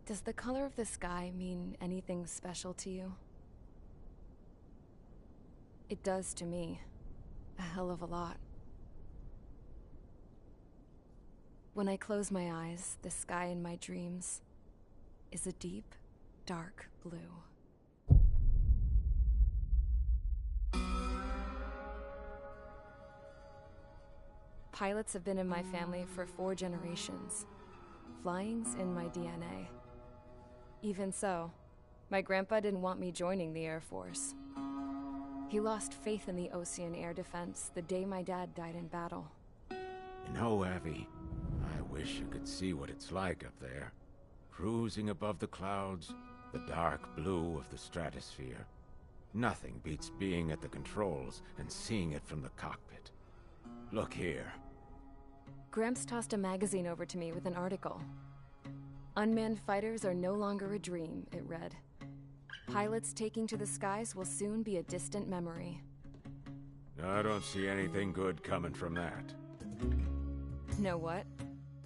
Does the color of the sky mean anything special to you? It does to me. A hell of a lot. When I close my eyes, the sky in my dreams is a deep, dark blue. Pilots have been in my family for 4 generations. Flying's in my DNA. Even so, my grandpa didn't want me joining the Air Force. He lost faith in the Ocean Air Defense the day my dad died in battle. You know, Abby, I wish you could see what it's like up there. Cruising above the clouds, the dark blue of the stratosphere. Nothing beats being at the controls and seeing it from the cockpit. Look here. Gramps tossed a magazine over to me with an article. Unmanned fighters are no longer a dream, it read. Pilots taking to the skies will soon be a distant memory. I don't see anything good coming from that. Know what?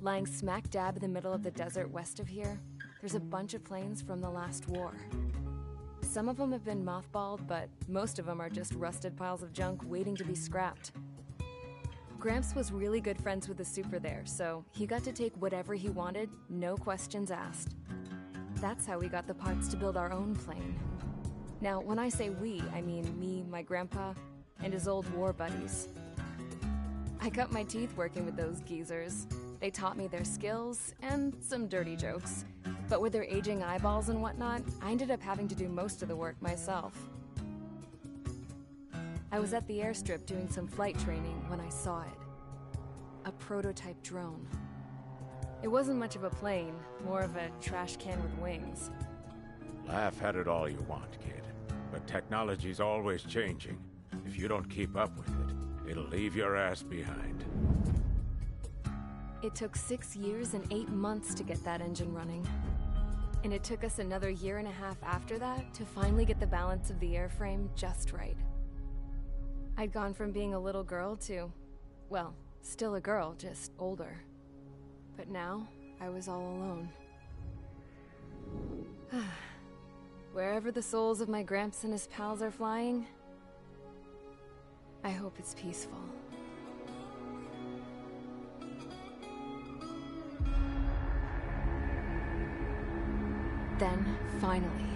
Lying smack dab in the middle of the desert west of here, there's a bunch of planes from the last war. Some of them have been mothballed, but most of them are just rusted piles of junk waiting to be scrapped. Gramps was really good friends with the super there, so he got to take whatever he wanted, no questions asked. That's how we got the parts to build our own plane. Now, when I say we, I mean me, my grandpa, and his old war buddies. I cut my teeth working with those geezers. They taught me their skills, and some dirty jokes. But with their aging eyeballs and whatnot, I ended up having to do most of the work myself. I was at the airstrip doing some flight training when I saw it. A prototype drone. It wasn't much of a plane, more of a trash can with wings. Laugh at it all you want, kid. But technology's always changing. If you don't keep up with it, it'll leave your ass behind. It took 6 years and 8 months to get that engine running. And it took us another 1.5 years after that to finally get the balance of the airframe just right. I'd gone from being a little girl to, well, still a girl, just older. But now, I was all alone. Wherever the souls of my Gramps and his pals are flying, I hope it's peaceful. Then, finally,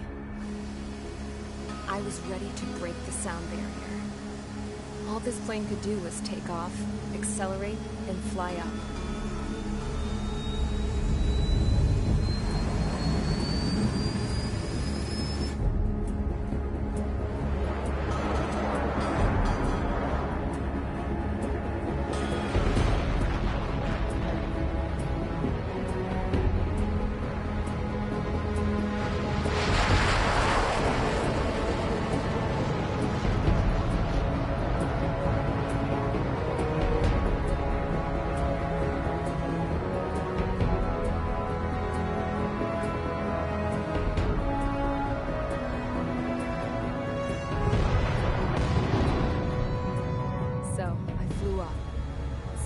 I was ready to break the sound barrier. All this plane could do was take off, accelerate, and fly up.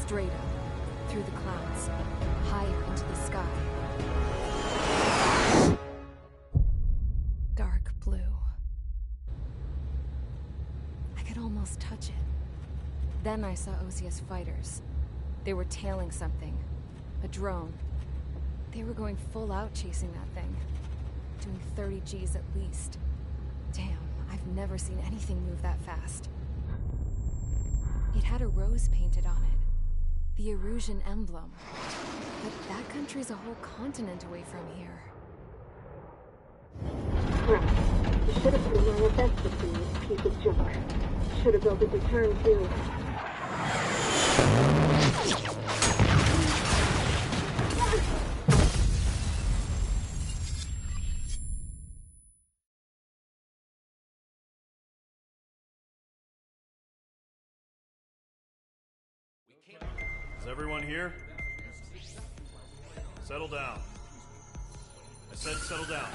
Straight up, through the clouds, higher into the sky. Dark blue. I could almost touch it. Then I saw Osia's fighters. They were tailing something. A drone. They were going full out chasing that thing. Doing 30 Gs at least. Damn, I've never seen anything move that fast. It had a rose painted on it. The Erusian emblem. But that country's a whole continent away from here. Right. You should have put in your best to see this piece of junk. Should have built a return too. Is everyone here? Settle down. I said settle down.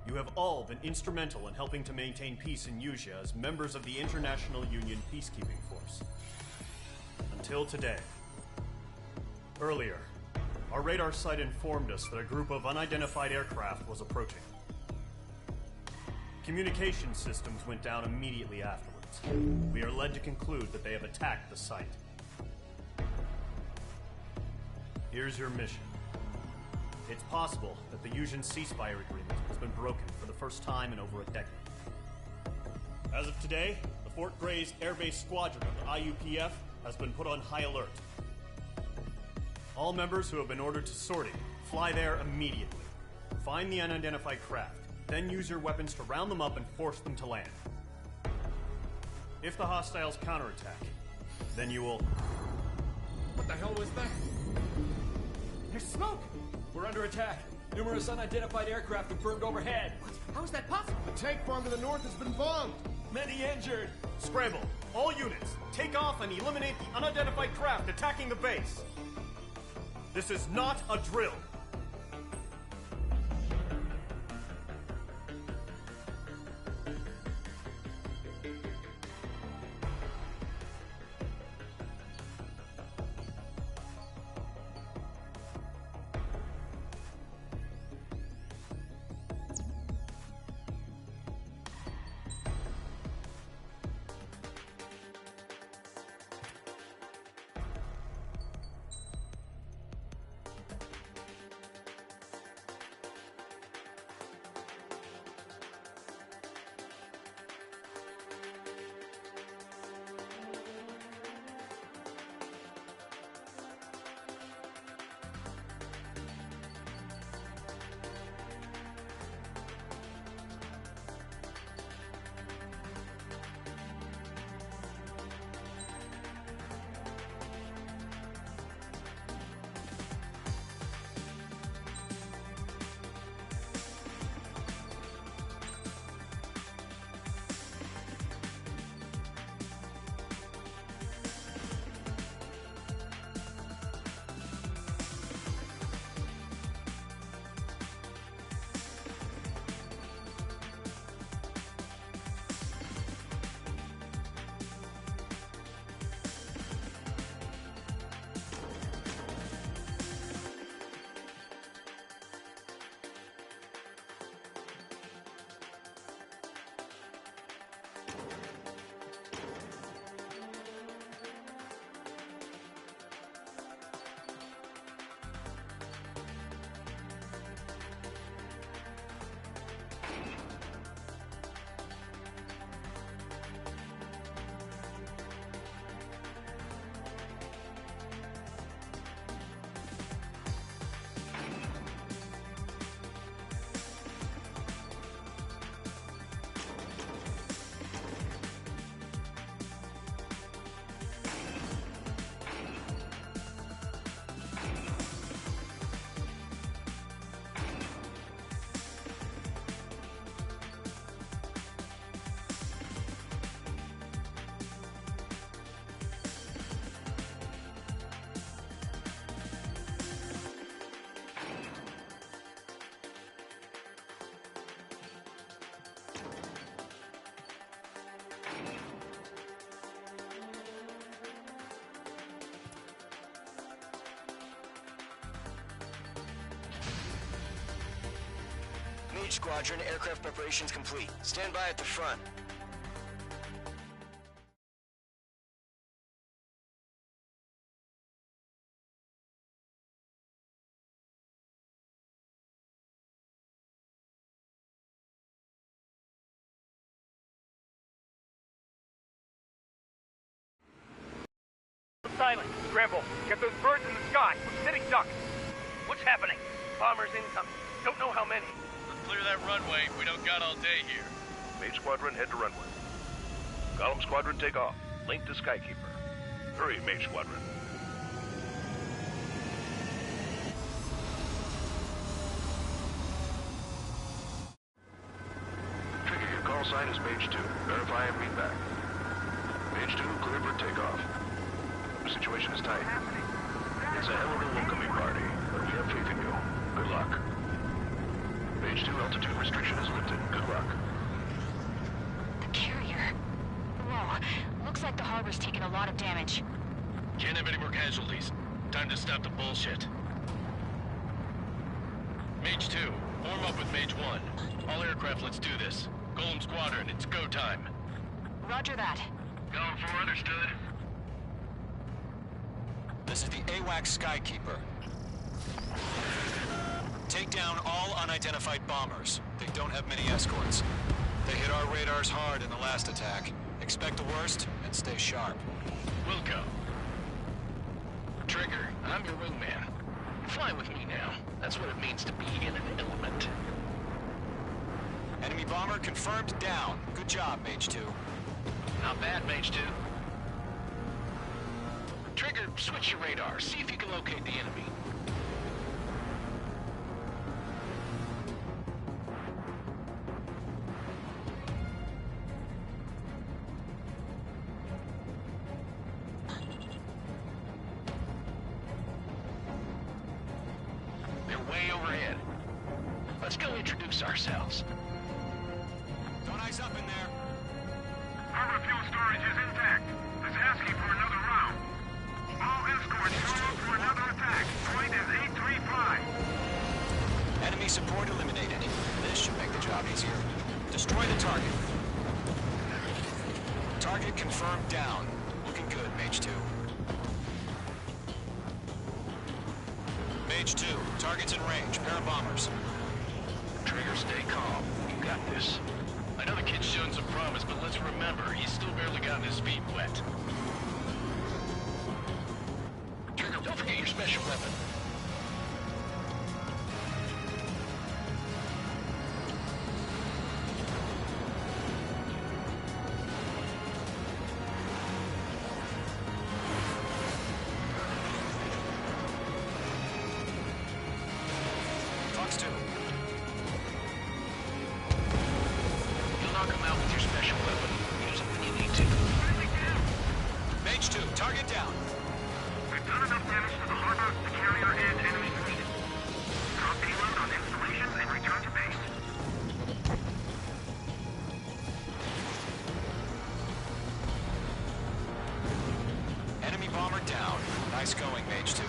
You have all been instrumental in helping to maintain peace in Yuzha as members of the International Union Peacekeeping Force. Until today. Earlier, our radar site informed us that a group of unidentified aircraft was approaching. Communication systems went down immediately afterwards. We are led to conclude that they have attacked the site. Here's your mission. It's possible that the Yuzhan ceasefire agreement has been broken for the first time in over a decade. As of today, the Fort Grays Air Base Squadron of the IUPF has been put on high alert. All members who have been ordered to sortie, fly there immediately. Find the unidentified craft, then use your weapons to round them up and force them to land. If the hostiles counterattack, then you will... What the hell was that? There's smoke! We're under attack. Numerous unidentified aircraft confirmed overhead. What? How is that possible? The tank farm to the north has been bombed. Many injured. Scramble! All units, take off and eliminate the unidentified craft attacking the base! This is not a drill! Mage Squadron, aircraft preparations complete. Stand by at the front. Silent. Scramble. Get those birds in the sky. We're sitting ducks. What's happening? Bombers incoming. Don't know how many. Let's clear that runway. We don't got all day here. Mage Squadron, head to runway. Column Squadron, take off. Link to Skykeeper. Hurry, Mage Squadron. Trigger, your call sign is Mage 2. Verify and read back. Mage 2, clear for and take off. The situation is tight. It's a hell of a welcoming party, but we have faith in you. Good luck. Page 2 altitude restriction is lifted. Good luck. The carrier. Whoa. Looks like the harbor's taken a lot of damage. Can't have any more casualties. Time to stop the bullshit. Mage 2, form up with Mage 1. All aircraft, let's do this. Golem Squadron, it's go time. Roger that. Golem 4, understood. This is the AWAC Skykeeper. Take down all unidentified bombers. They don't have many escorts. They hit our radars hard in the last attack. Expect the worst and stay sharp. Wilco. Trigger, I'm your wingman. Fly with me now. That's what it means to be in an element. Enemy bomber confirmed down. Good job, Mage 2. Not bad, Mage 2. Trigger, switch your radar. See if you can locate the enemy. They're way overhead. Let's go introduce ourselves. Don't ice up in there. Harbor fuel storage is intact. It's asking for another round. All escorts show up for another attack. Point is 835. Enemy support eliminated. This should make the job easier. Destroy the target. Target confirmed down. Looking good, Mage 2. Mage 2, target's in range. Pair of bombers. Trigger, stay calm. You got this. I know the kid's shown some promise, but let's remember, he's still barely gotten his feet wet. Trigger, don't forget your special weapon. Fox 2. You'll knock him out with your special weapon. Use it when you need to. Mage 2, target down. We've done enough damage to the harbor, the carrier, and enemy fleet. Drop payload on installations and return to base. Enemy bomber down. Nice going, Mage 2.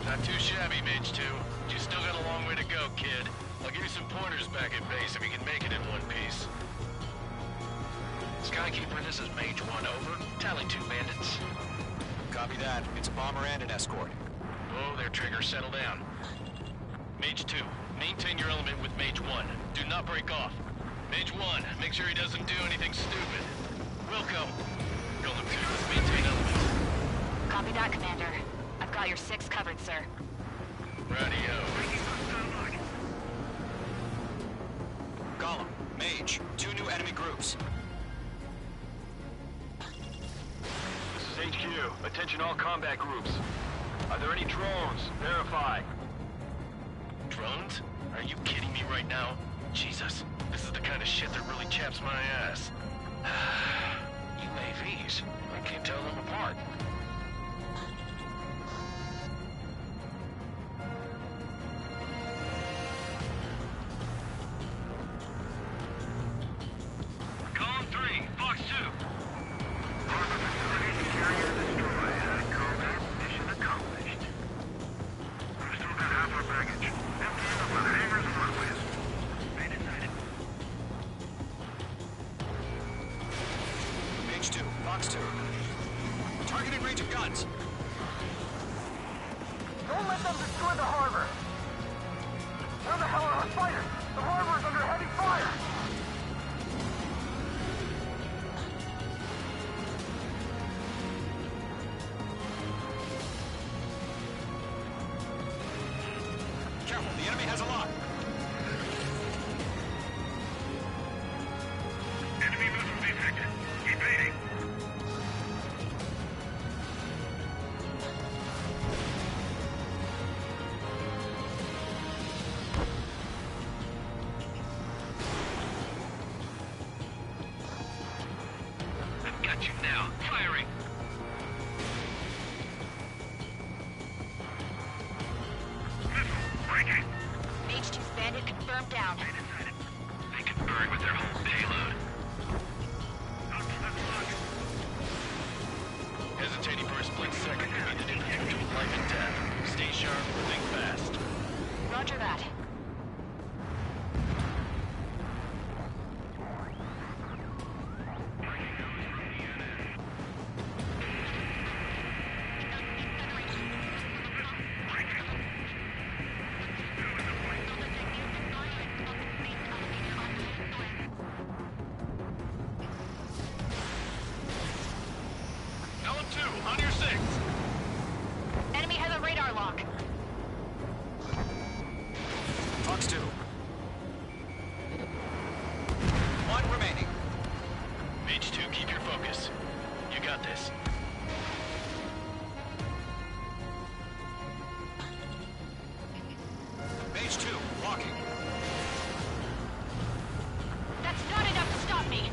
Not too shabby, Mage 2. You still got a long way to go, kid. I'll give you some pointers back at base if you can make it in one piece. Skykeeper, this is Mage 1, over. Tally 2 bandits. Copy that. It's a bomber and an escort. Whoa there, Trigger. Settle down. Mage 2, maintain your element with Mage 1. Do not break off. Mage 1, make sure he doesn't do anything stupid. Wilco. Golem 2, maintain element. Copy that, Commander. I've got your 6 covered, sir. Radio. Golem, Mage, 2 new enemy groups. This is HQ. Attention all combat groups. Are there any drones? Verify. Drones? Are you kidding me right now? Jesus, this is the kind of shit that really chaps my ass. UAVs? I can't tell them apart. Column 3, Fox 2. Harbor facility carrier destroyed. Combat mission accomplished. We've still got half our baggage. Emptying up the hangars and runways. Made it. Mage 2, Fox 2. Targeting range of guns. Don't let them destroy the harbor. Where the hell are our fighters? The harbor is under heavy fire. Careful, the enemy has a lot. Enemy missile detected. Evading. I've got you now. Firing. radar or think fast. Roger that. On your six. Enemy has a radar lock. Fox 2. One remaining. Mage 2, keep your focus. You got this. Mage 2, walking. That's not enough to stop me.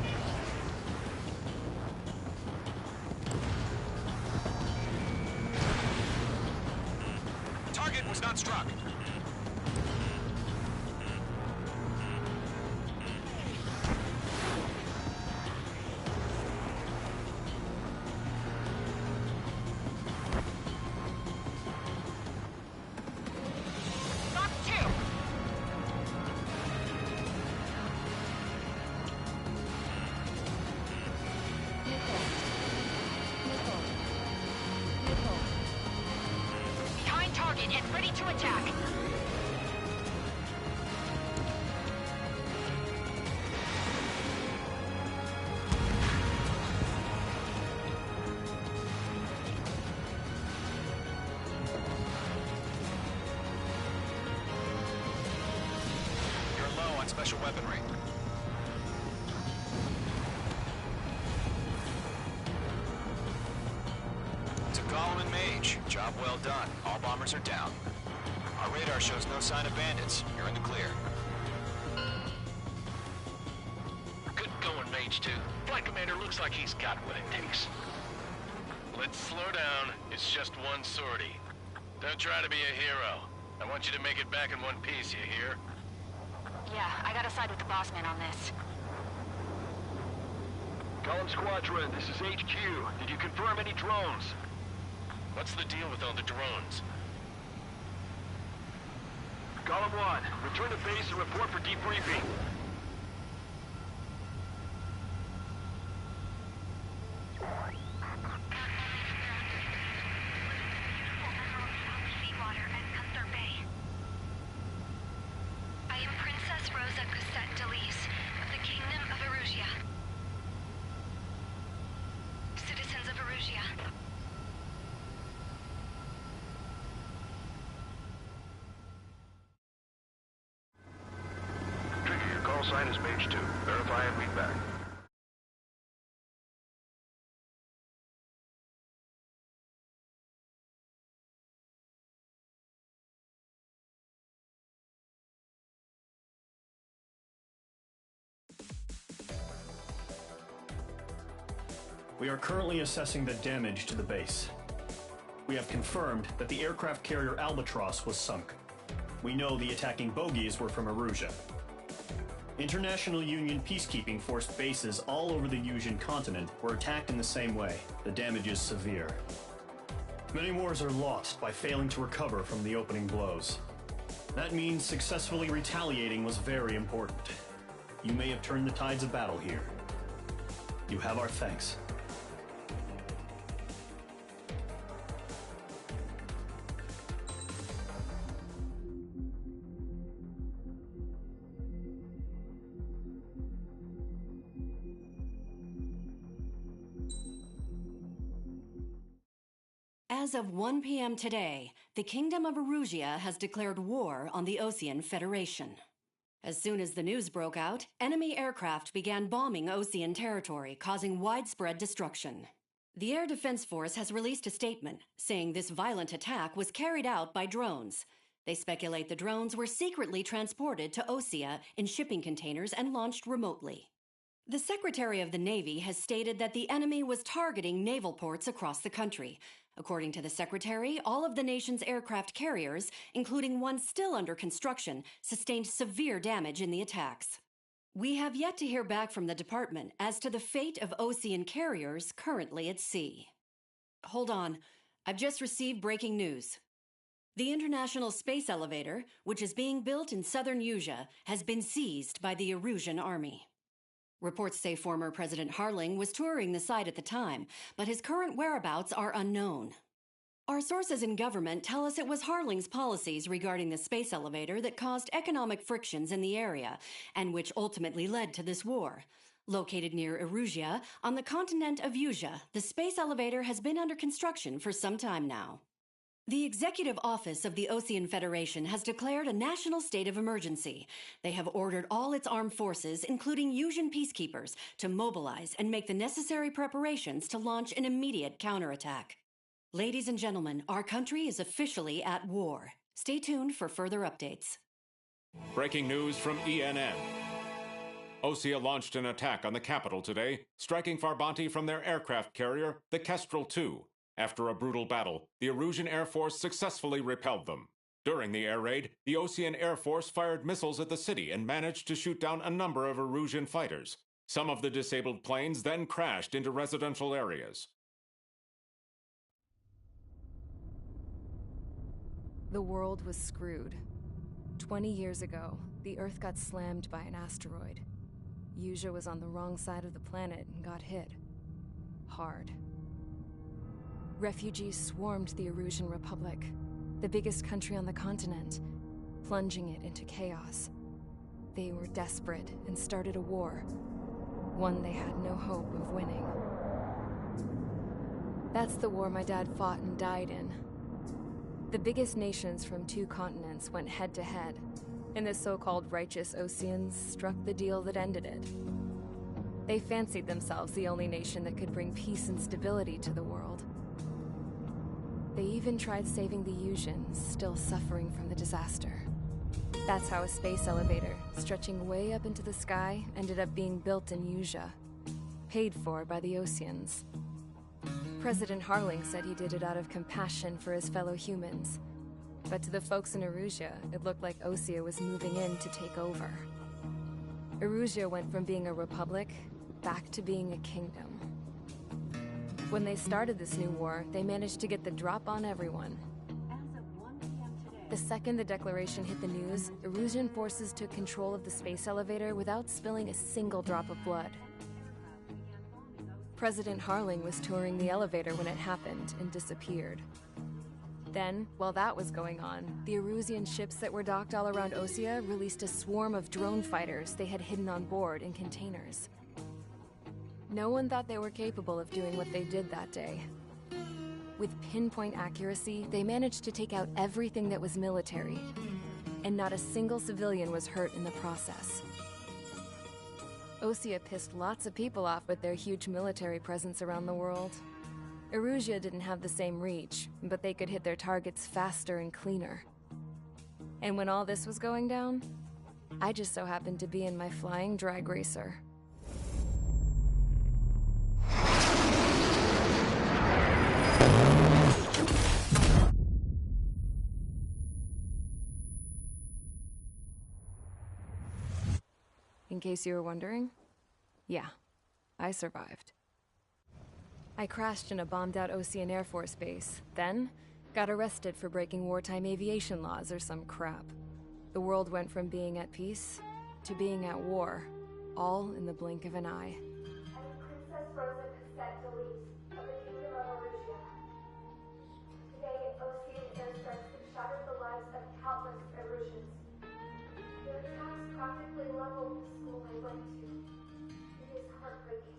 Target was not struck. Fox 2. Behind target and ready to attack. You're low on special weaponry. To Golem and Mage, job well done. All bombers are down. Our radar shows no sign of bandits. You're in the clear. Good going, Mage 2. Flight Commander looks like he's got what it takes. Let's slow down. It's just one sortie. Don't try to be a hero. I want you to make it back in one piece, you hear? Yeah, I gotta side with the boss man on this. Column Squadron, this is HQ. Did you confirm any drones? What's the deal with all the drones? Column 1, return to base and report for debriefing. I am Princess Rosa Gusette Delis of the Kingdom of Erusia. Citizens of Erusia. Tricky, your call sign is Mage 2. Verify and read back. We are currently assessing the damage to the base. We have confirmed that the aircraft carrier Albatross was sunk. We know the attacking bogies were from Erusia. International Union peacekeeping force bases all over the Yusian continent were attacked in the same way. The damage is severe. Many wars are lost by failing to recover from the opening blows. That means successfully retaliating was very important. You may have turned the tides of battle here. You have our thanks. As of 1 p.m. today, the Kingdom of Erusia has declared war on the Osean Federation. As soon as the news broke out, enemy aircraft began bombing Osean territory, causing widespread destruction. The Air Defense Force has released a statement saying this violent attack was carried out by drones. They speculate the drones were secretly transported to Osea in shipping containers and launched remotely. The Secretary of the Navy has stated that the enemy was targeting naval ports across the country. According to the Secretary, all of the nation's aircraft carriers, including one still under construction, sustained severe damage in the attacks. We have yet to hear back from the department as to the fate of Osean carriers currently at sea. Hold on. I've just received breaking news. The International Space Elevator, which is being built in southern Usea, has been seized by the Erusian army. Reports say former President Harling was touring the site at the time, but his current whereabouts are unknown. Our sources in government tell us it was Harling's policies regarding the space elevator that caused economic frictions in the area, and which ultimately led to this war. Located near Erusia, on the continent of Usea, the space elevator has been under construction for some time now. The Executive Office of the Osean Federation has declared a national state of emergency. They have ordered all its armed forces, including Usian peacekeepers, to mobilize and make the necessary preparations to launch an immediate counterattack. Ladies and gentlemen, our country is officially at war. Stay tuned for further updates. Breaking news from ENN. Osea launched an attack on the capital today, striking Farbanti from their aircraft carrier, the Kestrel II. After a brutal battle, the Erusian Air Force successfully repelled them. During the air raid, the Osean Air Force fired missiles at the city and managed to shoot down a number of Erusian fighters. Some of the disabled planes then crashed into residential areas. The world was screwed. 20 years ago, the Earth got slammed by an asteroid. Usea was on the wrong side of the planet and got hit. Hard. Refugees swarmed the Erusian Republic, the biggest country on the continent, plunging it into chaos. They were desperate and started a war, one they had no hope of winning. That's the war my dad fought and died in. The biggest nations from 2 continents went head-to-head, and the so-called righteous Oseans struck the deal that ended it. They fancied themselves the only nation that could bring peace and stability to the world. They even tried saving the Usians, still suffering from the disaster. That's how a space elevator, stretching way up into the sky, ended up being built in Usea, paid for by the Oseans. President Harling said he did it out of compassion for his fellow humans. But to the folks in Erusia, it looked like Osea was moving in to take over. Erusia went from being a republic back to being a kingdom. When they started this new war, they managed to get the drop on everyone. The second the declaration hit the news, Erusian forces took control of the space elevator without spilling a single drop of blood. President Harling was touring the elevator when it happened and disappeared. Then, while that was going on, the Erusian ships that were docked all around Osea released a swarm of drone fighters they had hidden on board in containers. No one thought they were capable of doing what they did that day. With pinpoint accuracy, they managed to take out everything that was military, and not a single civilian was hurt in the process. Osea pissed lots of people off with their huge military presence around the world. Erusia didn't have the same reach, but they could hit their targets faster and cleaner. And when all this was going down, I just so happened to be in my flying drag racer. In case you were wondering, yeah, I survived. I crashed in a bombed-out Osean Air Force base, then got arrested for breaking wartime aviation laws or some crap. The world went from being at peace to being at war, all in the blink of an eye. Princess Rosa Cassette Delise of the Kingdom of Erusia. Today, Osean airstrikes have shattered the lives of countless Erusians. Their attacks practically leveled the school I went to. It is heartbreaking.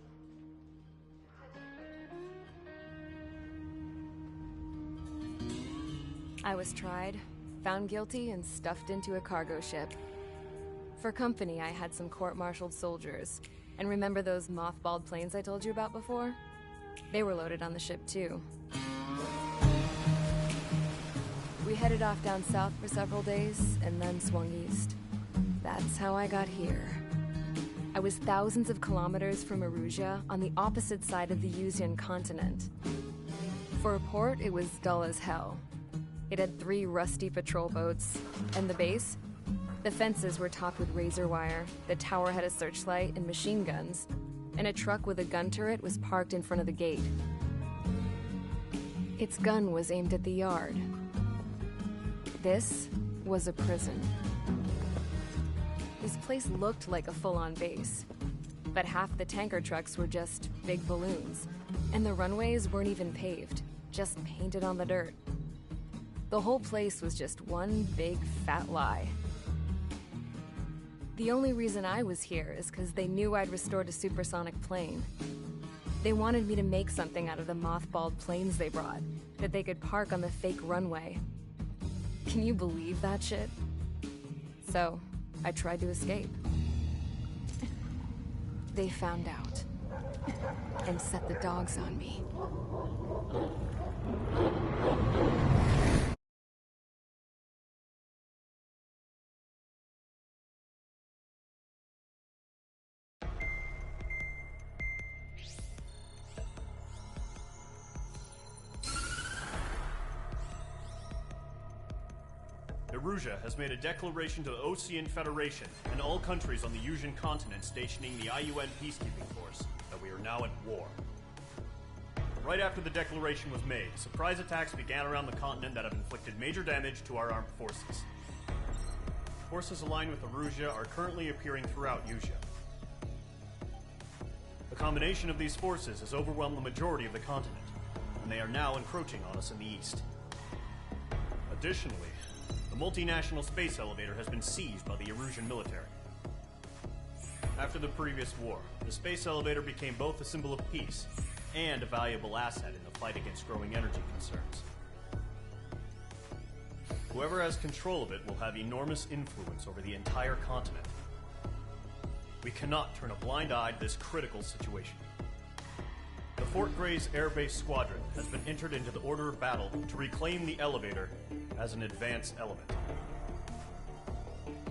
I was tried, found guilty, and stuffed into a cargo ship. For company, I had some court-martialed soldiers. And remember those mothballed planes I told you about before? They were loaded on the ship, too. We headed off down south for several days, and then swung east. That's how I got here. I was thousands of kilometers from Erusia, on the opposite side of the Usian continent. For a port, it was dull as hell. It had 3 rusty patrol boats, and the base? The fences were topped with razor wire, the tower had a searchlight and machine guns, and a truck with a gun turret was parked in front of the gate. Its gun was aimed at the yard. This was a prison. This place looked like a full-on base, but half the tanker trucks were just big balloons, and the runways weren't even paved, just painted on the dirt. The whole place was just one big fat lie. The only reason I was here is because they knew I'd restored a supersonic plane. They wanted me to make something out of the mothballed planes they brought, that they could park on the fake runway. Can you believe that shit? So, I tried to escape. They found out, and set the dogs on me. Erusia has made a declaration to the Ocean Federation and all countries on the Yusian continent stationing the IUN peacekeeping force that we are now at war. Right after the declaration was made, surprise attacks began around the continent that have inflicted major damage to our armed forces. Forces aligned with Erusia are currently appearing throughout Yusia. The combination of these forces has overwhelmed the majority of the continent, and they are now encroaching on us in the east. Additionally, the multinational space elevator has been seized by the Erusian military. After the previous war, the space elevator became both a symbol of peace and a valuable asset in the fight against growing energy concerns. Whoever has control of it will have enormous influence over the entire continent. We cannot turn a blind eye to this critical situation. The Fort Gray's Air Base Squadron has been entered into the order of battle to reclaim the elevator as an advance element.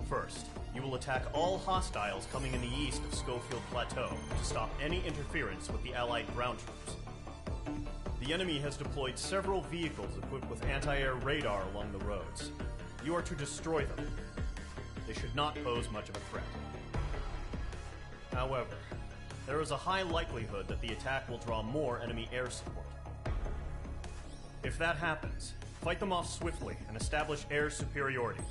First, you will attack all hostiles coming in the east of Schofield Plateau to stop any interference with the Allied ground troops. The enemy has deployed several vehicles equipped with anti-air radar along the roads. You are to destroy them. They should not pose much of a threat. However, there is a high likelihood that the attack will draw more enemy air support. If that happens, fight them off swiftly and establish air superiority.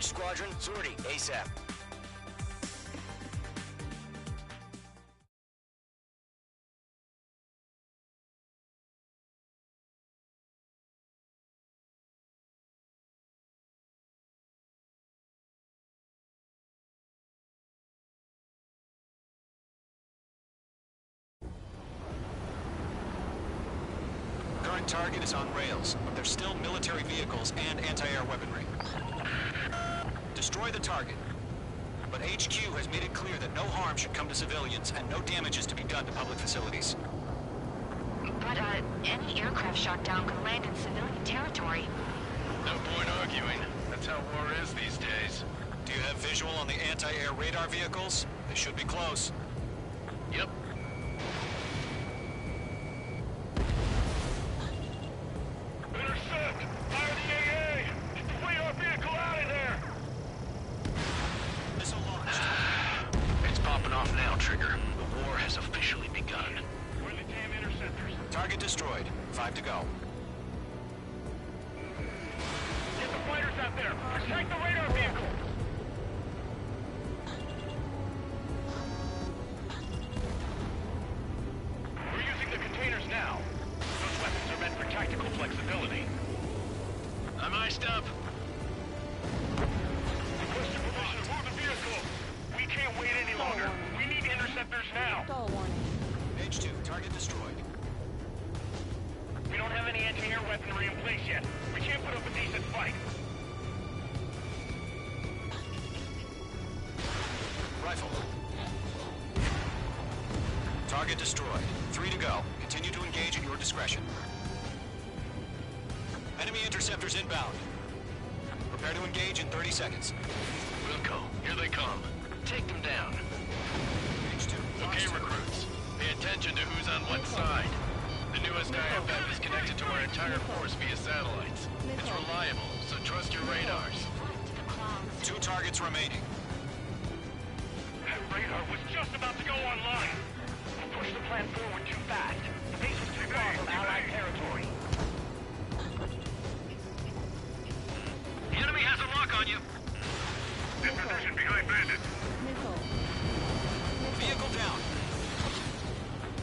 Mage Squadron, sortie, ASAP. Current target is on rails, but there's still military vehicles and anti-air weaponry. Destroy the target. But HQ has made it clear that no harm should come to civilians and no damage is to be done to public facilities. But, any aircraft shot down could land in civilian territory. No point arguing. That's how war is these days. Do you have visual on the anti-air radar vehicles? They should be close. Yep. Intercept! Fire the AA! Get the radar vehicle out of there! Missile launched. It's popping off now, Trigger. The war has officially begun. Where are the damn interceptors? Target destroyed. 5 to go. Get the fighters out there! Protect the radar vehicle! We're using the containers now. Those weapons are meant for tactical flexibility. I'm iced up. Requesting permission to move the vehicle. We can't wait any longer. We need interceptors now. H2, target destroyed. We don't have any anti-air weaponry in place yet. We can't put up a decent fight. Rifle. Target destroyed. 3 to go. Continue to engage at your discretion. Enemy interceptors inbound. Prepare to engage in 30 seconds. Wilco, here they come. Take them down. H2. Okay, recruits. Pay attention to who's on what side. The newest IFF is connected to our entire force via satellites. It's reliable, so trust your radars. 2 targets remaining. That radar was just about to go online. We pushed the plan forward too fast. The base was too far from Allied territory. The enemy has a lock on you. In position behind bandits. Vehicle down.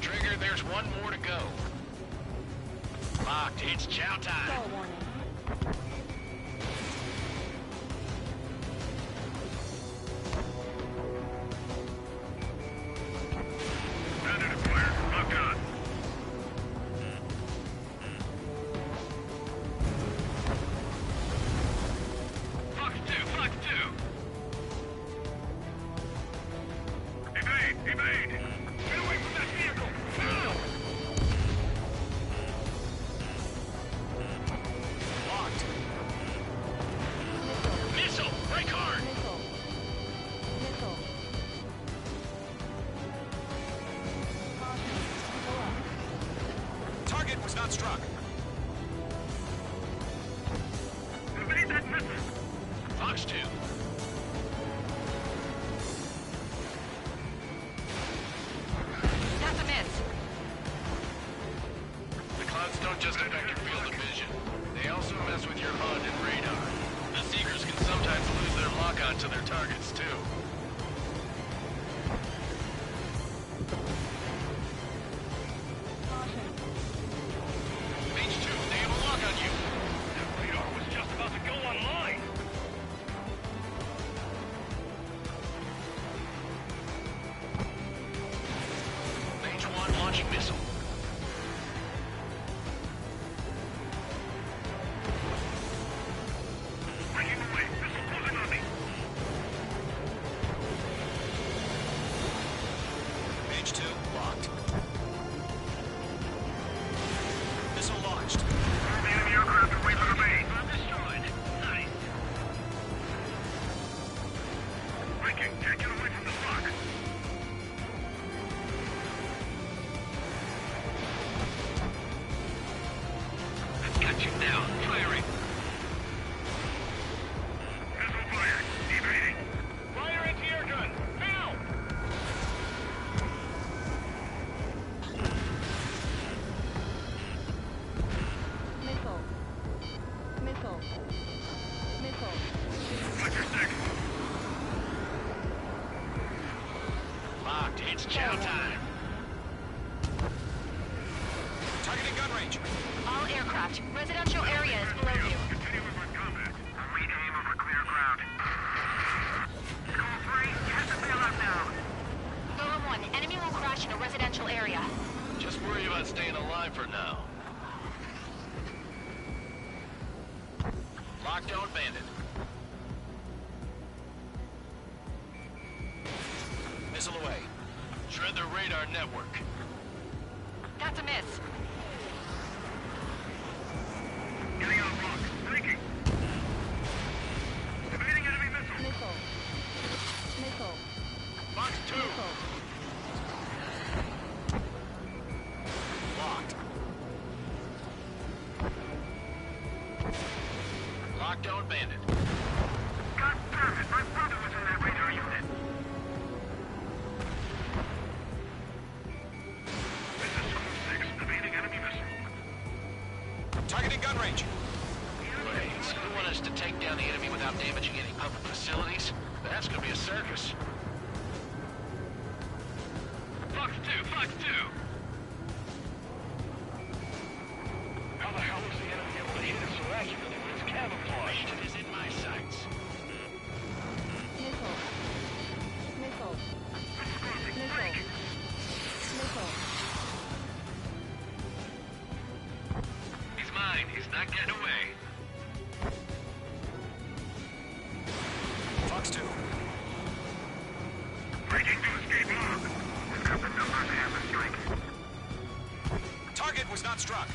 Trigger, there's one more to go. Locked, it's chow time. Bandit acquired. Locked on. Fox 2, Fox 2. Evade! Evade! Get away from that vehicle! Now! Locked. Missile! Break hard! Target was not struck. Evade that missile! Fox 2. That's a miss. The clouds don't just affect your field of vision. They also mess with your HUD and radar. The Seekers can sometimes lose their lock-on to their targets, too. H2, they have a lock on you. That radar was just about to go online! H1 launching missile. Breaking away! Missile closing on me! H2 locked. Missile launched. The enemy aircraft away from the main. Destroyed. Nice. Breaking! Can't get away from the rock! That's got you down. Firing. Missile fired! Evading! Fire anti-air gun! Now! Missile. Watch your step! It's chow time. Targeting gun range. All aircraft. Residential area is below you. Continue with combat. We aim over clear ground. Call 3, you have to bail out now. Golem 1, enemy will crash in a residential area. Just worry about staying alive for now. Lockdown bandit. Missile away. Shred their radar network. That's a miss. Getting on block. Breaking. Evading enemy missile. Missile. Box 2. Locked. Lockdown bandit. God damn it, my brother was in that radar unit. This is School 6, evading enemy missile. Targeting gun range. Wait, so you want us to take down the enemy without damaging any public facilities? That's gonna be a circus. Fox 2, Fox 2. How the hell was the enemy able to hit us so accurately when it's camouflaged? It is in my sights. Missile. He's mine. He's not getting away. Fox 2. Breaking to escape log. We've got the numbers and the strike. Target was not struck.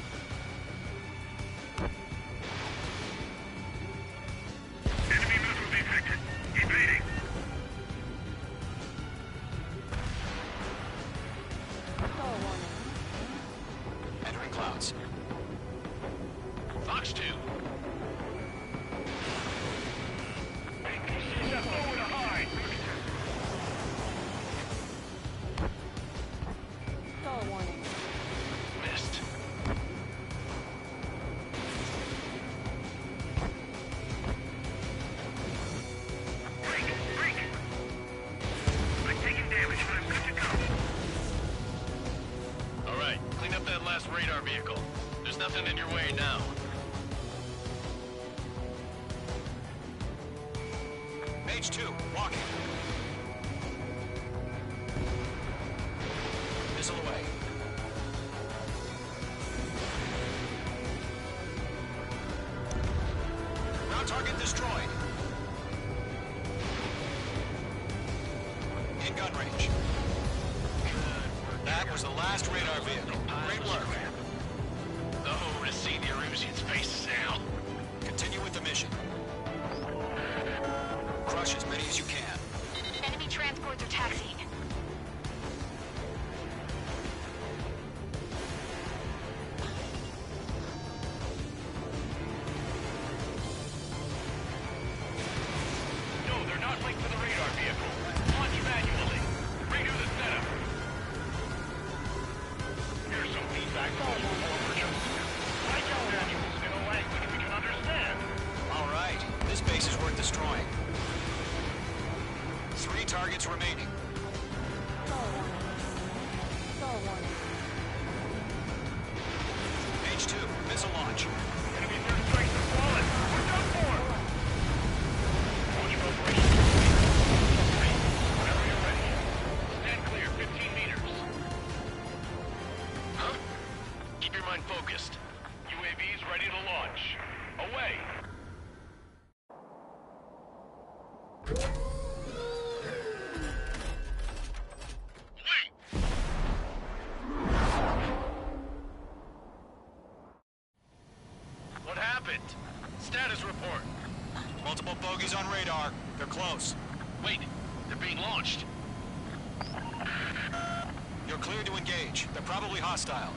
Enemy missile detected. Evading. Entering clouds. Fox 2. Step lower to hide. Missed. Break. I'm taking damage, but I'm good to go. All right, clean up that last radar vehicle. There's nothing in your way now. Mage 2. Walking. Missile away. Ground target destroyed. In gun range. That was the last radar vehicle. Great work. Oh, to see the Erusians' faces now. Continue with the mission. Crush as many as you can. Enemy transports are taxiing. No, they're not linked to the radar vehicle. Launch manually. Redo the setup. Here's some feedback from the overture. Write down manuals in a language we can understand. All right. This base is worth destroying. 3 targets remaining. H2, missile launch. Enemy third strike has fallen. We're done for. Launch preparation. Whenever you're ready. Stand clear, 15 meters. Huh? Keep your mind focused. UAVs ready to launch. Away. What happened? Status report. Multiple bogies on radar. They're close. Wait, they're being launched. You're cleared to engage. They're probably hostile.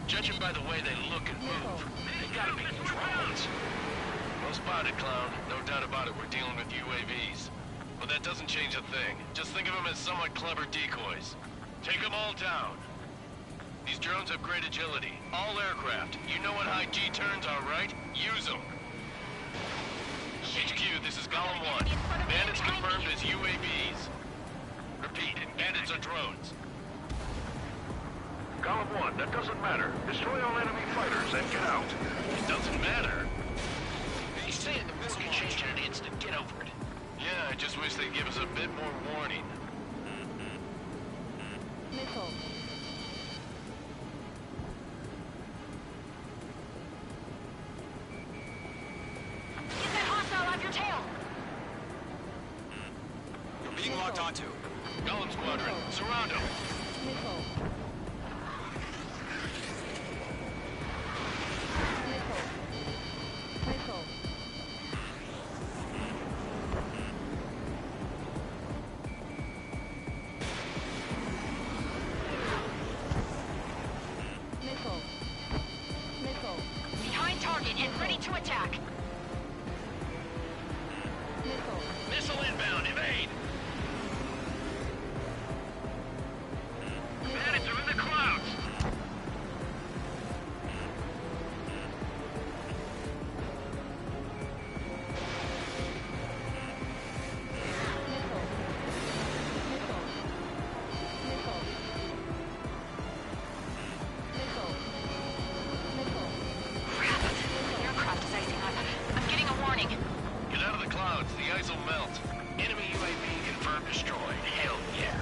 Judging by the way they look and move, they gotta be drones. Well spotted, clown. No doubt about it, we're dealing with UAVs. But that doesn't change a thing. Just think of them as somewhat clever decoys. Take them all down. These drones have great agility. All aircraft. You know what high G turns are, right? Use them. HQ, this is Golem 1. Bandits confirmed as UAVs. repeat, bandits are drones. Column 1, that doesn't matter. Destroy all enemy fighters and get out. It doesn't matter. He's saying the war can change in an instant. Get over it. Yeah, I just wish they'd give us a bit more warning. Nickel. Get that hostile off your tail! You're being locked onto. Golem Squadron, surround them. Nickel. Nickel. Nickel. Nickel. Nickel. Behind target and ready to attack. Nickel. Missile inbound, evade. Bandits are in the clouds. Nickel. Nickel. Nickel. Nickel. Nickel. Crap. The aircraft is icing up. I'm getting a warning. Get out of the clouds, the ice will melt. Enemy UAV confirmed destroyed. Hell yeah.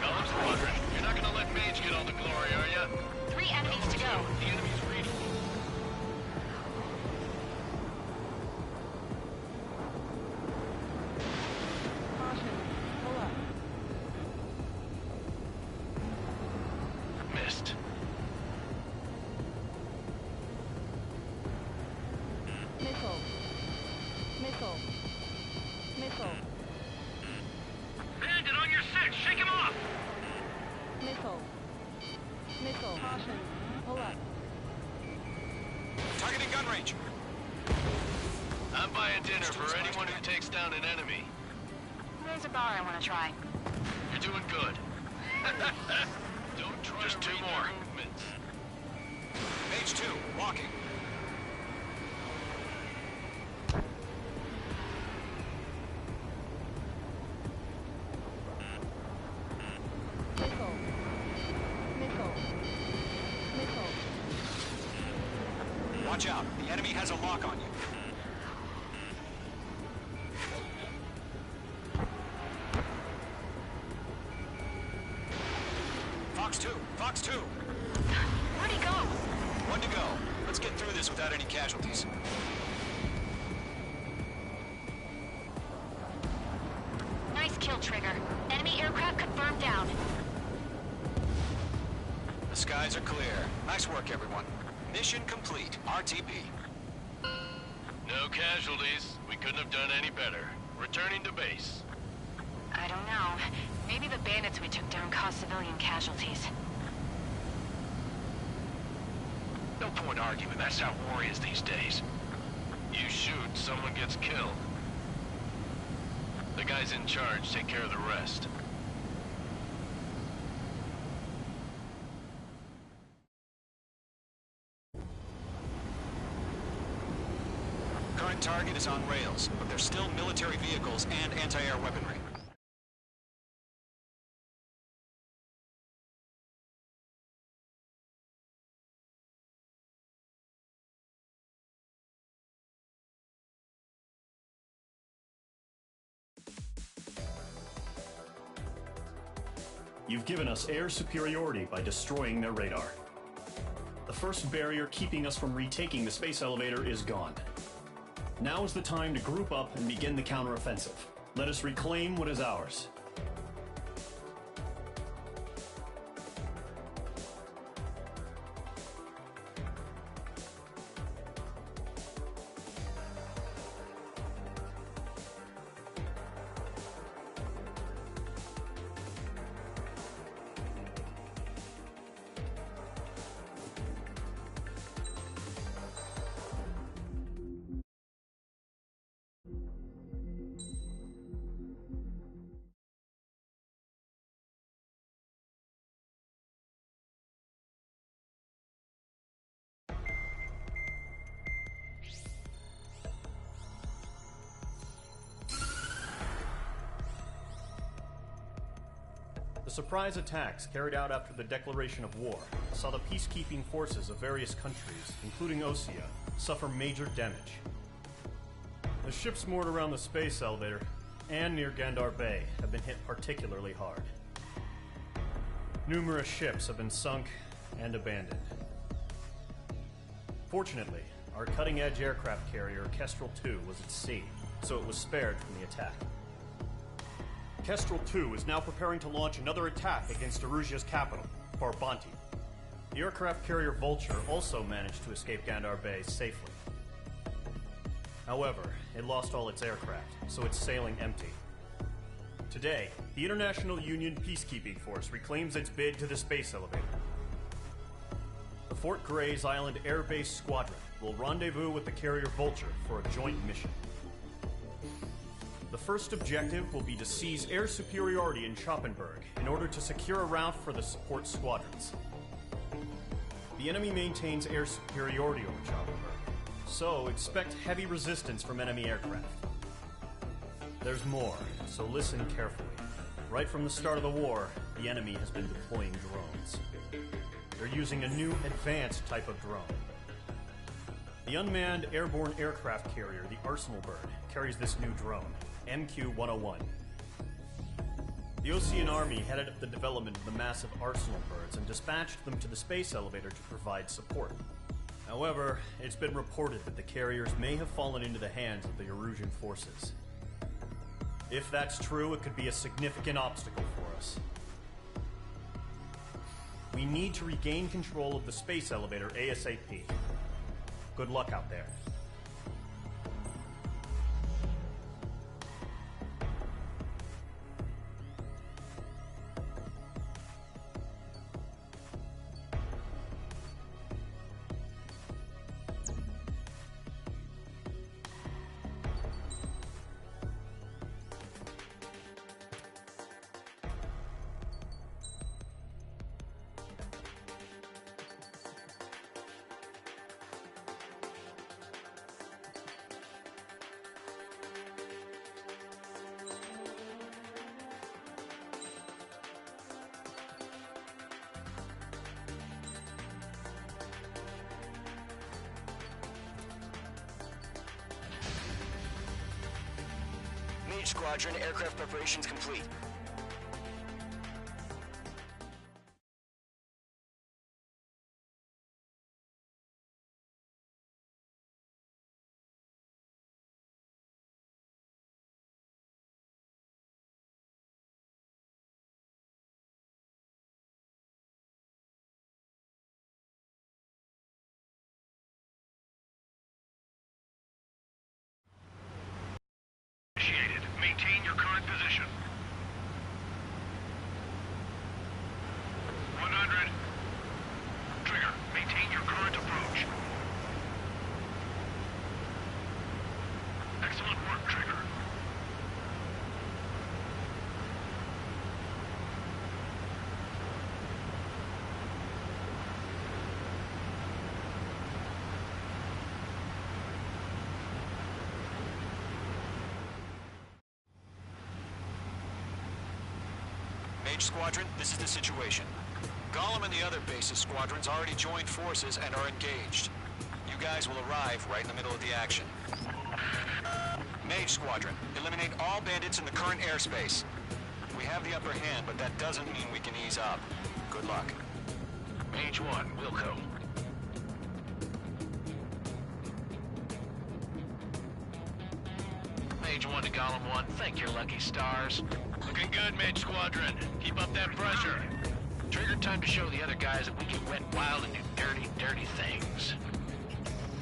Golem Squadron, you're not gonna let Mage get all the glory, are ya? 3 enemies to go. The enemy's reading. Caution. Pull up. Missed. Nickel. Nickel. Nickel. Bandit on your 6. Shake him off. Nickel. Nickel. Caution. Pull up. Targeting gun range. I'm buying dinner for anyone who takes down an enemy. There's a bar I want to try. You're doing good. Don't try Just to 2 read more. their movements. Mage 2, walking. Nickel. Nickel. Nickel. Watch out. The enemy has a lock on you. Fox 2, Fox 2. Where'd he go? 1 to go. Let's get through this without any casualties. Nice kill, Trigger. Enemy aircraft confirmed down. The skies are clear. Nice work, everyone. Mission complete. RTB. No casualties. We couldn't have done any better. Returning to base. I don't know. Maybe the bandits we took down caused civilian casualties. No point arguing. That's how war is these days. You shoot, someone gets killed. The guys in charge take care of the rest. Current target is on rails, but there's still military vehicles and anti-air weaponry. You've given us air superiority by destroying their radar. The first barrier keeping us from retaking the space elevator is gone. Now is the time to group up and begin the counteroffensive. Let us reclaim what is ours. surprise attacks carried out after the declaration of war saw the peacekeeping forces of various countries, including Osea, suffer major damage. The ships moored around the space elevator and near Gandar Bay have been hit particularly hard. Numerous ships have been sunk and abandoned. Fortunately, our cutting-edge aircraft carrier Kestrel 2 was at sea, so it was spared from the attack. Kestrel 2 is now preparing to launch another attack against Erusia's capital, Farbanti. The aircraft carrier Vulture also managed to escape Gandar Bay safely. However, it lost all its aircraft, so it's sailing empty. Today, the International Union Peacekeeping Force reclaims its bid to the space elevator. The Fort Grays Island Air Base Squadron will rendezvous with the carrier Vulture for a joint mission. The first objective will be to seize air superiority in Schoppenberg in order to secure a route for the support squadrons. The enemy maintains air superiority over Schoppenberg, so expect heavy resistance from enemy aircraft. There's more, so listen carefully. Right from the start of the war, the enemy has been deploying drones. They're using a new advanced type of drone. The unmanned airborne aircraft carrier, the Arsenal Bird, carries this new drone, MQ-101. The Osean Army headed up the development of the massive Arsenal Birds and dispatched them to the space elevator to provide support. However, it's been reported that the carriers may have fallen into the hands of the Erusian forces. If that's true, it could be a significant obstacle for us. We need to regain control of the space elevator ASAP. Good luck out there. Mage Squadron, aircraft preparations complete. Maintain your current position. 100. Trigger, maintain your current approach. Excellent work, Trigger. Mage Squadron, this is the situation. Gollum and the other base's squadrons already joined forces and are engaged. You guys will arrive right in the middle of the action. Mage Squadron, eliminate all bandits in the current airspace. We have the upper hand, but that doesn't mean we can ease up. Good luck. Mage 1, Wilco. Mage 1 to Gollum 1, thank your lucky stars. Looking good, Mage Squadron. Keep up that pressure. Trigger, time to show the other guys that we can wet wild and do dirty, dirty things.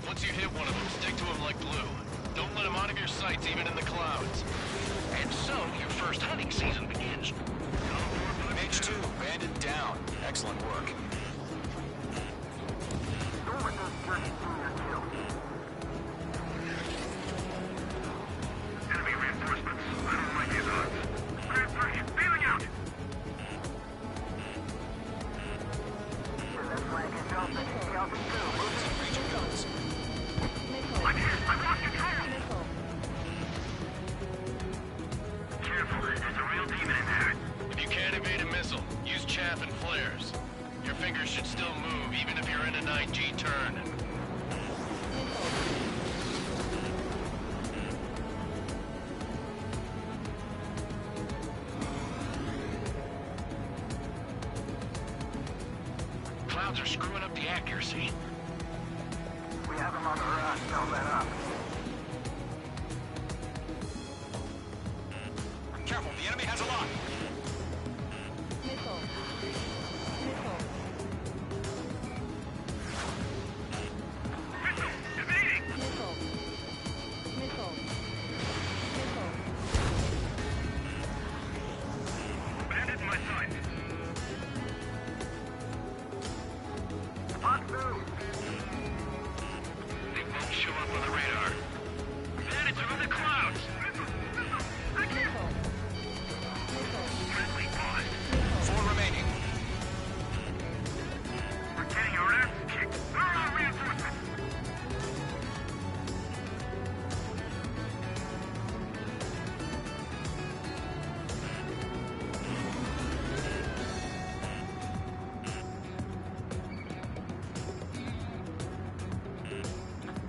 Once you hit one of them, stick to him like glue. Don't let him out of your sights, even in the clouds. And so, your first hunting season begins. Mage 2, bandit down. Excellent work. Enemy reinforcements. I don't like these odds. Grand 3, bailing out! I'm here! I've lost control! Careful, there's a real demon in there. If you can't evade a missile, should still move, even if you're in a 9G turn. Clouds are screwing up the accuracy. We have them on the run. Don't let up. Careful, the enemy has a lock. Missile. Evading! Missile. Bandit in my sight. Hot move. They won't show up on the radar. Bandits are in the clouds! I can't. Friendly paused. 4 remaining. We're getting our ass kicked. Where are our reinforcements?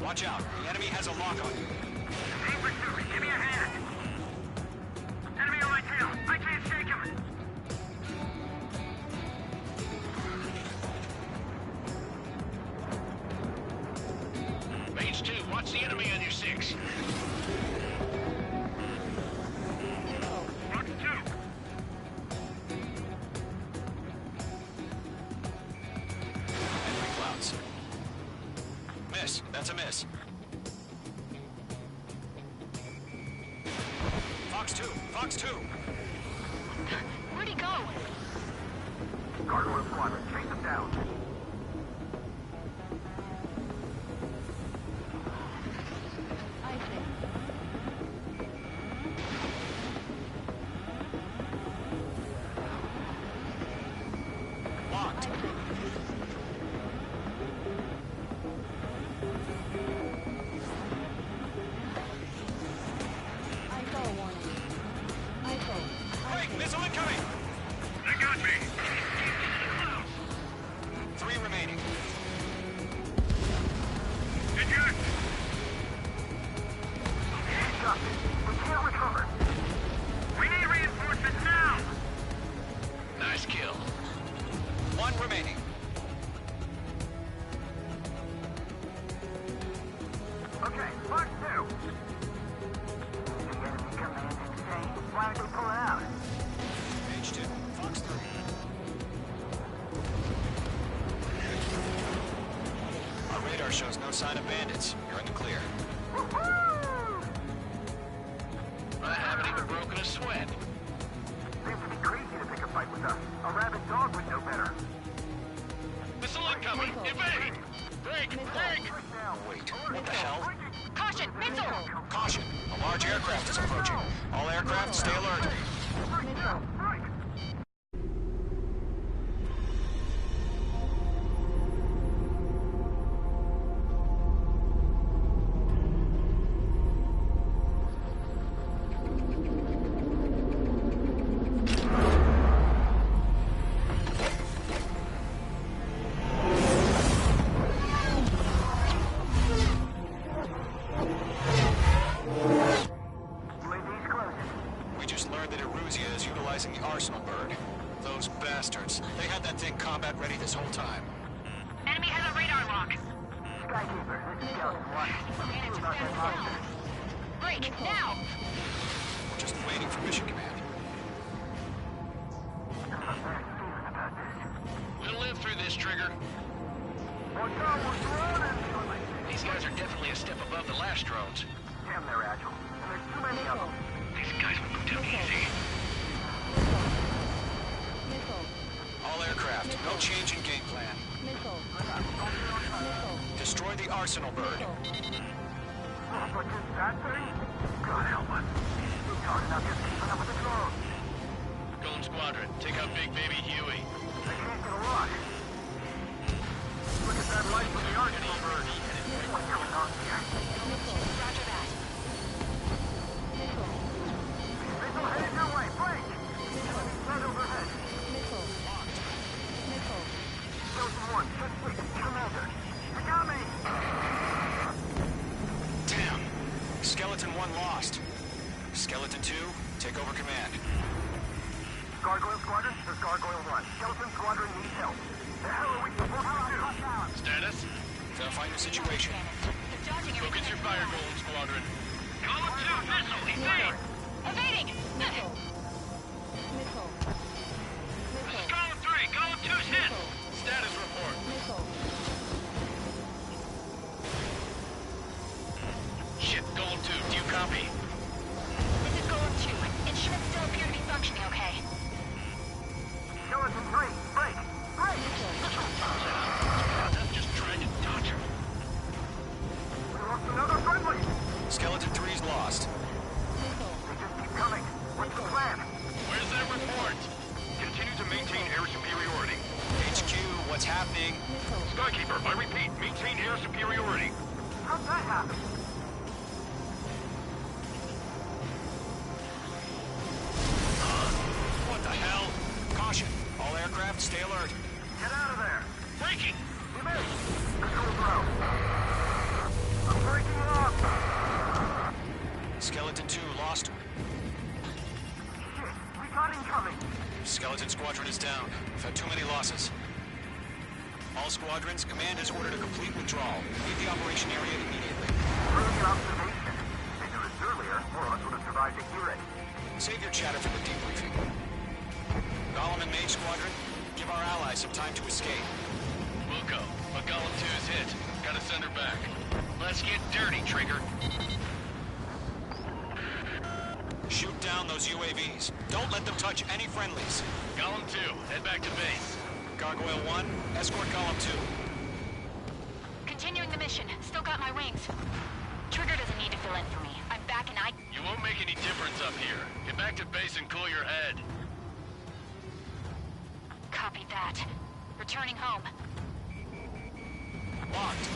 Watch out, the enemy has a lock on you. Hey, pursuit, give me a hand. Enemy on my tail. I can't shake him. Mage 2, watch the enemy on your 6. Fox 2. Enemy clouds. Miss. That's a miss. Fox 2. Fox 2. Where'd he go? Gargoyle squadron, chase them down. I see. Locked. ISO warning. ISO. Break! Missile incoming! They got me. 3 remaining. Eject. Stop it. We can't recover. We need reinforcements now. Nice kill. 1 remaining. Okay, Fox 2. The enemy command insane. Why aren't they pulling out? Mage 2. Fox 3. Our radar shows no sign of bandits. You're in the clear. I haven't even broken a sweat. Seems to be crazy to pick a fight with us. A rabid dog would know better. Missile incoming! Evade! Break! Break! Wait, what the hell? Caution! Missile! Caution! A large aircraft is approaching. All aircraft, stay alert. Missile. We just learned that Eruzia is utilizing the Arsenal bird. Those bastards. They had that thing combat ready this whole time. Enemy has a radar lock. Skykeeper, this is Skeleton 1. Who's about that monster? Break! Now! We're just waiting for mission command. I have a bad feeling about this. We'll live through this, Trigger. Watch out, we're running! These guys are definitely a step above the last drones. Damn, they're agile. And there's too many of them. These guys will go down easy. Missile. All aircraft, no change in game plan. Missile. Destroy the Arsenal bird. Oh, but just that thing? God help us. It's hard enough just keeping up with the drones. Golem Squadron, take out Big Baby Huey. They can't get a lock. Look at that light from the Arsenal bird. What's going on here? Roger that. Missile. Missile headed your way. Break! Enemies right overhead. Missile. Missile. Those Skeleton 2, take over command. Gargoyle Squadron, this is Gargoyle 1. Skeleton Squadron needs help. The hell are we supposed to do? Status? Verify your situation. Focus your fire, Golem Squadron. Golem 2, missile, evade! Evading! Missile. Missile. This is Golem 3, Golem 2's hit! Status report. Missile. Shit, Golem 2, do you copy? This is Golem 2. Instruments still appear to be functioning okay. Skeleton 3, break! Break! I'm just trying to dodge her. We lost another friendly! Skeleton 3's lost. They just keep coming. What's the plan? Where's that report? Continue to maintain air superiority. HQ, what's happening? Skykeeper, I repeat, maintain air superiority. How'd that happen? What the hell? Caution. All aircraft, stay alert. Get out of there! Breaking! We missed! Missiles out! I'm breaking off! Skeleton 2 lost. Shit, we got incoming! Skeleton Squadron is down. We've had too many losses. All squadrons, command has ordered a complete withdrawal. Leave the operation area immediately. Brilliant observation. If they knew this earlier, more of us would have survived to hear it. Save your chatter for the debriefing. Golem and Mage Squadron, give our allies some time to escape. Wilco, but Golem 2 is hit. Gotta send her back. Let's get dirty, Trigger. Shoot down those UAVs. Don't let them touch any friendlies. Golem 2, head back to base. Gargoyle 1, escort Golem 2. Continuing the mission. Still got my wings. Trigger doesn't need to fill in for me. I'm back and You won't make any difference up here. Get back to base and cool your head. Copy that. Returning home. Locked.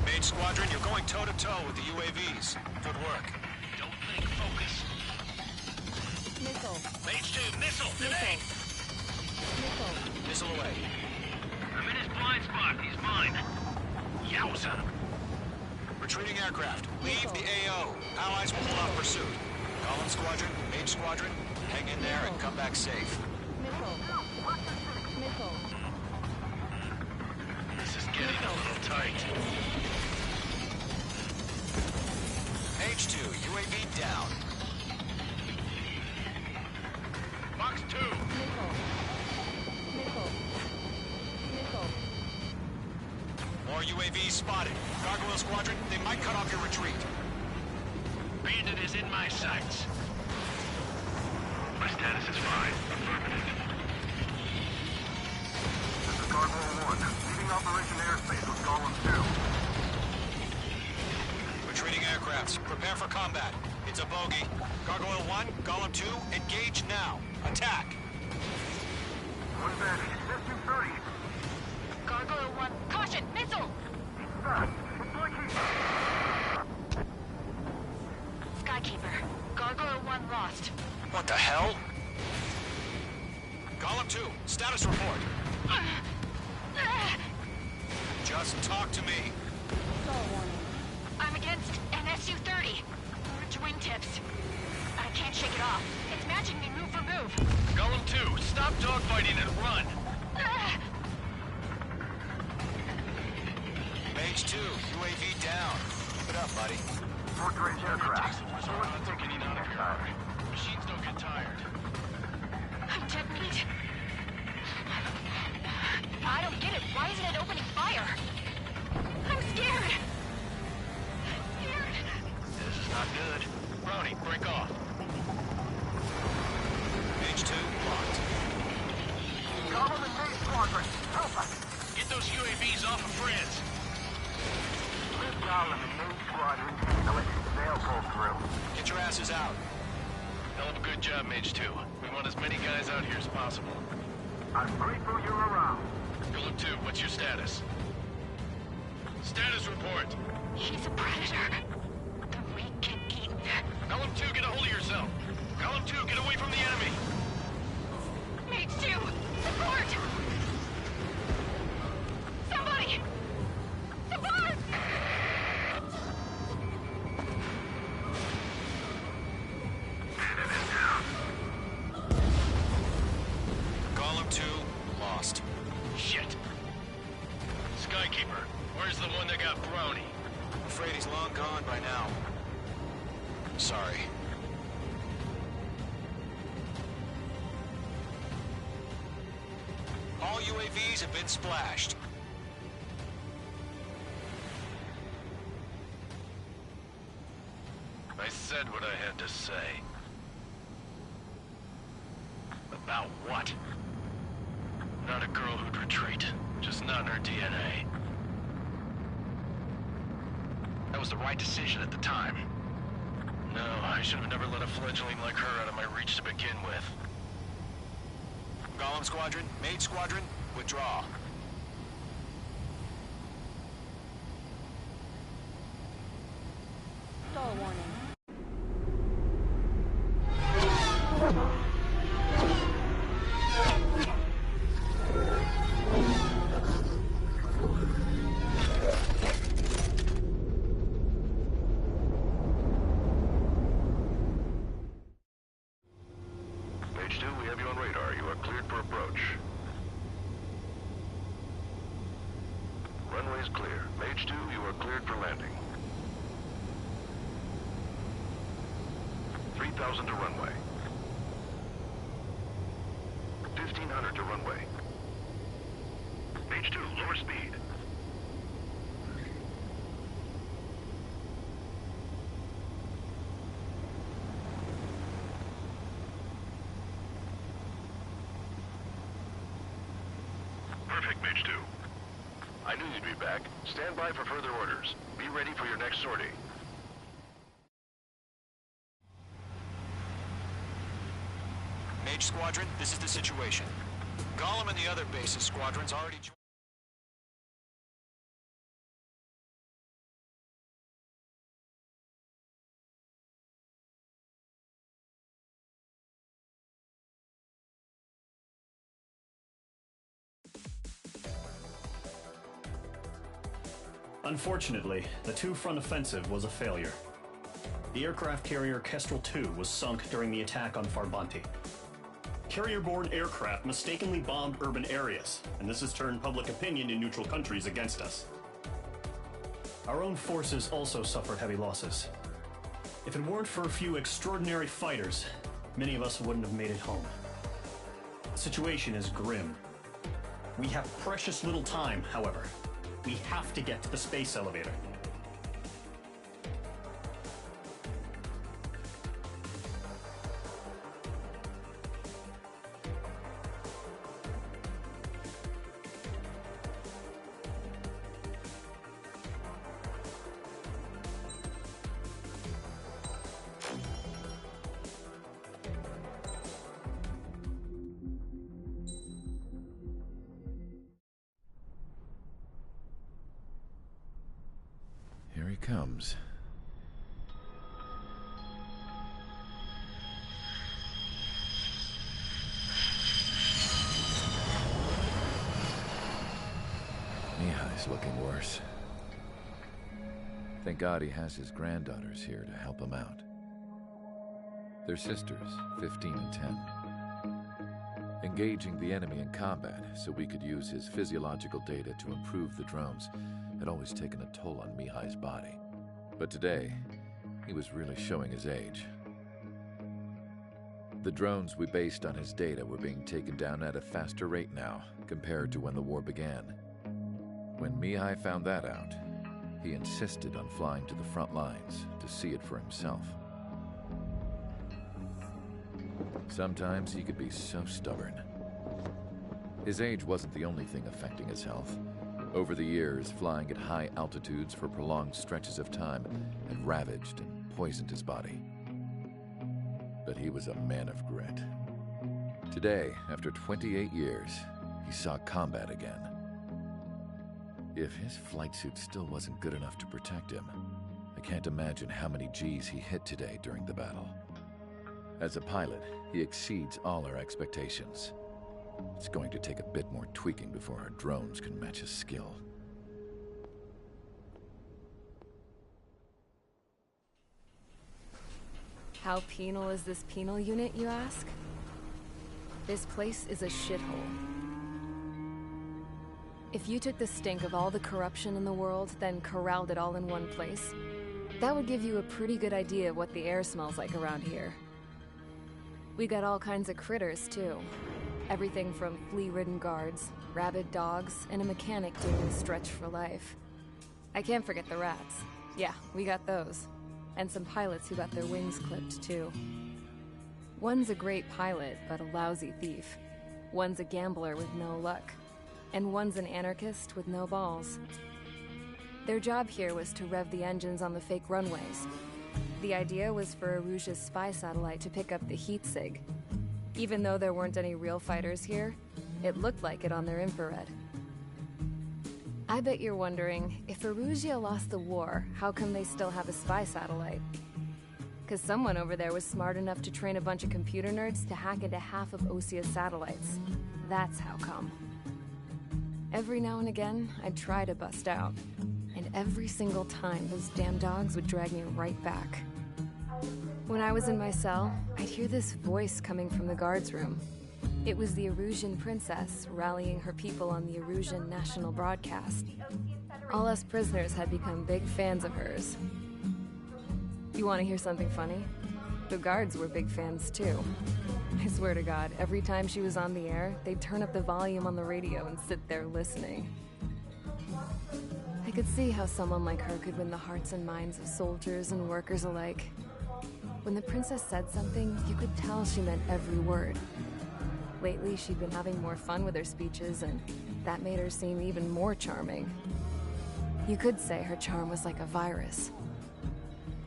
Mage Squadron, you're going toe-to-toe with the UAVs. Good work. Don't think, focus. Missile. Mage 2, missile, today! Missile. Missile away. I'm in his blind spot. He's mine. Yowza! Retreating aircraft. Leave the AO. Allies will hold off pursuit. Golem Squadron, Mage Squadron, hang in there and come back safe. Missile. Missile. This is getting a little tight. Mage 2, UAV down. Box 2! Missile. Missile. Missile. More UAVs spotted. Gargoyle Squadron, they might cut off your retreat. Bandit is in my sights. My status is fine. Affirmative. This is Gargoyle 1. Leaving Operation Airspace with Golem 2. Retreating aircrafts, prepare for combat. It's a bogey. Gargoyle 1, Golem 2, engage now. Attack! One bandit. It's 230. Gargoyle 1. Caution! Missile! It's blinking. Skykeeper. Gargoyle 1 lost. What the hell? Golem 2, status report. Just talk to me. I'm against an Su-30. Orange wingtips. I can't shake it off. It's matching me move for move. Golem 2, stop dogfighting and run! Mage 2, UAV down. Keep it up, buddy. Short-range aircraft. Machines don't get tired. I'm dead meat. I don't get it. Why isn't it opening fire? I'm scared. This is not good. Brownie, break off. Mage 2, locked. Golem and Mage Squadron, help us! Get those UAVs off of France. Let Golem and Mage Squadron handle it. They'll pull through. Get your asses out. Hell of a good job, Mage 2. We want as many guys out here as possible. I'm grateful you're around. Golem 2, what's your status? Status report. He's a predator. The weak get eaten. Golem 2, get a hold of yourself. Golem 2, get away from the enemy. Mage 2, support! Somebody! Support! sorry. All UAVs have been splashed. I said what I had to say. About what? Not a girl who'd retreat. Just not in her DNA. That was the right decision at the time. No, I should have never let a fledgling like her out of my reach to begin with. Golem Squadron, Mage Squadron, withdraw. Stall warning. Mage 2, we have you on radar. You are cleared for approach. Runway's clear. Mage 2, you are cleared for landing. 3,000 to runway. 1,500 to runway. Mage 2, lower speed. Perfect, Mage 2. I knew you'd be back. Stand by for further orders. Be ready for your next sortie. Mage Squadron, this is the situation. Golem and the other bases squadrons already joined. Unfortunately, the two-front offensive was a failure. The aircraft carrier Kestrel II was sunk during the attack on Farbanti. Carrier-borne aircraft mistakenly bombed urban areas, and this has turned public opinion in neutral countries against us. Our own forces also suffered heavy losses. If it weren't for a few extraordinary fighters, many of us wouldn't have made it home. The situation is grim. We have precious little time, however. We have to get to the space elevator. Here he comes. Mihai's looking worse. Thank God he has his granddaughters here to help him out. They're sisters, 15 and 10. Engaging the enemy in combat so we could use his physiological data to improve the drones had always taken a toll on Mihai's body. But today, he was really showing his age. The drones we based on his data were being taken down at a faster rate now compared to when the war began. When Mihai found that out, he insisted on flying to the front lines to see it for himself. Sometimes he could be so stubborn. His age wasn't the only thing affecting his health. Over the years, flying at high altitudes for prolonged stretches of time had ravaged and poisoned his body. But he was a man of grit. Today, after 28 years, he saw combat again. If his flight suit still wasn't good enough to protect him, I can't imagine how many G's he hit today during the battle. As a pilot, he exceeds all our expectations. It's going to take a bit more tweaking before our drones can match his skill. How penal is this penal unit, you ask? This place is a shithole. If you took the stink of all the corruption in the world, then corralled it all in one place, That would give you a pretty good idea of what the air smells like around here. We got all kinds of critters, too. Everything from flea-ridden guards, rabid dogs, and a mechanic doing a stretch for life. I can't forget the rats. Yeah, we got those. And some pilots who got their wings clipped, too. One's a great pilot, but a lousy thief. One's a gambler with no luck. And one's an anarchist with no balls. Their job here was to rev the engines on the fake runways. The idea was for Aruja's spy satellite to pick up the heat sig. Even though there weren't any real fighters here, it looked like it on their infrared. I bet you're wondering, if Aruja lost the war, how come they still have a spy satellite? Because someone over there was smart enough to train a bunch of computer nerds to hack into half of Osia's satellites. That's how come. Every now and again, I'd try to bust out. And every single time, those damn dogs would drag me right back. When I was in my cell, I'd hear this voice coming from the guards room. It was the Erusian princess rallying her people on the Erusian national broadcast. All us prisoners had become big fans of hers. You want to hear something funny? The guards were big fans too. I swear to God, every time she was on the air, they'd turn up the volume on the radio and sit there listening. I could see how someone like her could win the hearts and minds of soldiers and workers alike. When the princess said something, you could tell she meant every word. Lately, she'd been having more fun with her speeches, and that made her seem even more charming. You could say her charm was like a virus.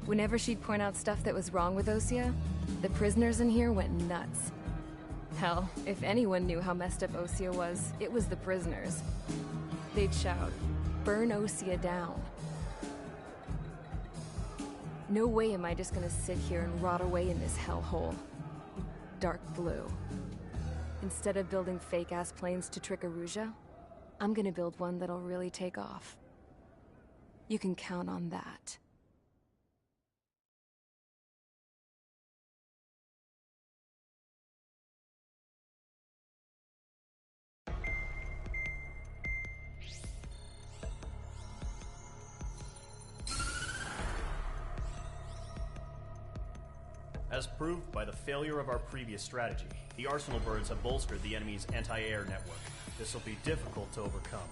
Whenever she'd point out stuff that was wrong with Osia, the prisoners in here went nuts. Hell, if anyone knew how messed up Osia was, it was the prisoners. They'd shout, "Burn Osia down." No way am I just gonna sit here and rot away in this hellhole. Dark blue. Instead of building fake-ass planes to trick Aruja, I'm gonna build one that'll really take off. You can count on that. As proved by the failure of our previous strategy, the Arsenal birds have bolstered the enemy's anti-air network. This will be difficult to overcome.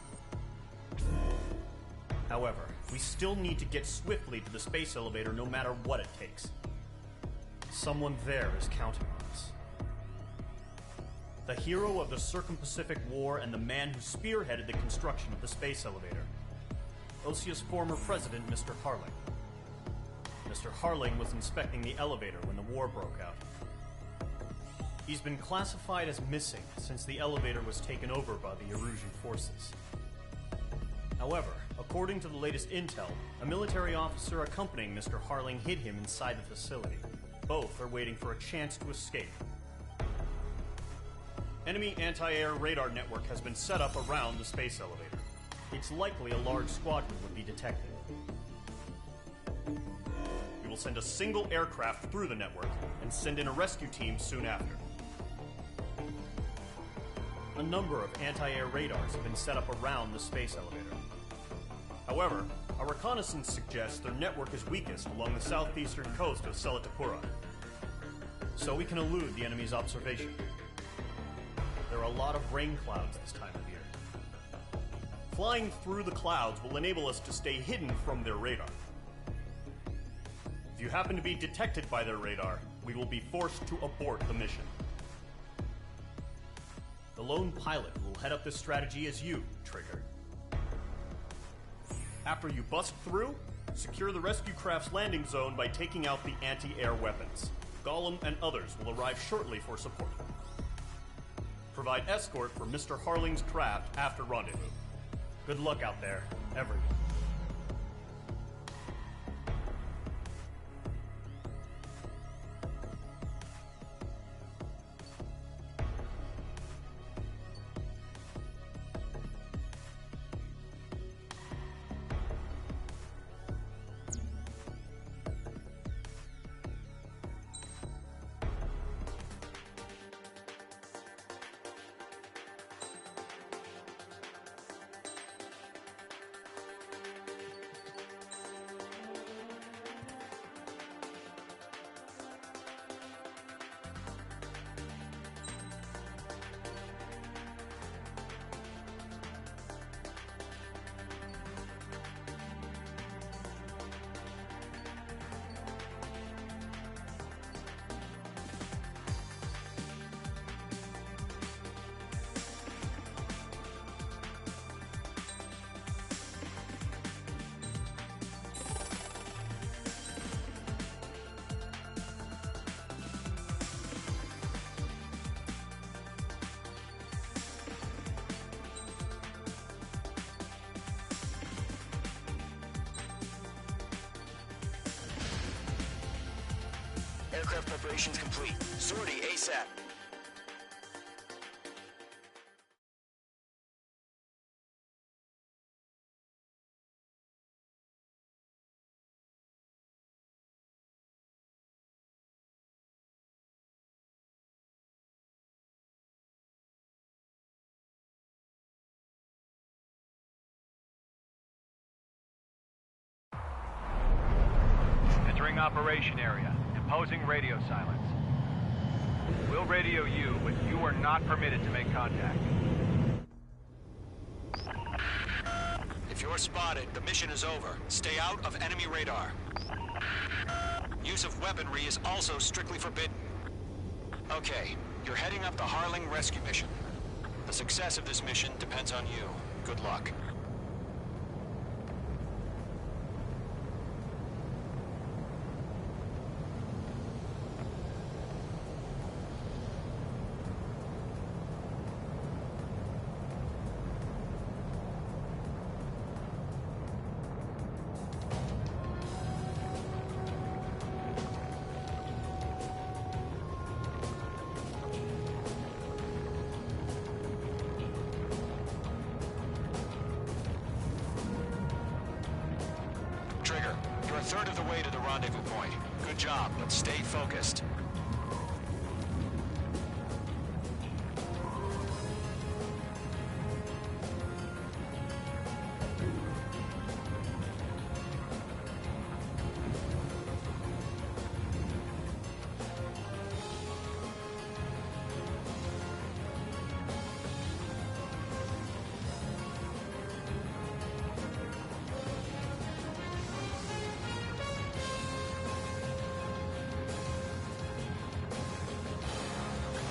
However, we still need to get swiftly to the space elevator no matter what it takes. Someone there is counting on us. The hero of the Circum-Pacific War and the man who spearheaded the construction of the space elevator. Osia's former president, Mr. Harling. Mr. Harling was inspecting the elevator when the war broke out. He's been classified as missing since the elevator was taken over by the Erusian forces. However, according to the latest intel, a military officer accompanying Mr. Harling hid him inside the facility. Both are waiting for a chance to escape. Enemy anti-air radar network has been set up around the space elevator. It's likely a large squadron would be detected. We will send a single aircraft through the network and send in a rescue team soon after. A number of anti-air radars have been set up around the space elevator. However, our reconnaissance suggests their network is weakest along the southeastern coast of Selatapura, so we can elude the enemy's observation. There are a lot of rain clouds this time of year. Flying through the clouds will enable us to stay hidden from their radar. If you happen to be detected by their radar, we will be forced to abort the mission. The lone pilot who will head up this strategy is you, Trigger. After you bust through, secure the rescue craft's landing zone by taking out the anti-air weapons. Gollum and others will arrive shortly for support. Provide escort for Mr. Harling's craft after rendezvous. Good luck out there, everyone. Aircraft preparations complete. Sortie ASAP. Entering operation area. Imposing radio silence. We'll radio you, but you are not permitted to make contact. If you're spotted, the mission is over. Stay out of enemy radar. Use of weaponry is also strictly forbidden. Okay, you're heading up the Harling rescue mission. The success of this mission depends on you. Good luck. Trigger, you're a third of the way to the rendezvous point. Good job, but stay focused.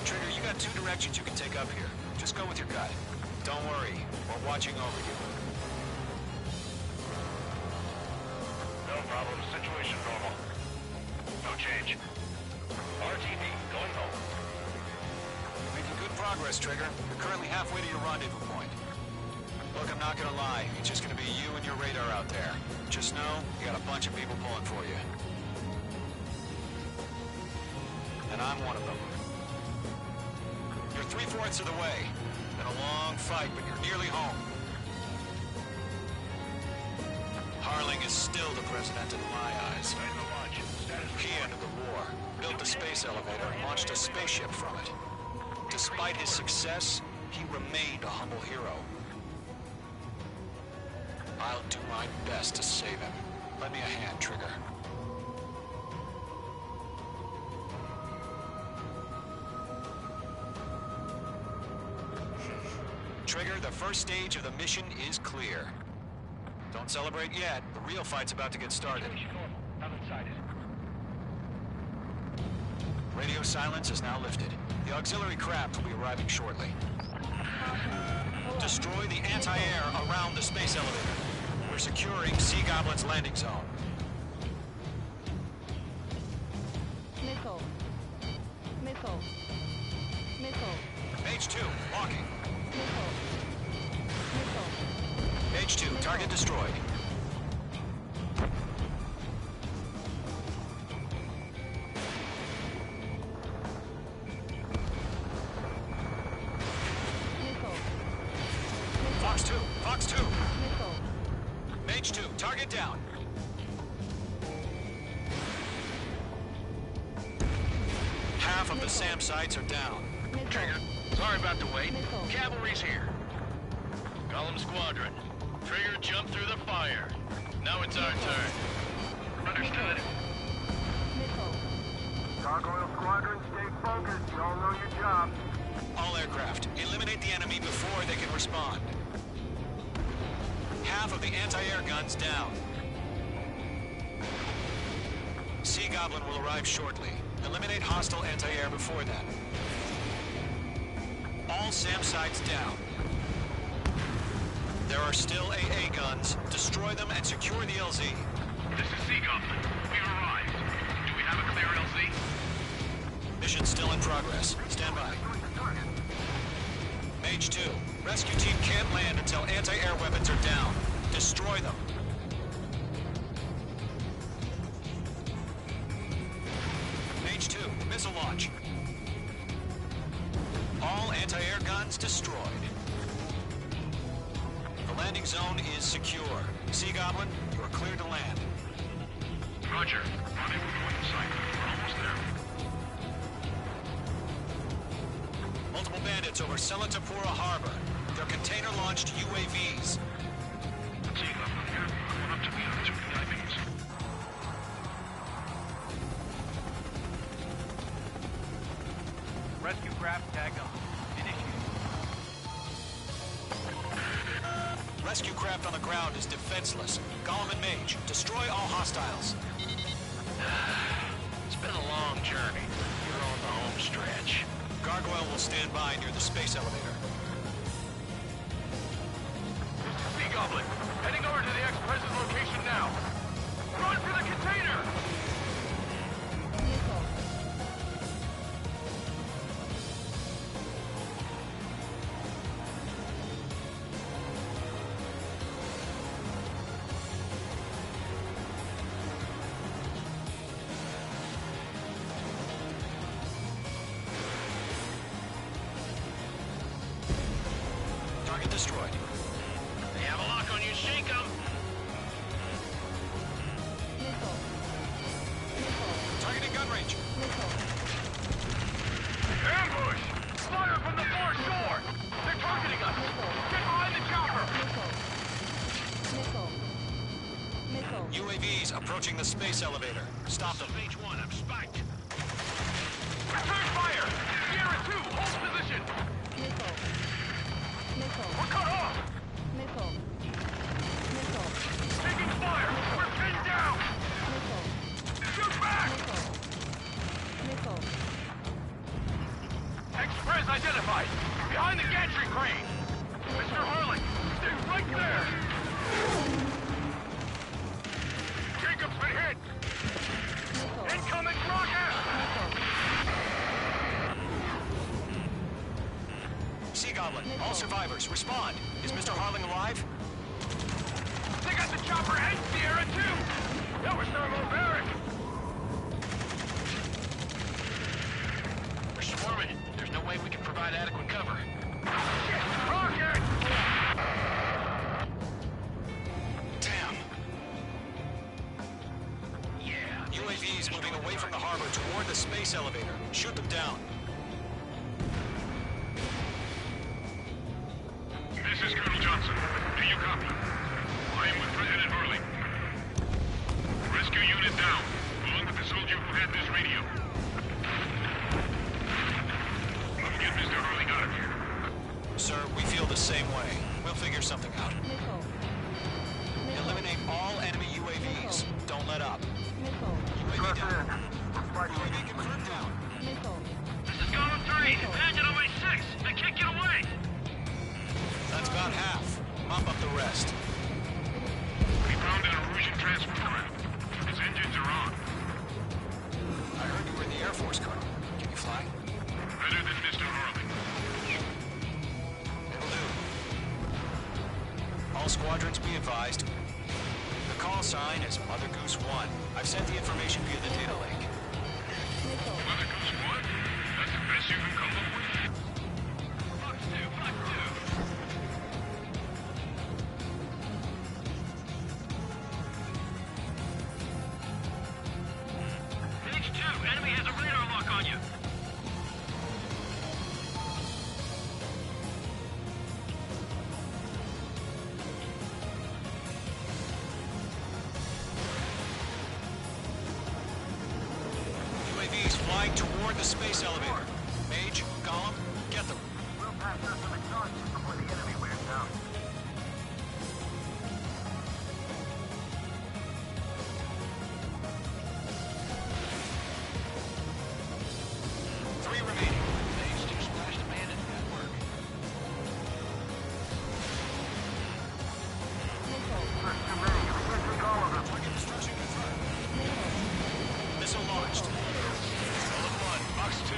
Trigger, you got two directions you can take up here. Just go with your gut. Don't worry, we're watching over you. No problem. Situation normal. No change. RTD, going home. Making good progress, Trigger. You're currently halfway to your rendezvous point. Look, I'm not gonna lie. It's just gonna be you and your radar out there. Just know, you got a bunch of people pulling for you. And I'm one of them. You're 3/4 of the way. Been a long fight, but you're nearly home. Harling is still the president in my eyes. He ended the war, built the space elevator, and launched a spaceship from it. Despite his success, he remained a humble hero. I'll do my best to save him. Lend me a hand, Trigger. Trigger, the first stage of the mission is clear. Don't celebrate yet. The real fight's about to get started. Radio silence is now lifted. The auxiliary craft will be arriving shortly. Destroy the anti-air around the space elevator. We're securing Sea Goblin's landing zone. Missile. Missile. Missile. Mage 2, walking. Missile. Missile. Mage 2, target destroyed. Fox 2, Fox 2. Mage 2, target down. Half of the SAM sites are down. Trigger, sorry about the wait. Cavalry's here. Column Squadron. Trigger jumped through the fire. Now it's our turn. Understood. Gargoyle Squadron, stay focused. You all know your job. All aircraft, eliminate the enemy before they can respond. Half of the anti-air guns down. Sea Goblin will arrive shortly. Eliminate hostile anti-air before then. All SAM sites down. There are still AA guns. Destroy them and secure the LZ. This is Sea Goblin. We've arrived. Do we have a clear LZ? Mission still in progress. Stand by. Mage 2, rescue team can't land until anti-air weapons are down. Destroy them. Mage Missile launch. All anti-air guns destroyed. The landing zone is secure. Sea Goblin, you are cleared to land. Roger. Rendezvous point in sight. We're almost there. Multiple bandits over Selatapura Harbor. They're container-launched UAVs. Sea Goblin here. Going up to the other two divings. Rescue craft tagged on. Initiate. Rescue craft on the ground is defenseless. Gollum and Mage, destroy all hostiles. It's been a long journey. You're on the home stretch. Gargoyle will stand by near the space elevator. Sea Goblin, heading over to the Express's location now. Run for the container! Target destroyed. They have a lock on you. Shake them. Targeting gun range. Ambush! Fire from the foreshore! They're targeting us! Get behind the chopper! UAVs approaching the space elevator. Stop them. Page 1, I'm spiked. Return fire! Sierra 2, hold position! We're cut off! Taking fire! We're pinned down! Shoot back! Express identified! Behind the gantry crane! Mr. Harling, stay right there! Jacob's been hit! Incoming rocket! Sea Goblin, all survivors, respond. Is Mr. Harling alive? They got the chopper and Sierra too! That was thermobaric! We're swarming. There's no way we can provide adequate cover. Shit! Rocket! Damn. Yeah. UAVs moving away from the harbor toward the space elevator. Shoot them down. This is Colonel Johnson. Do you copy? I am with President Harling. Rescue unit down, along with the soldier who had this radio. Let's get Mr. Harling out of here. Sir, we feel the same way. We'll figure something out. Eliminate all enemy UAVs. Don't let up. UAV down. UAV confirmed down. This is Gollum 3. Bandit on my 6. They can't get away. That's about half. Mop up the rest. We found an Erusian transport craft. Its engines are on. I heard you were in the Air Force, Colonel. Can you fly? Better than Mr. Harling. It'll do. All squadrons be advised. The call sign is Mother Goose 1. I've sent the information via the data link. Mother Goose 1? That's the best you can come up with? Fox 2, Fox 2. Page 2, enemy has a radar lock on you. UAVs flying toward the space elevator. Mage, Gollum, get them. We'll pass out some exhaustion before the enemy wears out. Three remaining. Page 2 splashed a bandit. Good work. There's too many. We can't take all of them. Target destruction confirmed. Missile launched. Golem 1, Fox 2.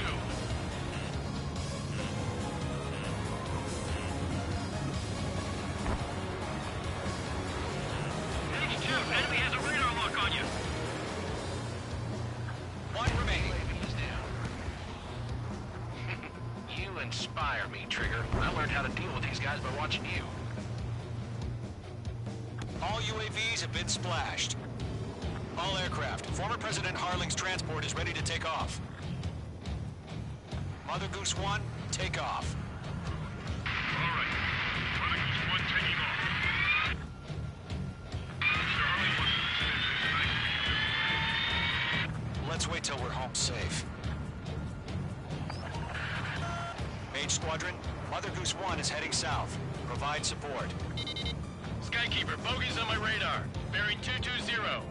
You inspire me, Trigger. I learned how to deal with these guys by watching you. All UAVs have been splashed. All aircraft. Former President Harling's transport is ready to take off. Mother Goose 1, take off. All right. Mother Goose 1 taking off. Mr. Harling wants Let's wait till we're home safe. Mage Squadron, Mother Goose 1 is heading south. Provide support. Skykeeper, bogeys on my radar. Bearing 220.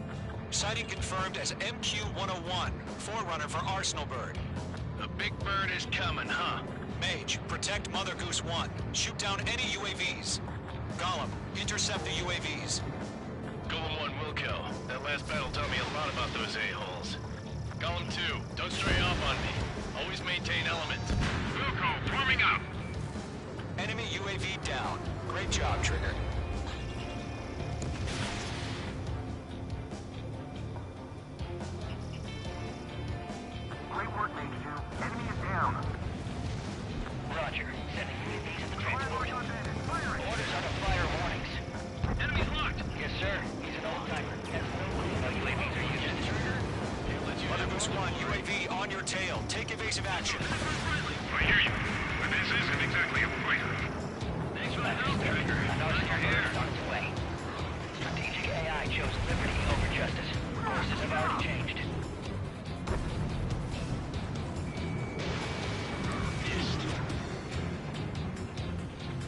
Sighting confirmed as MQ-101, forerunner for Arsenal Bird. The big bird is coming, huh? Mage, protect Mother Goose 1. Shoot down any UAVs. Gollum, intercept the UAVs. Golem 1 will kill. That last battle taught me a lot about those a-holes. Golem 2, don't stray off on me. Always maintain element. Wilco, forming up. Enemy UAV down. Great job, Trigger. Great work, Mage 2. Enemy is down. Roger. Sending UAVs to the transport. Orders on the fire warnings. Enemy's locked. Yes, sir. He's an old-timer. Has no clue how UAVs are used. Mother Goose 1, UAV on your tail. Take evasive action. I hear you. But this isn't exactly a fighter. Thanks for the help, Trigger. Another bird is on its way. Strategic AI chose liberty over justice. Courses have already changed.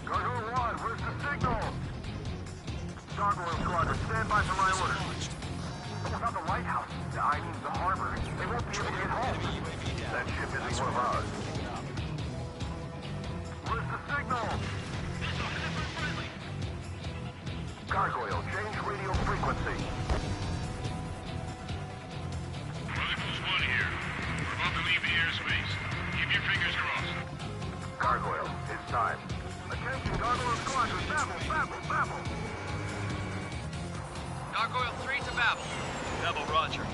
Gargoyle 1, where's the signal? Gargoyle Squadron, stand by for my orders. What about the lighthouse? I mean, the harbor. They won't be able to get home. That ship isn't one of ours. Where's the signal? Gargoyle, change radio frequency. Mother Goose 1 here. We're about to leave the airspace. Keep your fingers crossed. Gargoyle, it's time. Attention, Gargoyle Squadron, babble. Gargoyle 3 to Babel. Double Roger.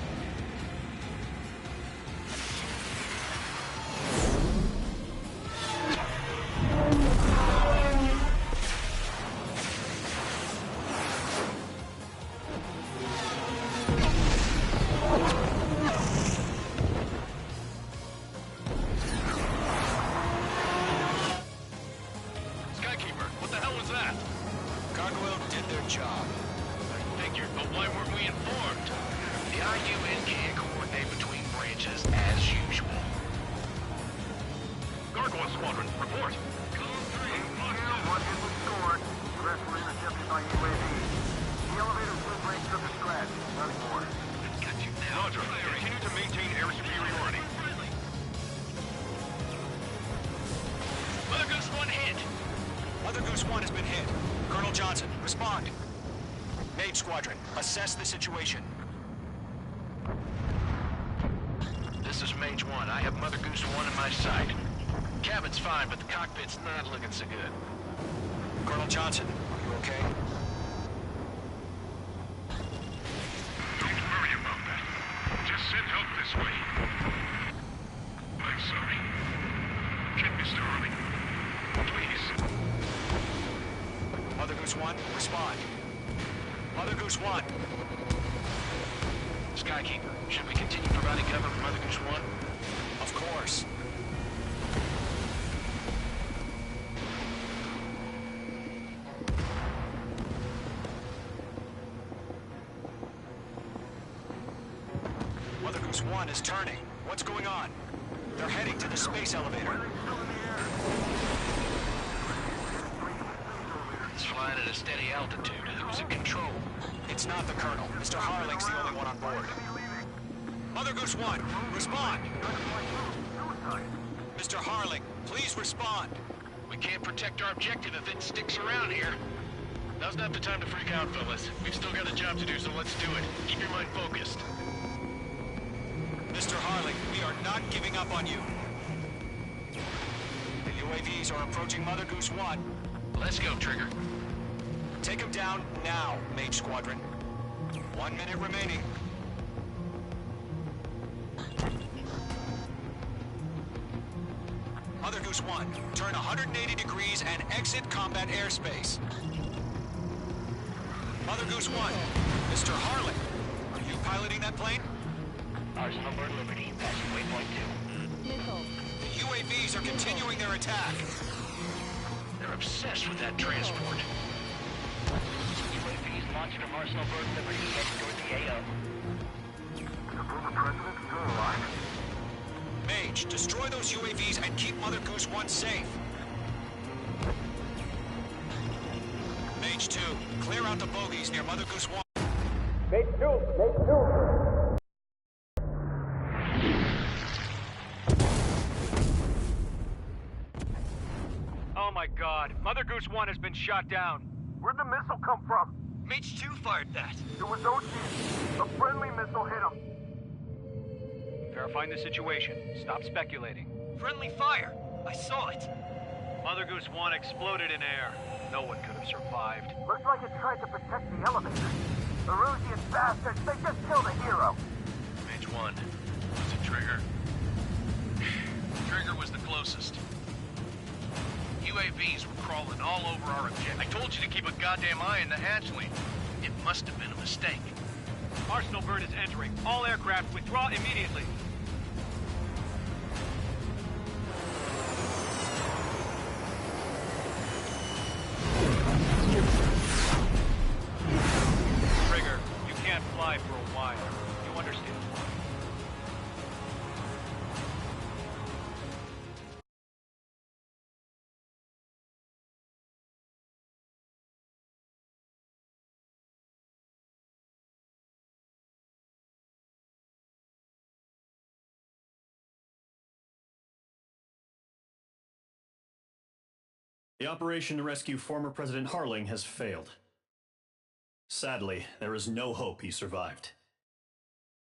Skykeeper, what the hell was that? Gargoyle did their job. Figured, but why weren't we informed? The IUN can't coordinate between branches as usual. Gargoyle Squadron, report. One hit was scored. The rest were intercepted by UAV. The elevator full breaks took a scratch. Nothing more. Got you now. Roger. Continue to maintain air superiority. Mother Goose 1 hit. Mother Goose 1 has been hit. Colonel Johnson, respond. Mage Squadron, assess the situation. This is Mage 1. I have Mother Goose 1 in my sight. Cabin's fine, but the cockpit's not looking so good. Colonel Johnson, are you okay? Don't worry about that. Just send help this way. I'm sorry. Get Mr. Harling. Please. Mother Goose 1, respond. Mother Goose 1. Skykeeper, should we continue providing cover for Mother Goose 1? Of course. Mother Goose 1 is turning. What's going on? They're heading to the space elevator. It's flying at a steady altitude. Who's in control? It's not the Colonel. Mr. Harling's the only one on board. Mother Goose 1, respond! Mr. Harling, please respond. We can't protect our objective if it sticks around here. Now's not the time to freak out, fellas. We've still got a job to do, so let's do it. Keep your mind focused. Mr. Harling, we are not giving up on you. The UAVs are approaching Mother Goose 1. Let's go, Trigger. Take them down now, Mage Squadron. 1 minute remaining. Mother Goose 1, turn 180 degrees and exit combat airspace. Mother Goose 1, Mr. Harlan, are you piloting that plane? Arsenal Bird Liberty, passing waypoint 2. Missile. The UAVs are continuing their attack. They're obsessed with that transport. UAVs launched from Arsenal Bird Liberty, heading toward the AO. The former president still alive? Mage, destroy those UAVs and keep Mother Goose 1 safe. Mage 2, clear out the bogies near Mother Goose 1. Mage 2! Mage 2! Oh my god, Mother Goose 1 has been shot down. Where'd the missile come from? Mage 2 fired that. It was Ocean. A friendly missile hit him. Verifying the situation. Stop speculating. Friendly fire. I saw it. Mother Goose 1 exploded in air. No one could have survived. Looks like it tried to protect the elevator. The Erusian bastards, they just killed a hero. Mage 1. Was it Trigger? Trigger was the closest. UAVs were crawling all over our objective. I told you to keep a goddamn eye on the hatchling. It must have been a mistake. Arsenal Bird is entering. All aircraft withdraw immediately. Trigger, you can't fly for a while. You understand? The operation to rescue former President Harling has failed. Sadly, there is no hope he survived.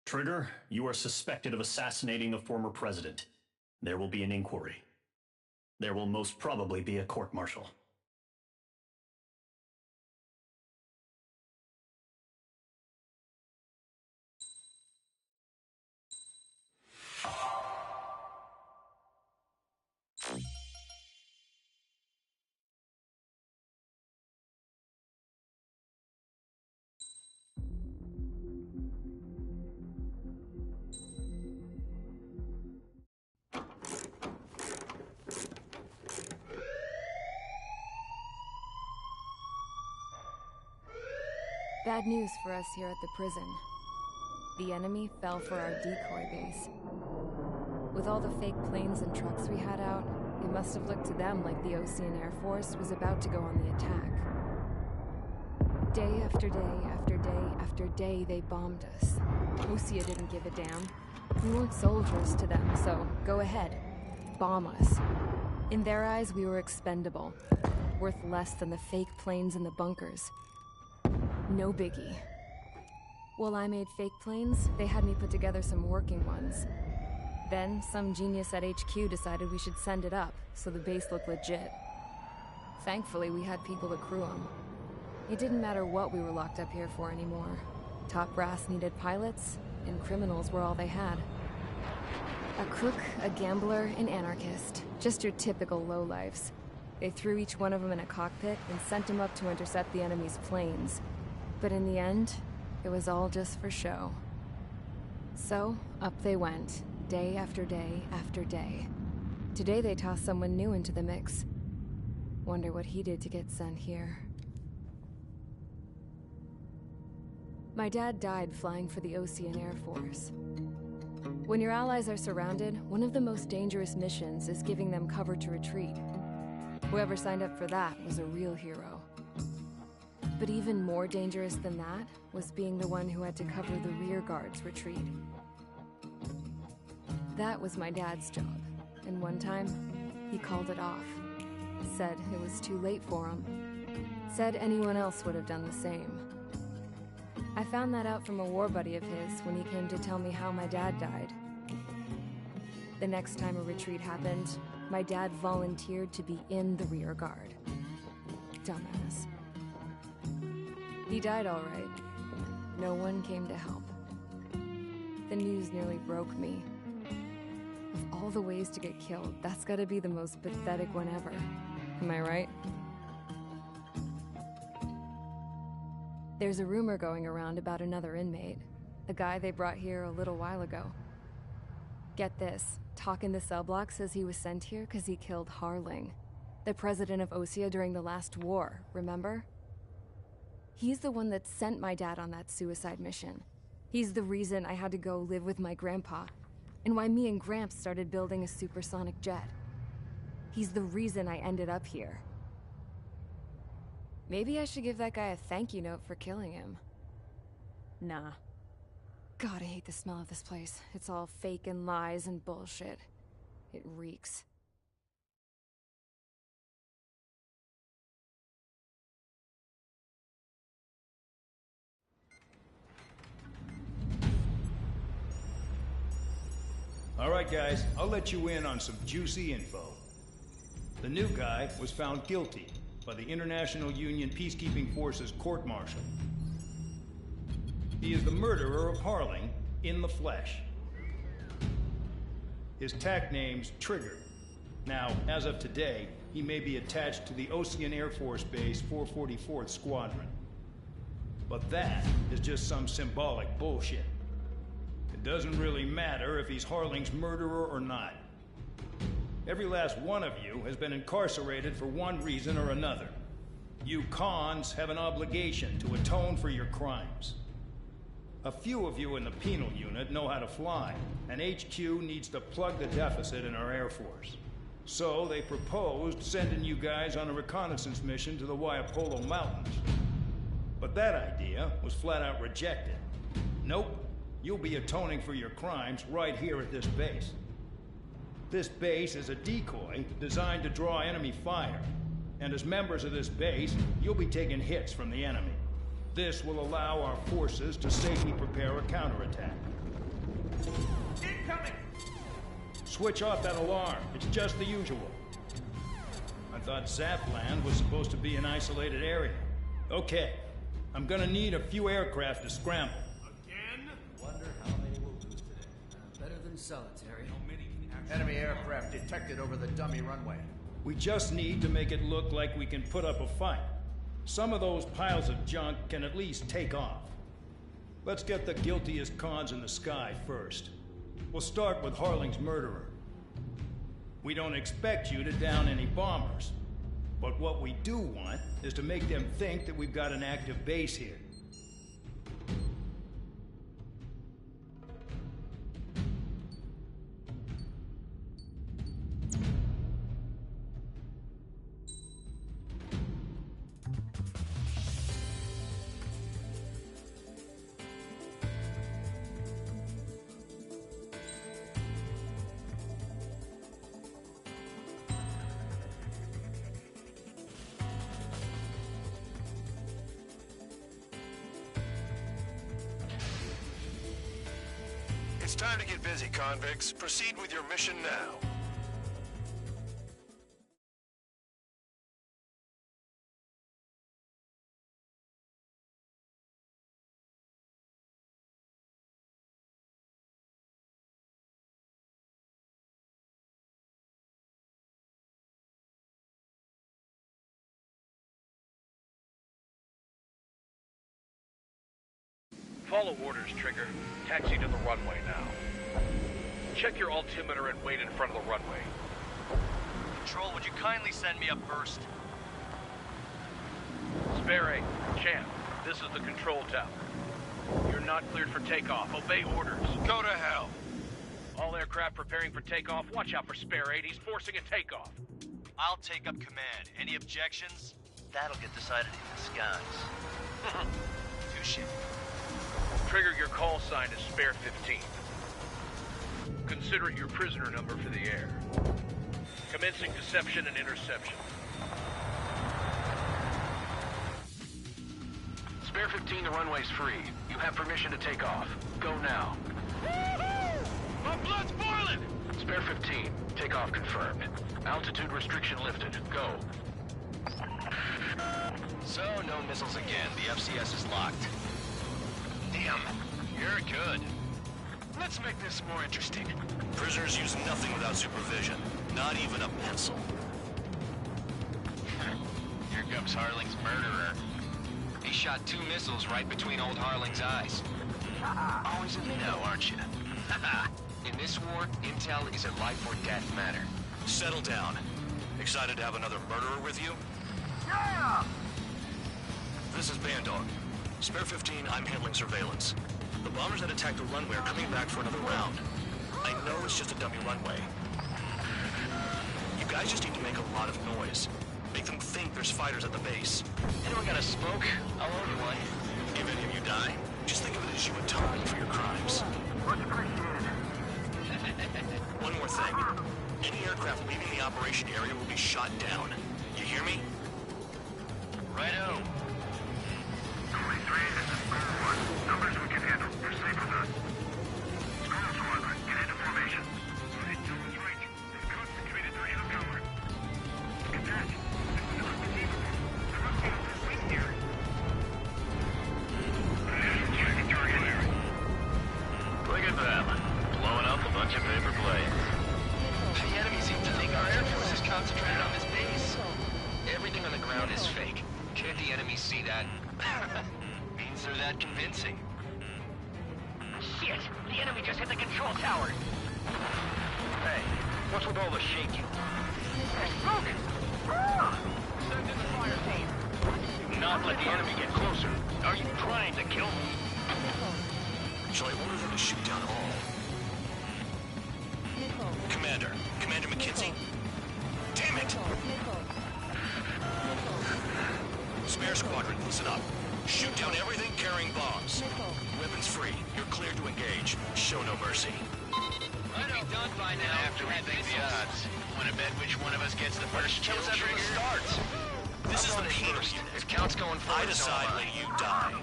Trigger, you are suspected of assassinating a former president. There will be an inquiry. There will most probably be a court-martial. Bad news for us here at the prison. The enemy fell for our decoy base. With all the fake planes and trucks we had out, it must have looked to them like the Ocean Air Force was about to go on the attack. Day after day after day after day, they bombed us. Osea didn't give a damn. We weren't soldiers to them, so go ahead. Bomb us. In their eyes, we were expendable. Worth less than the fake planes in the bunkers. No biggie. While I made fake planes, they had me put together some working ones. Then, some genius at HQ decided we should send it up, so the base looked legit. Thankfully, we had people to crew them. It didn't matter what we were locked up here for anymore. Top brass needed pilots, and criminals were all they had. A crook, a gambler, an anarchist. Just your typical lowlifes. They threw each one of them in a cockpit and sent them up to intercept the enemy's planes. But in the end, it was all just for show. So, up they went, day after day after day. Today they tossed someone new into the mix. Wonder what he did to get sent here. My dad died flying for the Ocean Air Force. When your allies are surrounded, one of the most dangerous missions is giving them cover to retreat. Whoever signed up for that was a real hero. But even more dangerous than that was being the one who had to cover the rear guard's retreat. That was my dad's job, and one time, he called it off. Said it was too late for him. Said anyone else would have done the same. I found that out from a war buddy of his when he came to tell me how my dad died. The next time a retreat happened, my dad volunteered to be in the rear guard. Dumbass. He died all right. No one came to help. The news nearly broke me. Of all the ways to get killed, that's gotta be the most pathetic one ever. Am I right? There's a rumor going around about another inmate. A guy they brought here a little while ago. Get this, talk in the cell block says he was sent here because he killed Harling, the president of Osea during the last war, remember? He's the one that sent my dad on that suicide mission. He's the reason I had to go live with my grandpa, and why me and Gramps started building a supersonic jet. He's the reason I ended up here. Maybe I should give that guy a thank you note for killing him. Nah. God, I hate the smell of this place. It's all fake and lies and bullshit. It reeks. All right, guys, I'll let you in on some juicy info. The new guy was found guilty by the International Union Peacekeeping Forces court-martial. He is the murderer of Harling in the flesh. His TAC name's Trigger. Now, as of today, he may be attached to the Ocean Air Force Base 444th Squadron. But that is just some symbolic bullshit. It doesn't really matter if he's Harling's murderer or not. Every last one of you has been incarcerated for one reason or another. You cons have an obligation to atone for your crimes. A few of you in the penal unit know how to fly, and HQ needs to plug the deficit in our Air Force. So they proposed sending you guys on a reconnaissance mission to the Waiapolo Mountains. But that idea was flat out rejected. Nope, you'll be atoning for your crimes right here at this base. This base is a decoy designed to draw enemy fire, and as members of this base, you'll be taking hits from the enemy. This will allow our forces to safely prepare a counterattack. Incoming! Switch off that alarm. It's just the usual. I thought Zapland was supposed to be an isolated area. Okay, I'm gonna need a few aircraft to scramble. Again? Wonder how many we'll lose today. Better than solitary. Enemy aircraft detected over the dummy runway. We just need to make it look like we can put up a fight. Some of those piles of junk can at least take off. Let's get the guiltiest cons in the sky first. We'll start with Harling's murderer. We don't expect you to down any bombers. But what we do want is to make them think that we've got an active base here. It's time to get busy, convicts. Proceed with your mission now. Follow orders, Trigger. Taxi to the runway now. Check your altimeter and wait in front of the runway. Control, would you kindly send me up first? Spare 8, Champ, this is the control tower. You're not cleared for takeoff. Obey orders. Go to hell. All aircraft preparing for takeoff. Watch out for Spare 8. He's forcing a takeoff. I'll take up command. Any objections? That'll get decided in the skies. Touche. Trigger, your call sign is Spare 15. Consider it your prisoner number for the air. Commencing deception and interception. Spare 15, the runway's free. You have permission to take off. Go now. Woohoo! My blood's boiling! Spare 15, takeoff confirmed. Altitude restriction lifted. Go. So, no missiles again. The FCS is locked. Damn, you're good. Let's make this more interesting. Prisoners use nothing without supervision. Not even a pencil. Here comes Harling's murderer. He shot 2 missiles right between old Harling's eyes. Always in the know, aren't you? In this war, intel is a life or death matter. Settle down. Excited to have another murderer with you? Yeah! This is Bandog. Spare 15, I'm handling surveillance. The bombers that attacked the runway are coming back for another round. I know it's just a dummy runway. You guys just need to make a lot of noise. Make them think there's fighters at the base. Anyone got a smoke? I'll order one. If any of you die, just think of it as you atone for your crimes. Much appreciated. One more thing. Any aircraft leaving the operation area will be shot down. You hear me? Righto. 23, this is Squall 1. Numbers we can handle. Proceed with us. Squall Squadron, get into formation. Right, Jones right. They've concentrated their inner power. Look at that. This is unbelievable. There must be a full wing here. Check target. Look at them. Blowing up a bunch of paper planes. The enemy seems to think our Air Force is concentrated on this base. Everything on the ground is fake. Can't the enemy see that? Means they're that convincing. Shit! The enemy just hit the control tower! Hey, what's with all the shaking? There's smoke! Send in the fire team! Do not let the enemy get closer. Are you trying to kill me? Shall I order them to shoot down all? Commander McKenzie. Damn it! Spare squadron, listen up. Shoot down everything carrying bombs. Weapons free. You're cleared to engage. Show no mercy. I'd be done by now. After we think the odds. Want to bet which one of us gets the first kill Kills after the start. This is the heat of you. If count's going forward, I decide when you die.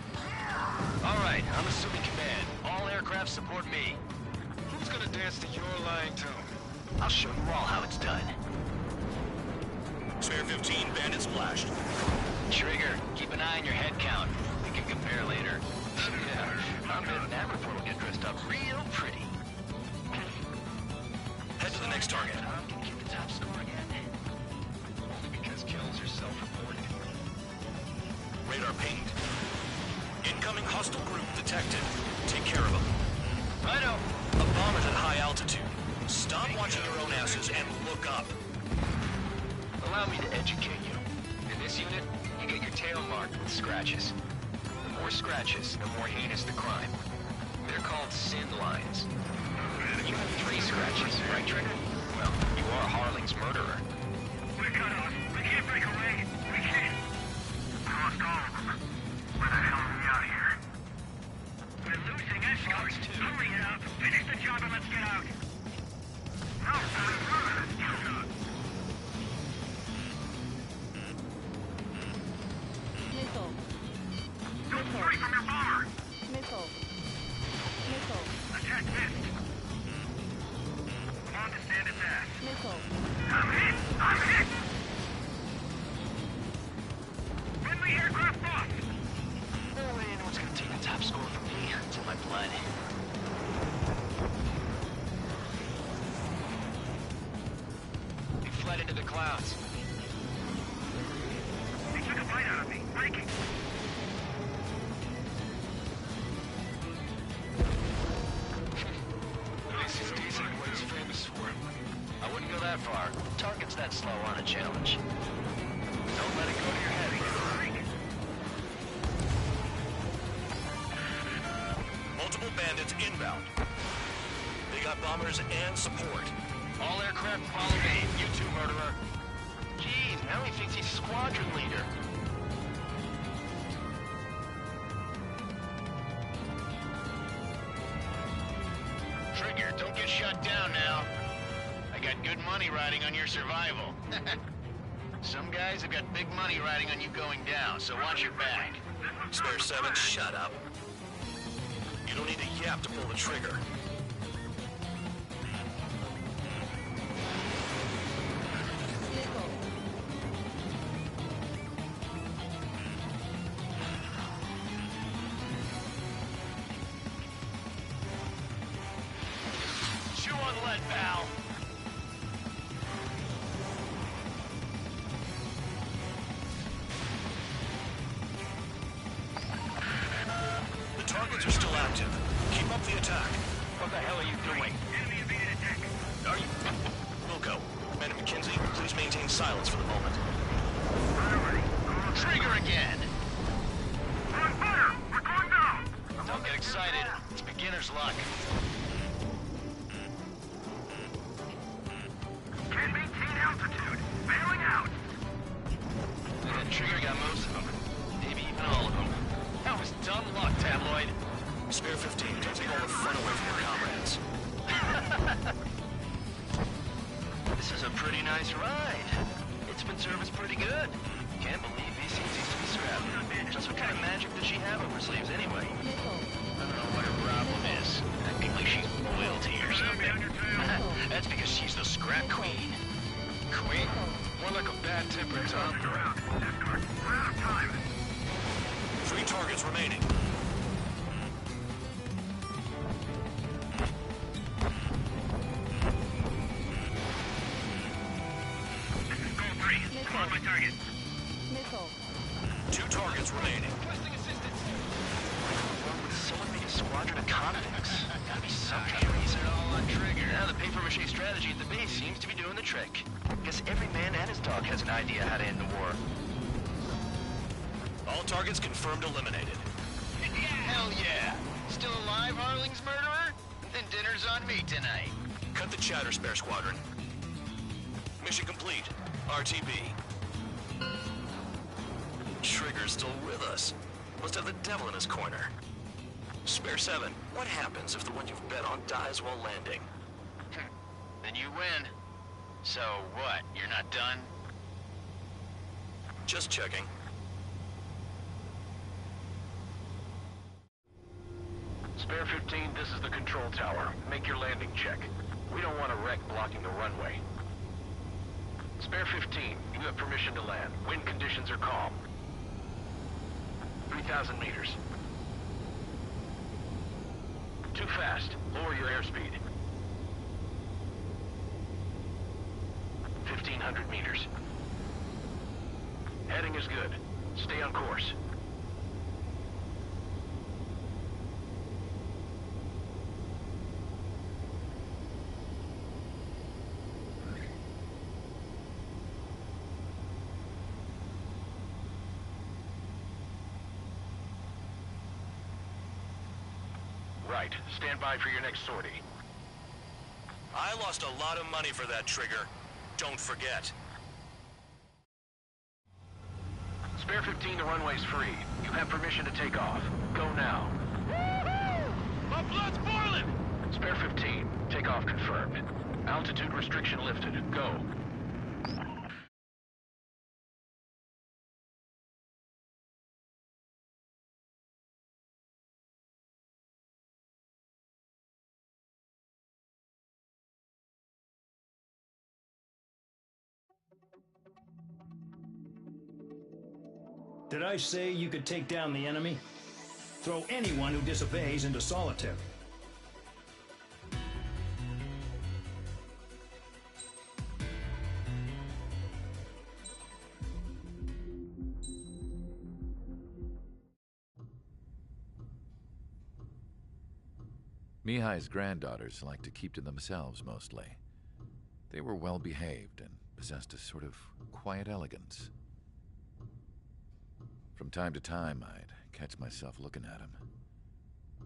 All right, I'm assuming command. All aircraft support me. Who's gonna dance to your lying tune? I'll show you all how it's done. Spare 15, bandit splashed. Trigger, keep an eye on your head count. We can compare later. Yeah, I'm betting that report will get dressed up real pretty. Head to the next target. Tom can keep the top score again. Only because kills are self-reported. Radar pinged. Incoming hostile group detected. Take care of them. Righto. A bomber's at high altitude. Stop watching your own asses and look up. Allow me to educate you. In this unit, you get your tail marked with scratches. The more scratches, the more heinous the crime. They're called sin lines. You have 3 scratches, right, Trigger? Well, you are Harling's murderer. We're cut off. We can't break away. We can't. We lost all of them. Where the hell are we out here? We're losing escorts. Hurry it up. Finish the job and let's get out. No, Missile. don't free from your bomber. Missile. Missile. Attack missed. Come on to stand its ass. Missile. I'm hit! I'm hit! Friendly aircraft lost! No way anyone's gonna take the top score from me. It's in my blood. He fled into the clouds. He took a bite out of me. Breaking. This is decent what he's famous for. I wouldn't go that far. Target's that slow on a challenge. Don't let it go to your head. Multiple bandits inbound. They got bombers and support. All aircraft follow me. You too, murderer. Jeez, now he thinks he's squadron leader. Trigger, don't get shut down now. I got good money riding on your survival. Some guys have got big money riding on you going down, so watch your back. Spare 7, shut up. You don't need a yap to pull the trigger. What the hell are you doing? Enemy evaded attack. Are you... Wilco, Commander McKenzie, please maintain silence for the moment. Trigger again! We're on fire! We're going down! Don't get excited. It's beginner's luck. Can't maintain altitude. Bailing out. That trigger got most of them. Maybe even all of them. That was dumb luck, Tabloid. Spare 15, don't take all the fun away from your comrades. This is a pretty nice ride. It's been serviced pretty good. Can't believe these things used to be scrapped. Just what kind of magic does she have up her sleeves anyway? I don't know what her problem is. Acting like she's royalty or something. That's because she's the scrap queen. Queen? More like a bad-tempered tomboy. 3 targets remaining. Goal 3. I'm on my target. Missile. 2 targets remaining. Requesting assistance. Would someone make a squadron of convicts? Gotta be something. They're all on trigger. Now the paper-mache strategy at the base seems to be doing the trick. Guess every man and his dog has an idea how to end the war. All targets confirmed eliminated. Hell yeah! Still alive, Harling's murderer? Then dinner's on me tonight. Cut the chatter, Spare Squadron. Mission complete. RTB. Trigger's still with us. Must have the devil in his corner. Spare 7, what happens if the one you've bet on dies while landing? Then you win. So what, you're not done? Just checking. Spare 15, this is the control tower. Make your landing check. We don't want a wreck blocking the runway. Spare 15, you have permission to land. Wind conditions are calm. 3,000 meters. Too fast. Lower your airspeed. 1,500 meters. Heading is good. Stay on course. Right. Stand by for your next sortie. I lost a lot of money for that trigger. Don't forget. Spare 15, the runway's free. You have permission to take off. Go now. Woohoo! My blood's boiling! Spare 15, takeoff confirmed. Altitude restriction lifted. Go. Did I say you could take down the enemy? Throw anyone who disobeys into solitary. Mihai's granddaughters liked to keep to themselves mostly. They were well behaved and possessed a sort of quiet elegance. From time to time, I'd catch myself looking at them,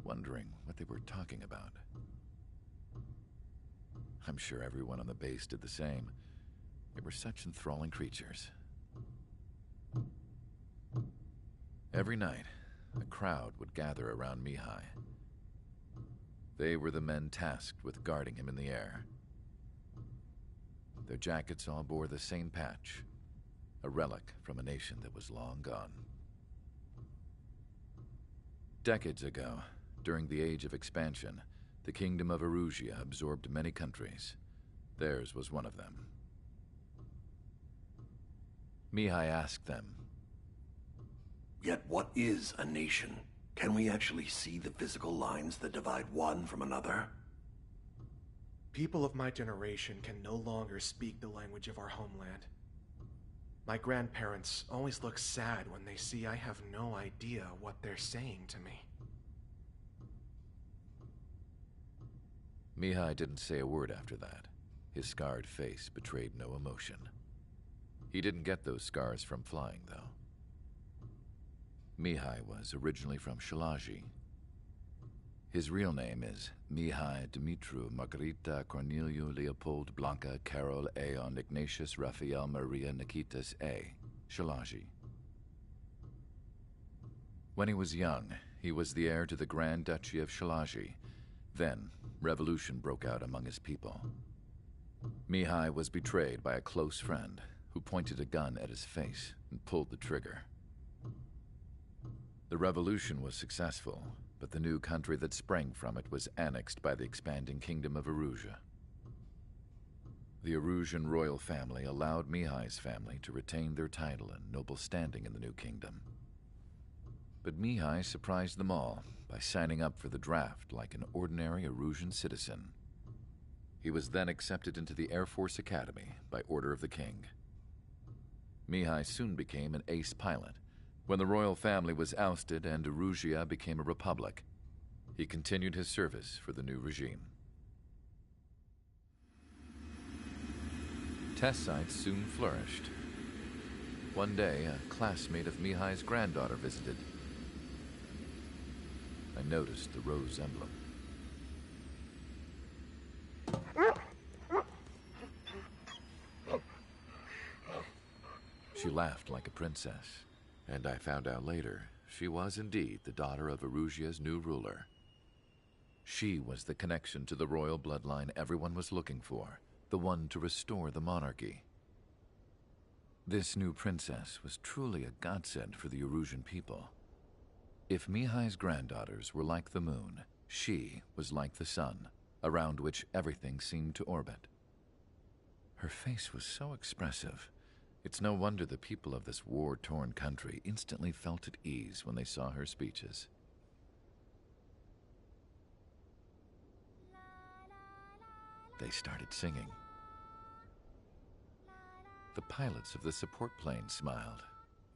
wondering what they were talking about. I'm sure everyone on the base did the same. They were such enthralling creatures. Every night, a crowd would gather around Mihai. They were the men tasked with guarding him in the air. Their jackets all bore the same patch, a relic from a nation that was long gone. Decades ago, during the Age of Expansion, the Kingdom of Erusia absorbed many countries. Theirs was one of them. Mihai asked them, "Yet what is a nation? Can we actually see the physical lines that divide one from another?" People of my generation can no longer speak the language of our homeland. My grandparents always look sad when they see I have no idea what they're saying to me. Mihai didn't say a word after that. His scarred face betrayed no emotion. He didn't get those scars from flying, though. Mihai was originally from Shalaji. His real name is Mihai Dumitru Margarita Corneliu Leopold Blanca Carol Aeon Ignatius Raphael Maria Nikitas A. Shalaji. When he was young, he was the heir to the Grand Duchy of Shalaji. Then, revolution broke out among his people. Mihai was betrayed by a close friend who pointed a gun at his face and pulled the trigger. The revolution was successful, but the new country that sprang from it was annexed by the expanding kingdom of Erusea. The Erusian royal family allowed Mihai's family to retain their title and noble standing in the new kingdom. But Mihai surprised them all by signing up for the draft like an ordinary Erusian citizen. He was then accepted into the Air Force Academy by order of the king. Mihai soon became an ace pilot. When the royal family was ousted and Erusea became a republic, he continued his service for the new regime. Test sites soon flourished. One day, a classmate of Mihai's granddaughter visited. I noticed the rose emblem. She laughed like a princess, and I found out later she was indeed the daughter of Erusea's new ruler. She was the connection to the royal bloodline everyone was looking for, the one to restore the monarchy. This new princess was truly a godsend for the Erusian people. If Mihai's granddaughters were like the moon, she was like the sun, around which everything seemed to orbit. Her face was so expressive. It's no wonder the people of this war-torn country instantly felt at ease when they saw her speeches. They started singing. The pilots of the support plane smiled,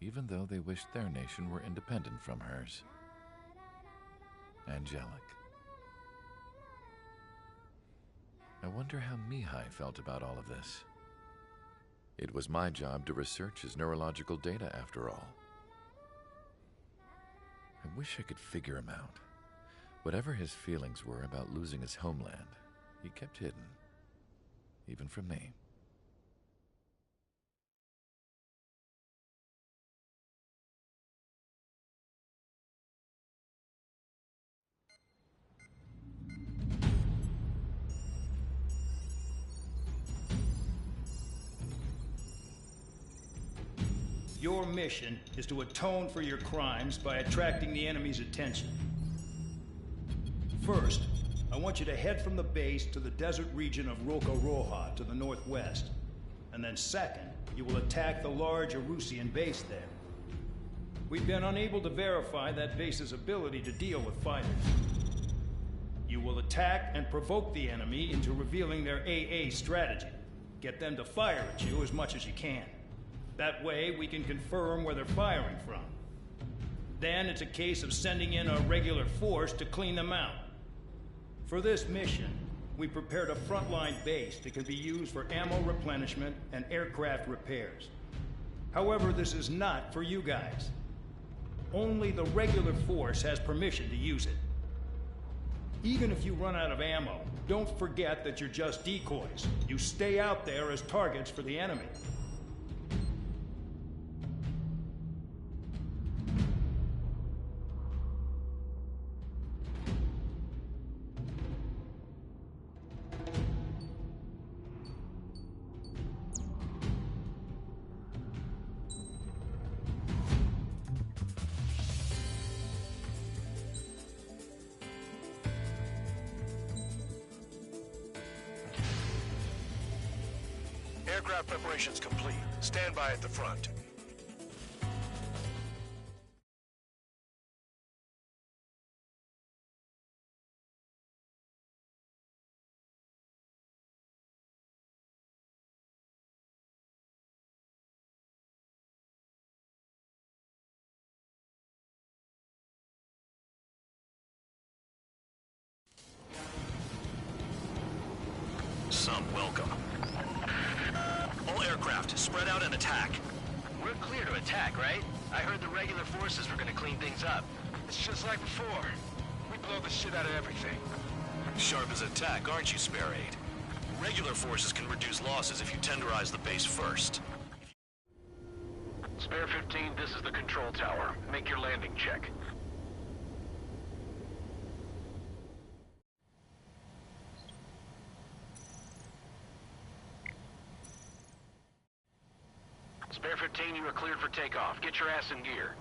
even though they wished their nation were independent from hers. Angelic. I wonder how Mihai felt about all of this. It was my job to research his neurological data, after all. I wish I could figure him out. Whatever his feelings were about losing his homeland, he kept hidden, even from me. Your mission is to atone for your crimes by attracting the enemy's attention. First, I want you to head from the base to the desert region of Roca-Roja to the northwest. And then second, you will attack the large Erusian base there. We've been unable to verify that base's ability to deal with fighters. You will attack and provoke the enemy into revealing their AA strategy. Get them to fire at you as much as you can. That way, we can confirm where they're firing from. Then it's a case of sending in a regular force to clean them out. For this mission, we prepared a frontline base that can be used for ammo replenishment and aircraft repairs. However, this is not for you guys. Only the regular force has permission to use it. Even if you run out of ammo, don't forget that you're just decoys. You stay out there as targets for the enemy. Aircraft preparations complete. Stand by at the front. some welcome. All aircraft, spread out and attack. We're clear to attack, right? I heard the regular forces were gonna clean things up. It's just like before. We blow the shit out of everything. Sharp as attack, aren't you, Spare 8? Regular forces can reduce losses if you tenderize the base first. Spare 15, this is the control tower. Make your landing check. Spare 15, you are cleared for takeoff. Get your ass in gear.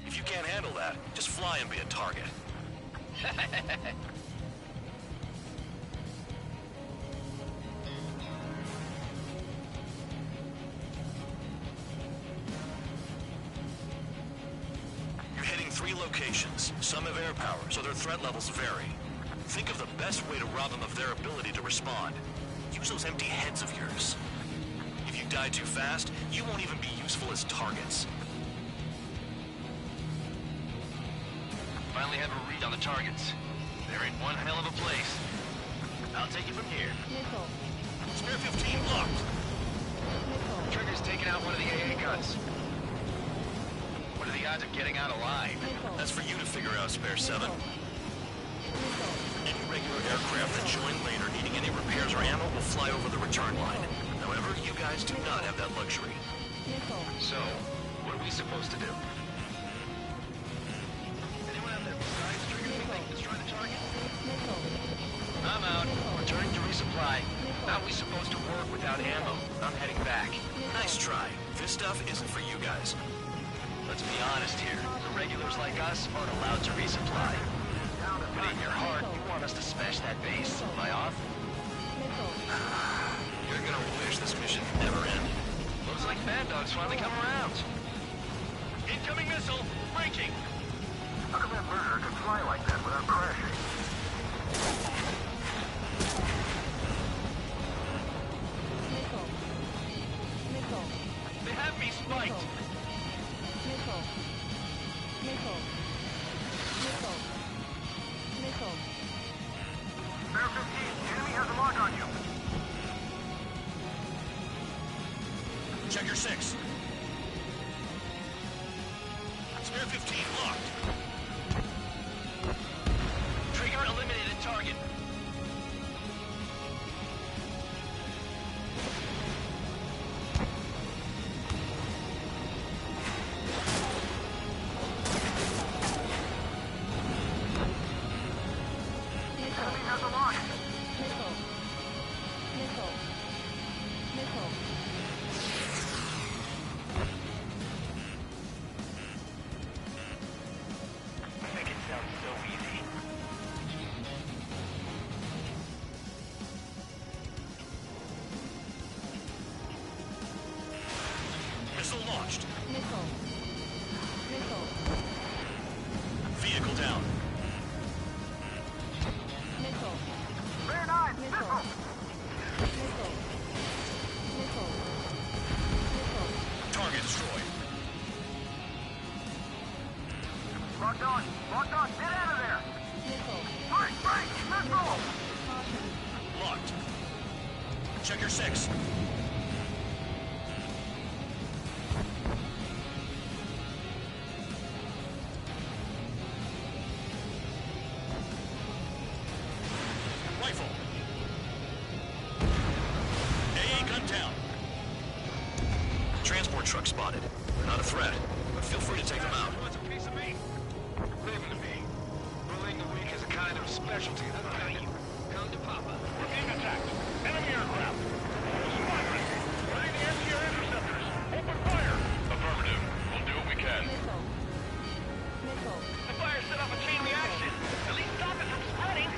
If you can't handle that, just fly and be a target. You're hitting 3 locations. Some have air power, so their threat levels vary. Think of the best way to rob them of their ability to respond. Use those empty heads of yours. If you die too fast, you won't even be useful as targets. Finally have a read on the targets. They're in one hell of a place. I'll take it from here. Missile. Spare 15 locked. Missile. Trigger's taking out one of the AA guns. What are the odds of getting out alive? Missile. That's for you to figure out, Spare 7. Missile. Any regular aircraft that join later needing any repairs or ammo will fly over the return line. However, you guys do not have that luxury. Missile. So, what are we supposed to do? Anyone out there besides Trigger think they can destroy the target? Missile. I'm out. Returning to resupply. How are we supposed to work without ammo? I'm heading back. Nice try. This stuff isn't for you guys. Let's be honest here. The regulars like us aren't allowed to resupply. But in your heart, you want us to smash that base. Am I off? You're gonna wish this mission never ended. Looks like Bad Dog's finally come around. Incoming missile! Breaking! How come that bird can fly like that without crashing? Missile. Missile. They have me spiked! Missile. Missile. Missile. Missile. Spare 15, the enemy has a lock on you. Check your 6. Spare 15 locked. Trigger eliminated target. Enemy has a lock. Missile. Missile. Missile. Make it sound so easy. Missile launched. Missile. Missile. Vehicle down. Missile. Spare 9, Missile. missile. Missile. Missile. Missile. Target destroyed. Locked on. Locked on. Get out of there. Missile. Break, break, missile. Caution. Locked. Check your 6. Rifle. AA gun down. Transport truck spotted. They're not a threat, but feel free to take them out. Wants a piece of me? Leave him to me. Bullying the weak is a kind of specialty that I... Come to Papa. We're being attacked! Enemy aircraft! Squadron! Ready to answer your interceptors! Open fire! Affirmative. We'll do what we can. Missile. Missile. The fire set off a chain reaction! At least stop it from spreading!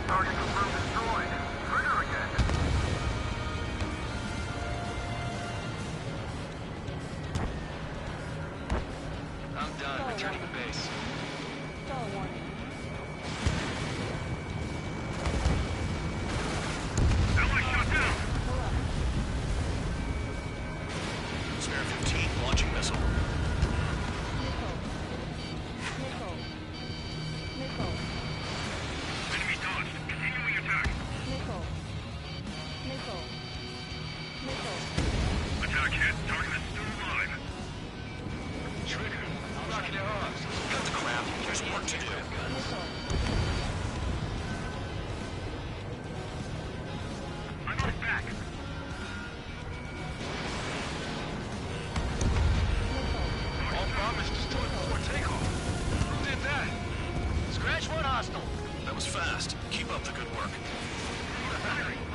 Target confirmed destroyed. Trigger again. I'm done. Returning to base. Stall warning. Ally shot down! Pull up. Spare 15 launching missile. Missile. Missile. Missile. fast. Keep up the good work.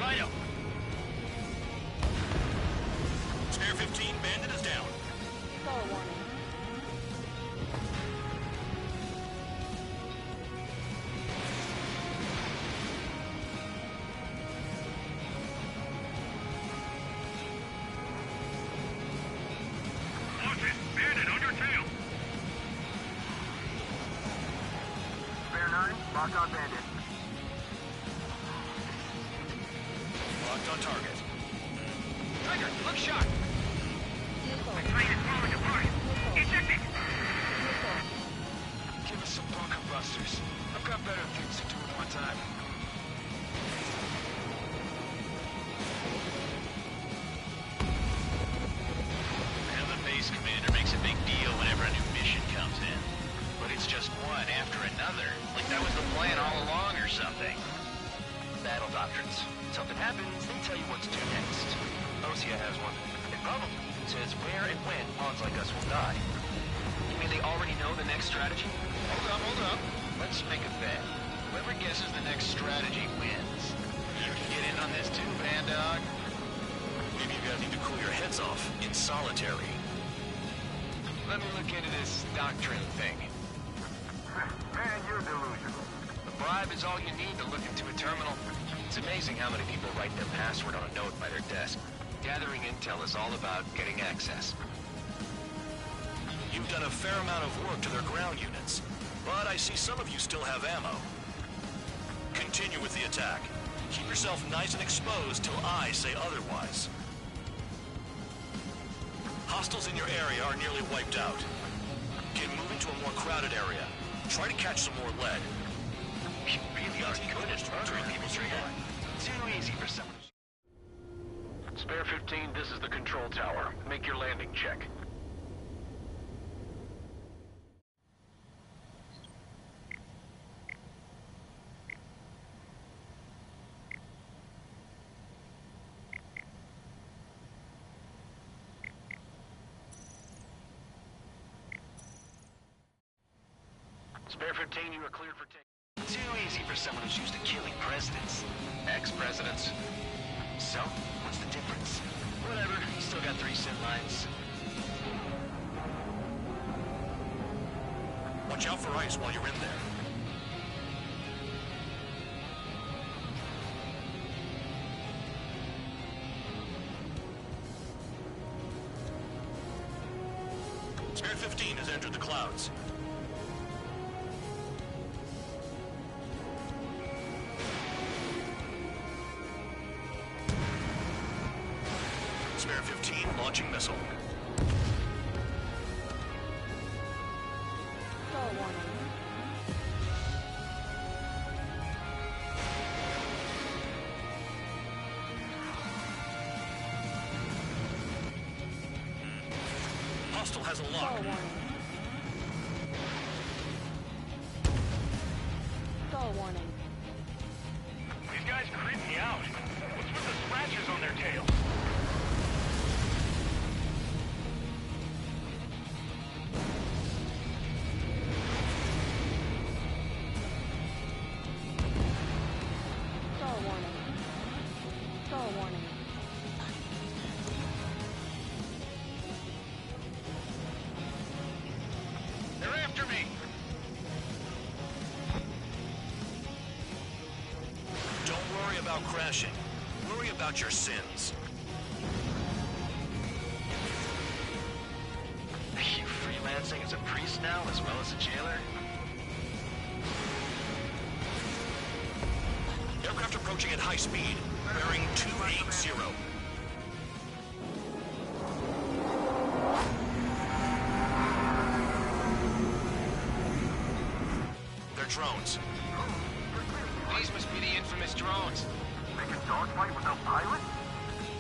Righto. Spare 15, Bandit is down. Star warning. Watch it! Bandit on your tail! Spare 9, lock on Bandit. Locked on target. Trigger, look sharp! Missile. The train is falling apart! Eject it! Missile. Give us some bunker busters. I've got better things to do with my time. Well, the base commander makes a big deal whenever a new mission comes in. But it's just one after another. Like that was the plan all along or something. Battle doctrines. Something happens, they tell you what to do next. Osea has one. It probably says where and when pawns like us will die. You mean they already know the next strategy? Hold up. Let's make a bet. Whoever guesses the next strategy wins. You can get in on this too, Bandog. Maybe you guys need to cool your heads off in solitary. Let me look into this doctrine thing. Man, you're delusional. The bribe is all you need to look into a terminal. It's amazing how many people write their password on a note by their desk. Gathering intel is all about getting access. You've done a fair amount of work to their ground units, but I see some of you still have ammo. Continue with the attack. Keep yourself nice and exposed till I say otherwise. Hostiles in your area are nearly wiped out. Get moving to a more crowded area. Try to catch some more lead. You really are good at murdering people, Trigger. Too easy for someone. Spare 15, this is the control tower. Make your landing check. Spare 15, you are cleared for take. Too easy for someone who's used to killing presidents. Ex-presidents. So, what's the difference? Whatever, you still got 3 sin lines. Watch out for ice while you're in there. Spare 15 has entered the clouds. Spare 15 launching missile. Star warning. Hostile has a lock. Star warning. Star warning. These guys creep me out. What's with the scratches on their tails? Star warning. Star warning. They're after me. Don't worry about crashing. Worry about your sins. Are you freelancing as a priest now, as well as a jailer? Aircraft approaching at high speed, bearing 280. They're drones. These must be the infamous drones. They can dogfight without pilots?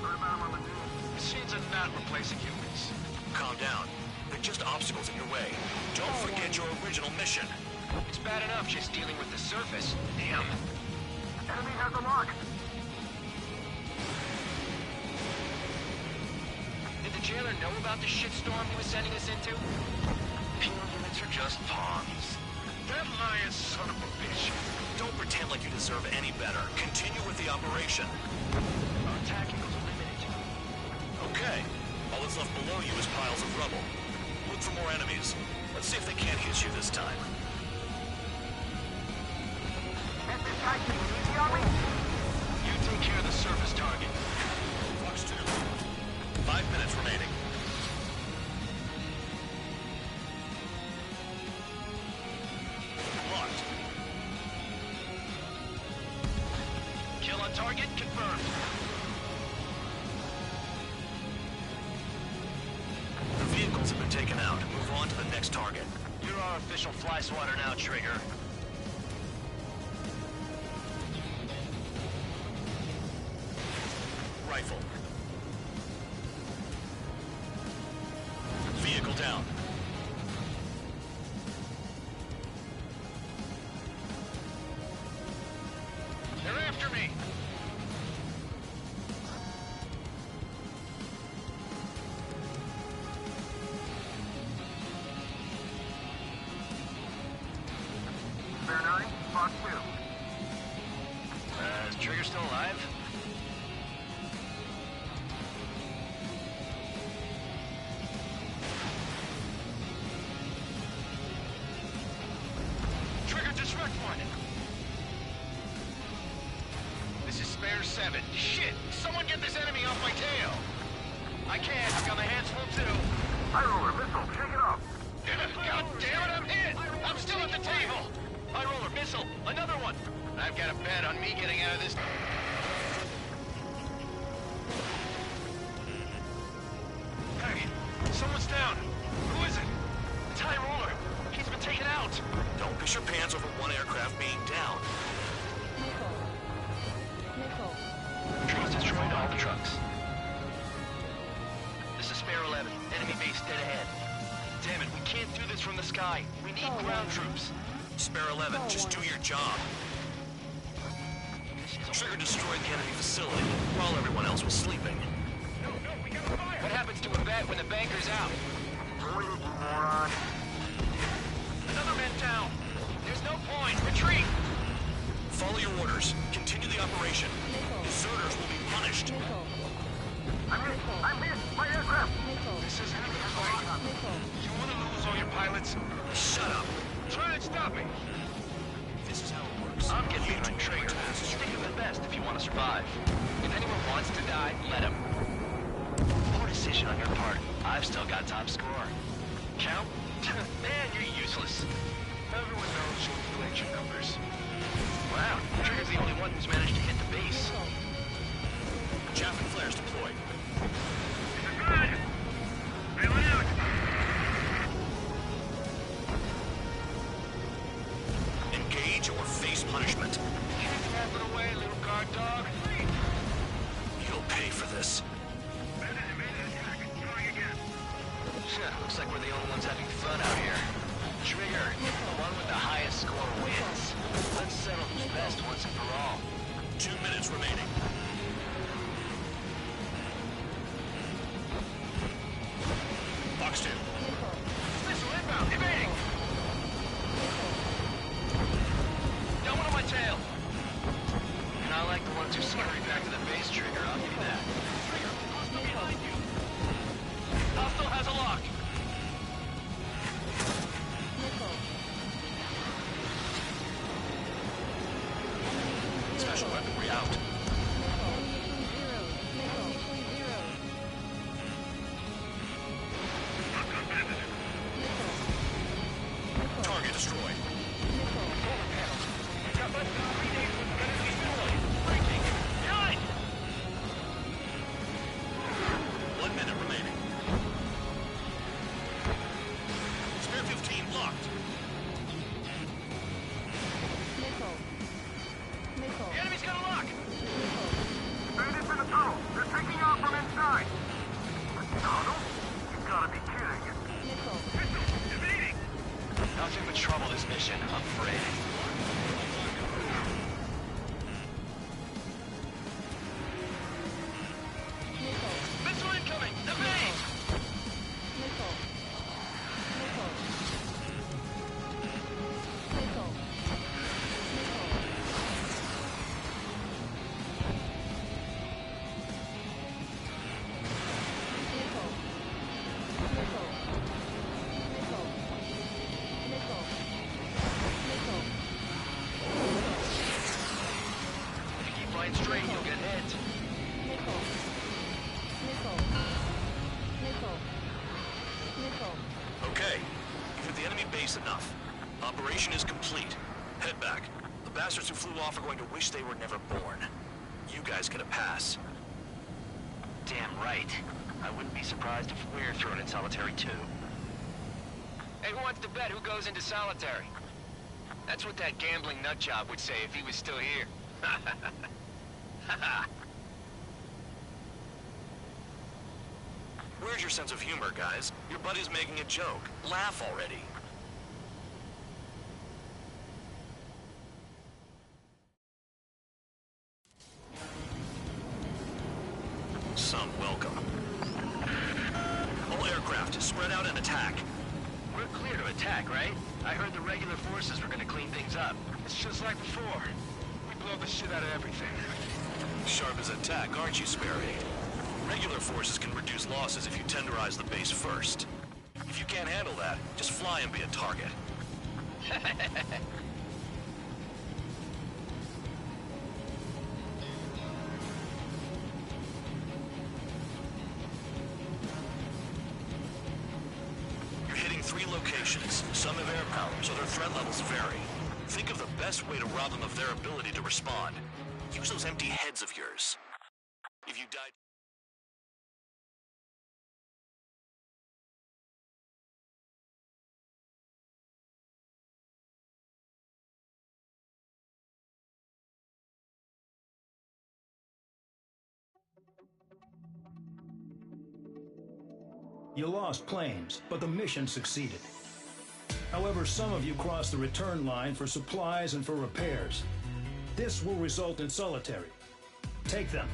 Heard about them on the news. Machines are not replacing humans. Calm down. They're just obstacles in your way. Don't forget your original mission. It's bad enough just dealing with the surface. Damn. Enemy has a lock. Did the jailer know about the shitstorm he was sending us into? Penal units are just pawns. That lying son of a bitch. Don't pretend like you deserve any better. Continue with the operation. Our tacticals are limited. Okay. All that's left below you is piles of rubble. Look for more enemies. Let's see if they can't hit you this time. You take care of the surface target. Fox 2. 5 minutes remaining. Locked. Kill on target confirmed. The vehicles have been taken out. Move on to the next target. You're our official fly swatter now, Trigger. Rifle. Vehicle down. They're after me. Spare 9, Fox 2. Is Trigger still alive? Trigger, disrupt one. This is Spare 7. Shit! Someone get this enemy off my tail! I can't. I've got my hands full too. High roller, missile, shake it off. God damn it, I'm hit! I'm still at the table! High roller, missile, another one! I've got a bet on me getting out of this. Hey, someone's down. Who is it? It's High roller. He's been taken out. Don't piss your pants over one aircraft being down. Trees destroyed all the trucks. This is Spare 11. Enemy base dead ahead. Damn it, we can't do this from the sky. We need ground troops. Spare 11, just do your job. Trigger destroyed the enemy facility while everyone else was sleeping. What happens to a bet when the banker's out? Moron. Another man down. There's no point. Retreat. Follow your orders. Continue the operation. Deserters will be punished. I'm hit! My aircraft! This isn't even a fight. You want to lose all your pilots? Shut up. Try and stop me. This is how it works. I'm getting behind Trigger. Stick to the best if you want to survive. If anyone wants to die, let him. Poor decision on your part. I've still got top score. Count? Man, you're useless. Everyone knows you'll inflate your numbers. Wow, Trigger's the only one who's managed to hit the base. Chaff and flares deployed. Good! Bailing out! Engage or face punishment. Keep it away, little guard dog. You'll pay for this. Looks like we're the only ones having fun out here. Trigger, the one with the highest score wins. Let's settle who's best once and for all. 2 minutes remaining. Fox 2. Missile inbound, evading! Got one on my tail. And I like the ones who scurry back to the base, Trigger, I'll give you that. Trigger, hostile behind you. Hostile has a lock. Special weaponry out. Target destroyed. Got less than 3 days with the enemy destroyed. Breaking. Behind! 1 minute remaining. Spare 15 locked. The enemy's got a lock! Bandits in the tunnel! They're taking off from inside! Tunnel? You've gotta be kidding. Missile! Evading! Nothing but trouble this mission, I'm afraid. Missile incoming! Evade! flying straight, you'll get hit. Nickel. Okay. You've hit the enemy base enough. Operation is complete. Head back. The bastards who flew off are going to wish they were never born. You guys get a pass. Damn right. I wouldn't be surprised if we're thrown in solitary too. Hey, who wants to bet who goes into solitary? That's what that gambling nutjob would say if he was still here. Where's your sense of humor, guys? Your buddy's making a joke. Laugh already. Some welcome. All aircraft, spread out and attack. We're clear to attack, right? I heard the regular forces were gonna clean things up. It's just like before. We blow the shit out of everything. Sharp as a tack, aren't you, Spare 8? Regular forces can reduce losses if you tenderize the base first. If you can't handle that, just fly and be a target. You're hitting 3 locations. Some have air power, so their threat levels vary. Think of the best way to rob them of their ability to respond. Use those empty heads of yours. If you die... You lost planes, but the mission succeeded. However, some of you crossed the return line for supplies and for repairs. This will result in solitary. Take them.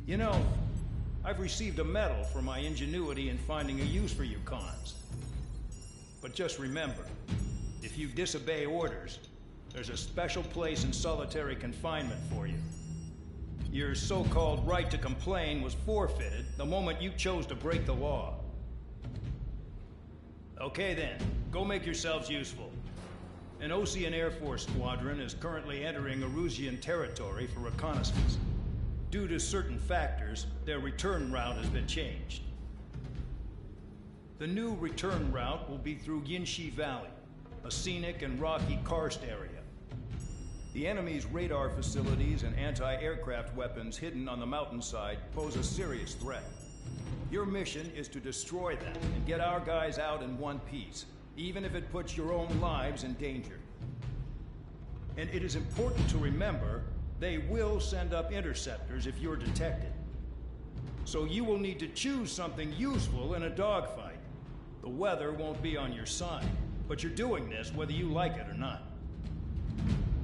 You know, I've received a medal for my ingenuity in finding a use for you cons. But just remember, if you disobey orders, there's a special place in solitary confinement for you. Your so-called right to complain was forfeited the moment you chose to break the law. Okay then, go make yourselves useful. An Osean Air Force squadron is currently entering Erusian territory for reconnaissance. Due to certain factors, their return route has been changed. The new return route will be through Yinshi Valley, a scenic and rocky karst area. The enemy's radar facilities and anti-aircraft weapons hidden on the mountainside pose a serious threat. Your mission is to destroy them and get our guys out in one piece, even if it puts your own lives in danger. And it is important to remember they will send up interceptors if you're detected. So you will need to choose something useful in a dogfight. The weather won't be on your side, but you're doing this whether you like it or not.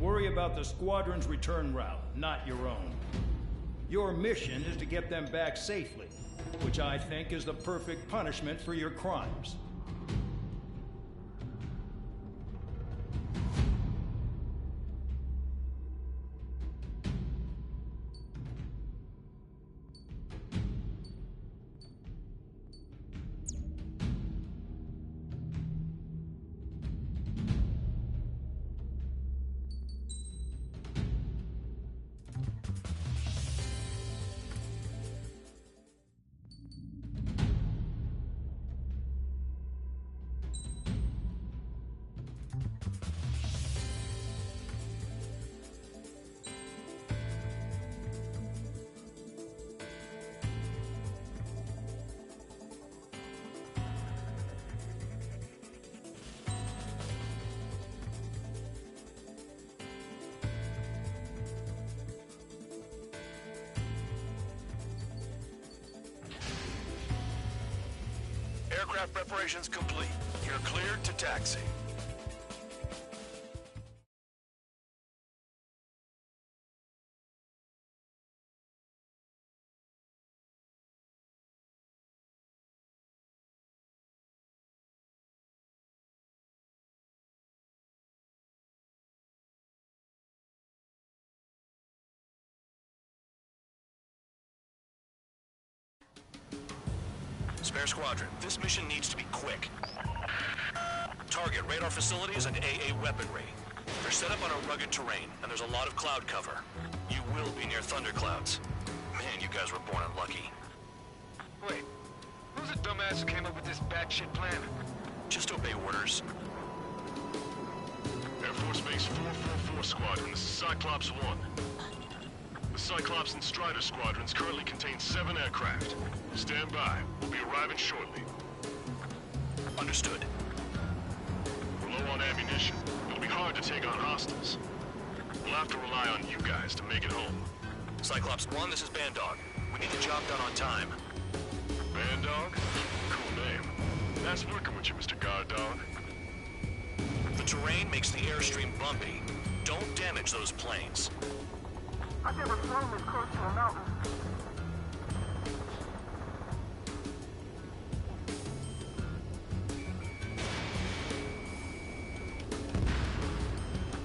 Worry about the squadron's return route, not your own. Your mission is to get them back safely, which I think is the perfect punishment for your crimes. Aircraft preparations complete. You're cleared to taxi. Spare Squadron, this mission needs to be quick. Target radar facilities and AA weaponry. They're set up on a rugged terrain, and there's a lot of cloud cover. You will be near thunderclouds. Man, you guys were born unlucky. Wait, who's the dumbass who came up with this batshit plan? Just obey orders. Air Force Base 444 Squadron, this is Cyclops 1. The Cyclops and Strider squadrons currently contain 7 aircraft. Stand by. We'll be arriving shortly. Understood. We're low on ammunition. It'll be hard to take on hostiles. We'll have to rely on you guys to make it home. Cyclops 1, this is Bandog. We need the job done on time. Bandog? Cool name. Nice working with you, Mr. Guard Dog. The terrain makes the airstream bumpy. Don't damage those planes. I've never flown this close to a mountain.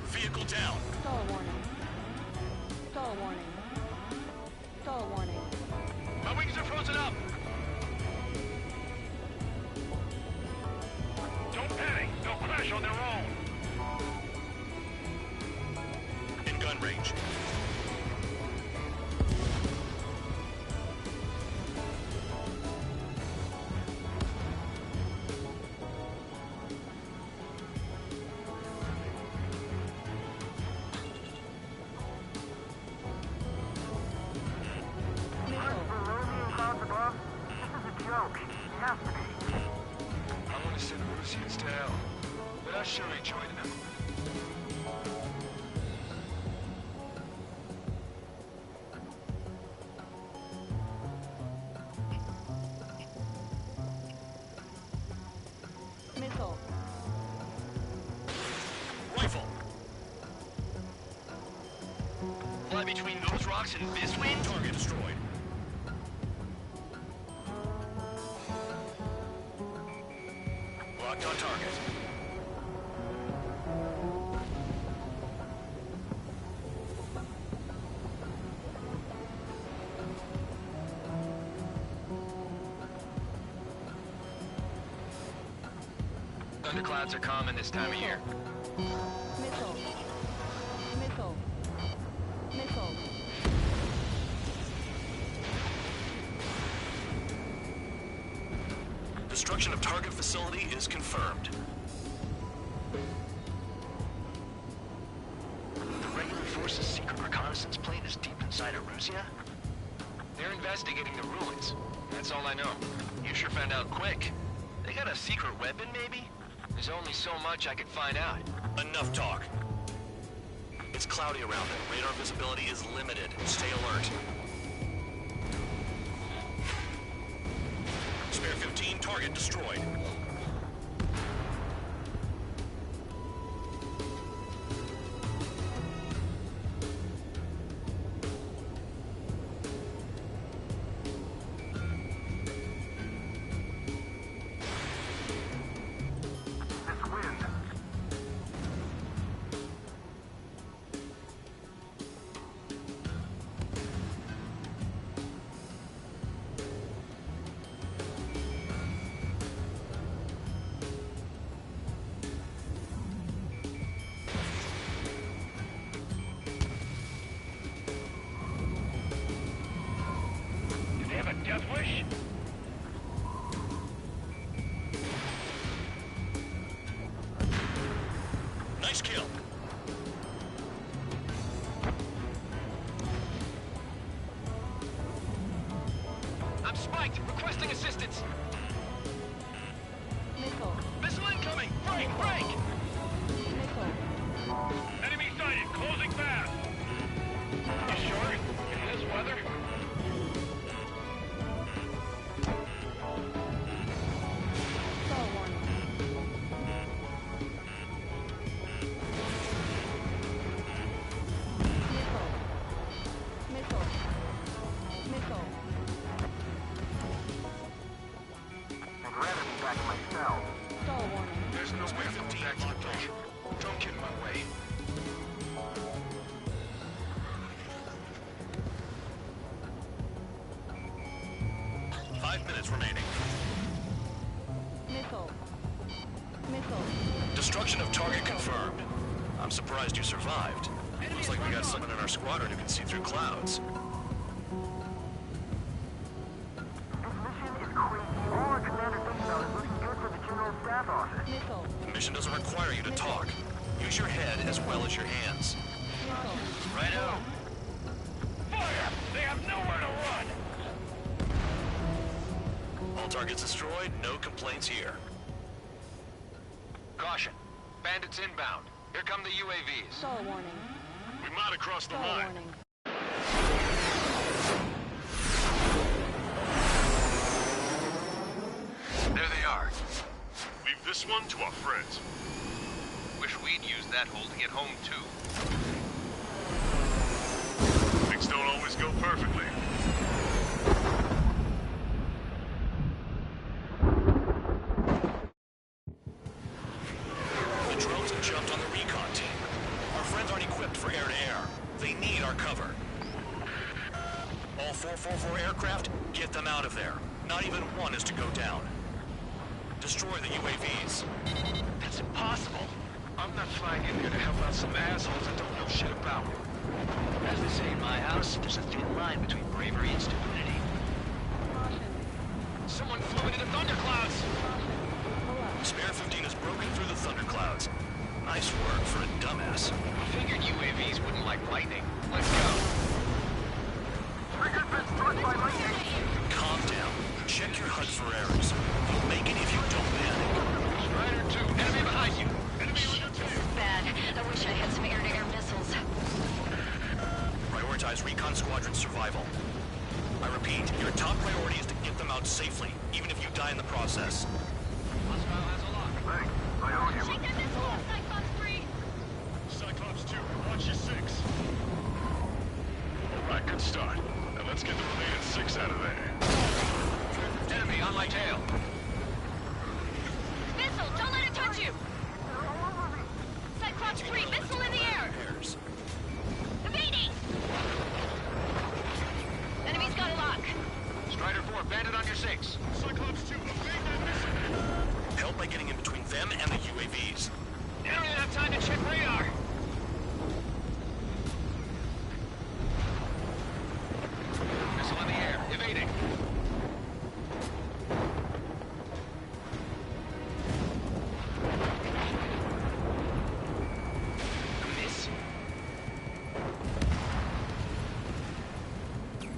Vehicle down. Stall warning. Stall warning. Stall warning. My wings are frozen up. Don't panic. They'll crash on their own. In gun range. I want to send Russians to hell, but I sure enjoyed them. Missile. Rifle. Fly between those rocks and this wind? Target destroyed. Locked on target. Thunderclouds are common this time of year. Missile. Missile. Missile. Destruction of target facility is confirmed. The regular force's secret reconnaissance plane is deep inside Erusea? They're investigating the ruins. That's all I know. You sure found out quick. They got a secret weapon, maybe? There's only so much I could find out. Enough talk. It's cloudy around it. Radar visibility is limited. Stay alert. Spare 15, target destroyed. This wind. Do they have a death wish? Nice kill. I'm spiked. Requesting assistance. Missile. Missile incoming. Break, break. Missile. Enemy sighted. Closing fast. You sure? In this weather? 5 minutes remaining. Missile. Missile. Destruction of target confirmed. I'm surprised you survived. Looks like we got someone in our squadron who can see through clouds. The mission doesn't require you to talk. Use your head as well as your hands. Righto. Fire! They have nowhere to run! All targets destroyed, no complaints here. Caution. Bandits inbound. Here come the UAVs. Stall warning. We might have crossed the Stall line. warning. There they are. Leave this one to our friends. Wish we'd used that hole to get home, too. Things don't always go perfectly. The drones have jumped on the recon team. Our friends aren't equipped for air-to-air. They need our cover. All 444 aircraft, get them out of there. Not even one is to go down. Destroy the UAVs. That's impossible. I'm not flying in here to help out some assholes that don't know shit about it. As they say in my house, there's a thin line between bravery and stupidity. Someone flew into the thunderclouds! Spare 15 has broken through the thunderclouds. Nice work for a dumbass. Figured UAVs wouldn't like lightning. Let's go. Trigger's been struck by lightning. Calm down. Check your HUD for errors. You'll make it if you don't panic. Strider 2, enemy behind you. Enemy on your tail! Bad. I wish I had some air-to-air missiles. Prioritize recon squadron survival. I repeat, your top priority is to get them out safely, even if you die in the process. Hostile has a lock. Thanks. I owe you. Shake that missile off, Cyclops 3! Cyclops 2, watch your 6. Alright, good start. Now let's get the remaining 6 out of there. Enemy on my tail. Missile, don't let it touch you! Cyclops 3, missile in the air! Evading! Enemy's got a lock. Strider 4, bandit on your 6. Cyclops 2, evade that missile. Help by getting in between them and the UAVs. You don't even have time to check radar! Missile in the air, evading. Miss.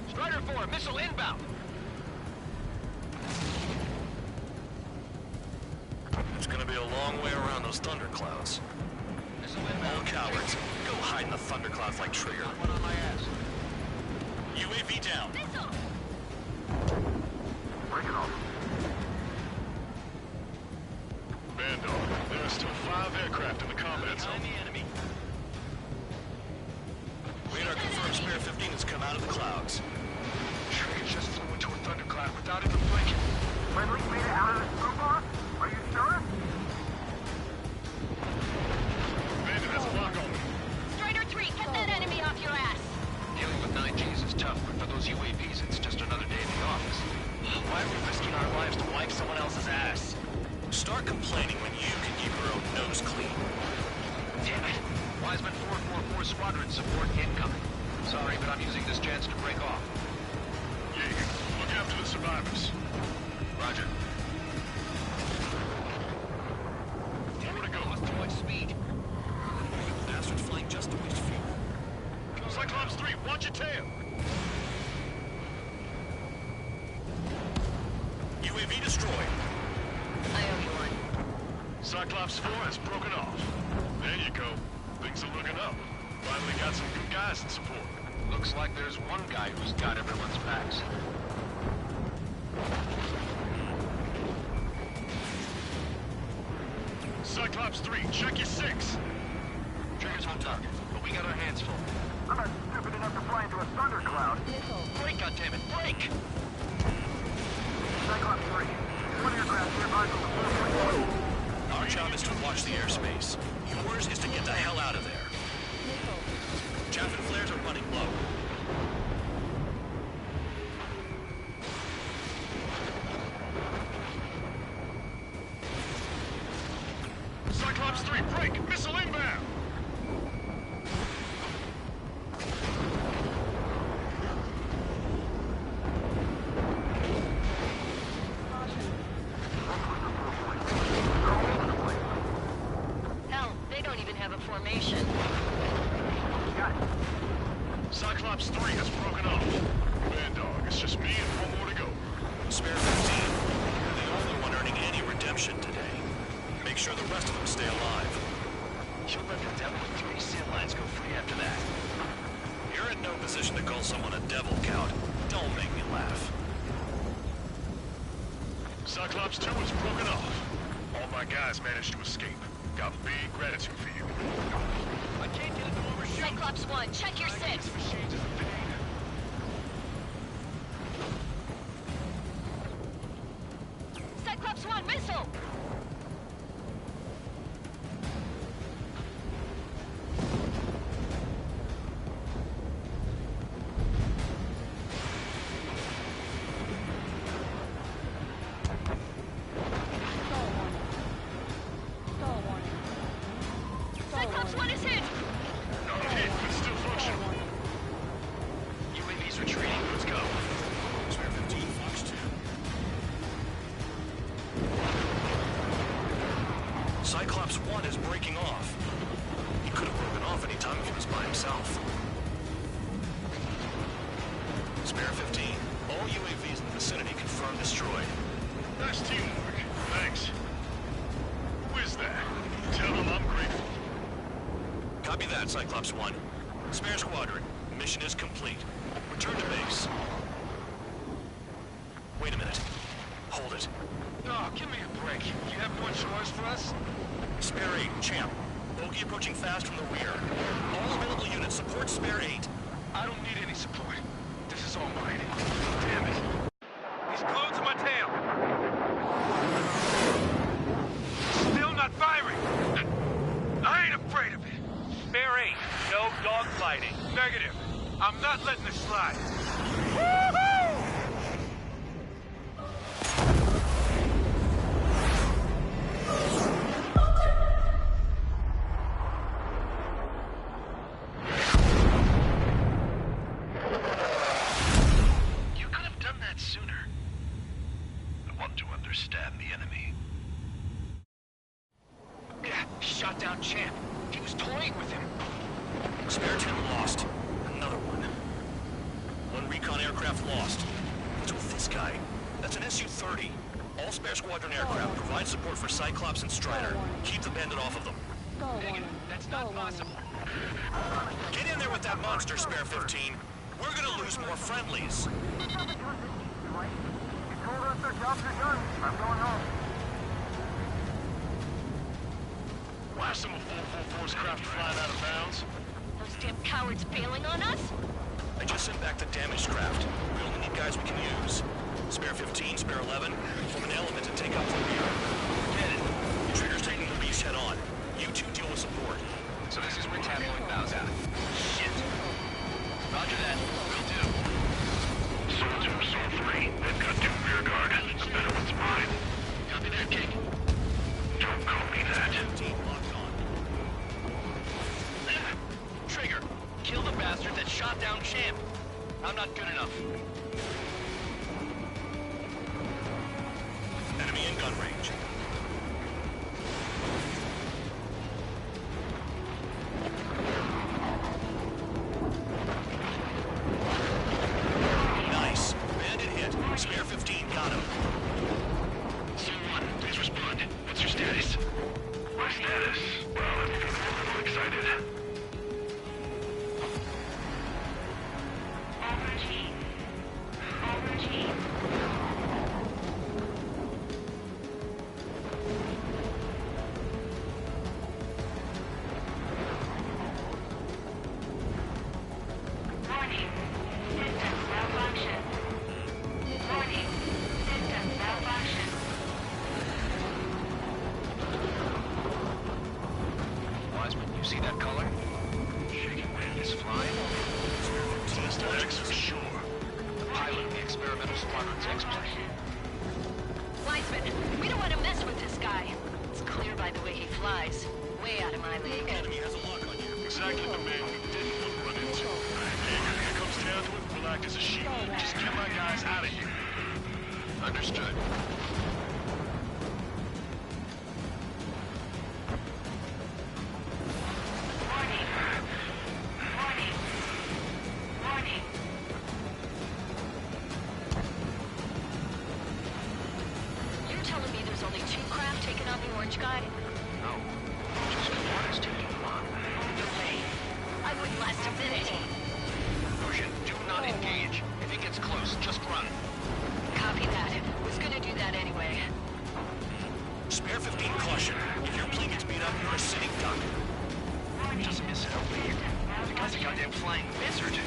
Strider 4, missile inbound. It's gonna be a long way around those thunderclouds. Missile inbound. All cowards, go hide in the thunderclouds like Trigger. One on my ass. UAV down. Missile! Break it off. Bandog, there are still 5 aircraft in the combat zone. Behind the enemy. Radar confirms Spare 15 has come out of the clouds. Trigger just flew into a thundercloud without even blinking. Friendly made it out of the screw box? Are you sure? Bandit has a lock on me. Strider 3, get that enemy off your ass! Dealing with 9Gs is tough, but for those UAVs, it's just another day in the office. Why are we risking our lives to wipe someone else's ass? Start complaining when you can keep your own nose clean. Damn it. Wiseman 444 squadron support incoming. Sorry, but I'm using this chance to break off. Jaeger, look after the survivors. Roger. Nowhere to go. Lost too much speed. Bastards flying just to waste fuel. Cyclops 3, watch your tail. UAV destroyed. I owe you one. Cyclops 4 has broken off. There you go. Things are looking up. Finally got some good guys in support. Looks like there's one guy who's got everyone's backs. Cyclops 3, check your 6. Trigger's on target, but we got our hands full. I'm not stupid enough to fly into a thundercloud. Break, goddammit, break! Cyclops 3. One aircraft nearby from the 444. Our job is to watch the airspace. Yours is to get the hell out of there. Chaff and flares are running low. Cyclops 3 has broken off. Man, dog, it's just me and one more to go. Spare 15. You're the only one earning any redemption today. Make sure the rest of them stay alive. You'll let the devil with 3 sin lines go free after that. You're in no position to call someone a devil, Count. Don't make me laugh. Cyclops 2 has broken off. All my guys managed to escape. Got big gratitude for you. I can't get into overshoot. Cyclops 1, check your SIDS. Cyclops 1, missile! Cyclops 1 is hit! Not hit, but still functional. UAV's retreating. Let's go. Spare 15, Fox 2. Cyclops 1 is breaking off. He could have broken off any time if he was by himself. Spare 15. All UAVs in the vicinity confirmed destroyed. Nice teamwork. Thanks. Who is that? Tell him I'm grateful. Copy that, Cyclops 1. Spare Squadron. Mission is complete. Return to base. Wait a minute. Hold it. Oh, give me a break. You have more chores for us? Spare 8, Champ. Bogey approaching fast from the rear. All available units support Spare 8. I don't need any support. This is all mine. Damn it. He's glued to my tail. Still not firing. I ain't afraid of it. Spare 8, no dogfighting. Negative. I'm not letting this slide. You could have done that sooner. I want to understand the enemy. Yeah, shot down Champ. He was toying with him. Spare 10 lost. Another one. One recon aircraft lost. What's with this guy? That's an Su-30. All Spare Squadron aircraft provide support for Cyclops and Strider. Keep the bandit off of them. That's not possible. Get in there with that monster, Spare 15. We're gonna lose more friendlies. Why some of 444's craft flying out of bounds? Those damn cowards bailing on us? I just sent back the damaged craft. We only need guys we can use. Spare 15, Spare 11, form an element and take out the rear. Get it. Trigger's taking the beast head on. You two deal with support. So this is where Tabloid bows out. Shit. Roger that. Will do. Soul 2, Soul 3. They've got 2 rear guard. The better one's mine. Copy that, King. Don't call me that. 15 locked on. Trigger, kill the bastard that shot down Champ. I'm not good enough. Enemy in gun range. Nice. Bandit hit. Spare 15 got him. C1, please respond. What's your status? My status? Well, I'm feeling a little excited. Wiseman, you see that color? Shaking wind is flying. System X for sure. The pilot of the experimental squadron's X-plane. Wiseman, we don't want to mess with this guy. It's clear by the way he flies. Way out of my league. Enemy has a lock on you. Exactly the man we didn't want to run into. Hey, if it comes down to it, we'll act as a shield. Just get my guys out of here. Understood. Warning. on the orange guy? No. Just what is taking them on? No way. I wouldn't last a minute. Ocean, do not engage. If it gets close, just run. Copy that. Was gonna do that anyway. Spare 15 caution. If your plane gets beat up, you're a sitting duck. Just miss it, okay? The guy's a goddamn flying lizard.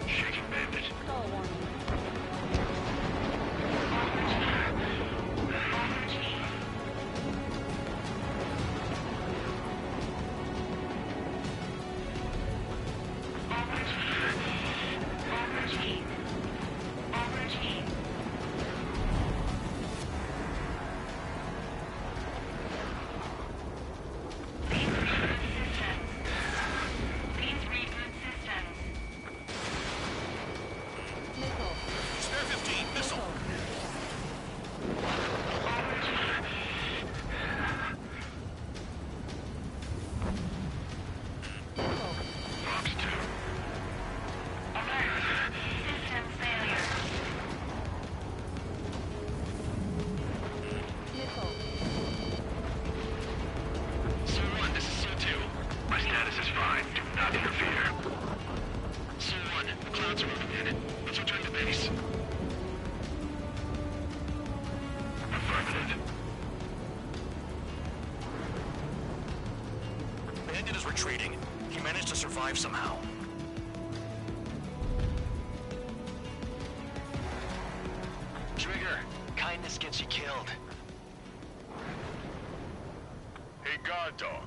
Shaking bandit. Retreating. He managed to survive somehow. Trigger, kindness gets you killed. Hey, guard dog.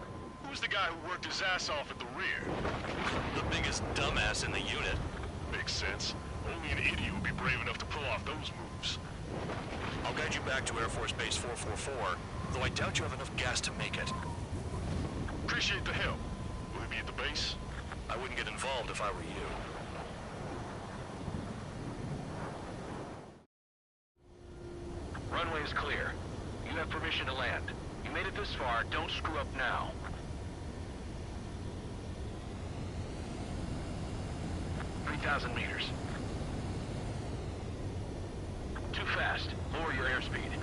Who's the guy who worked his ass off at the rear? The biggest dumbass in the unit. Makes sense. Only an idiot would be brave enough to pull off those moves. I'll guide you back to Air Force Base 444, though I doubt you have enough gas to make it. Appreciate the help. Will he be at the base? I wouldn't get involved if I were you. Runway is clear. You have permission to land. You made it this far, don't screw up now. "3,000 meters. Too fast. Lower your airspeed.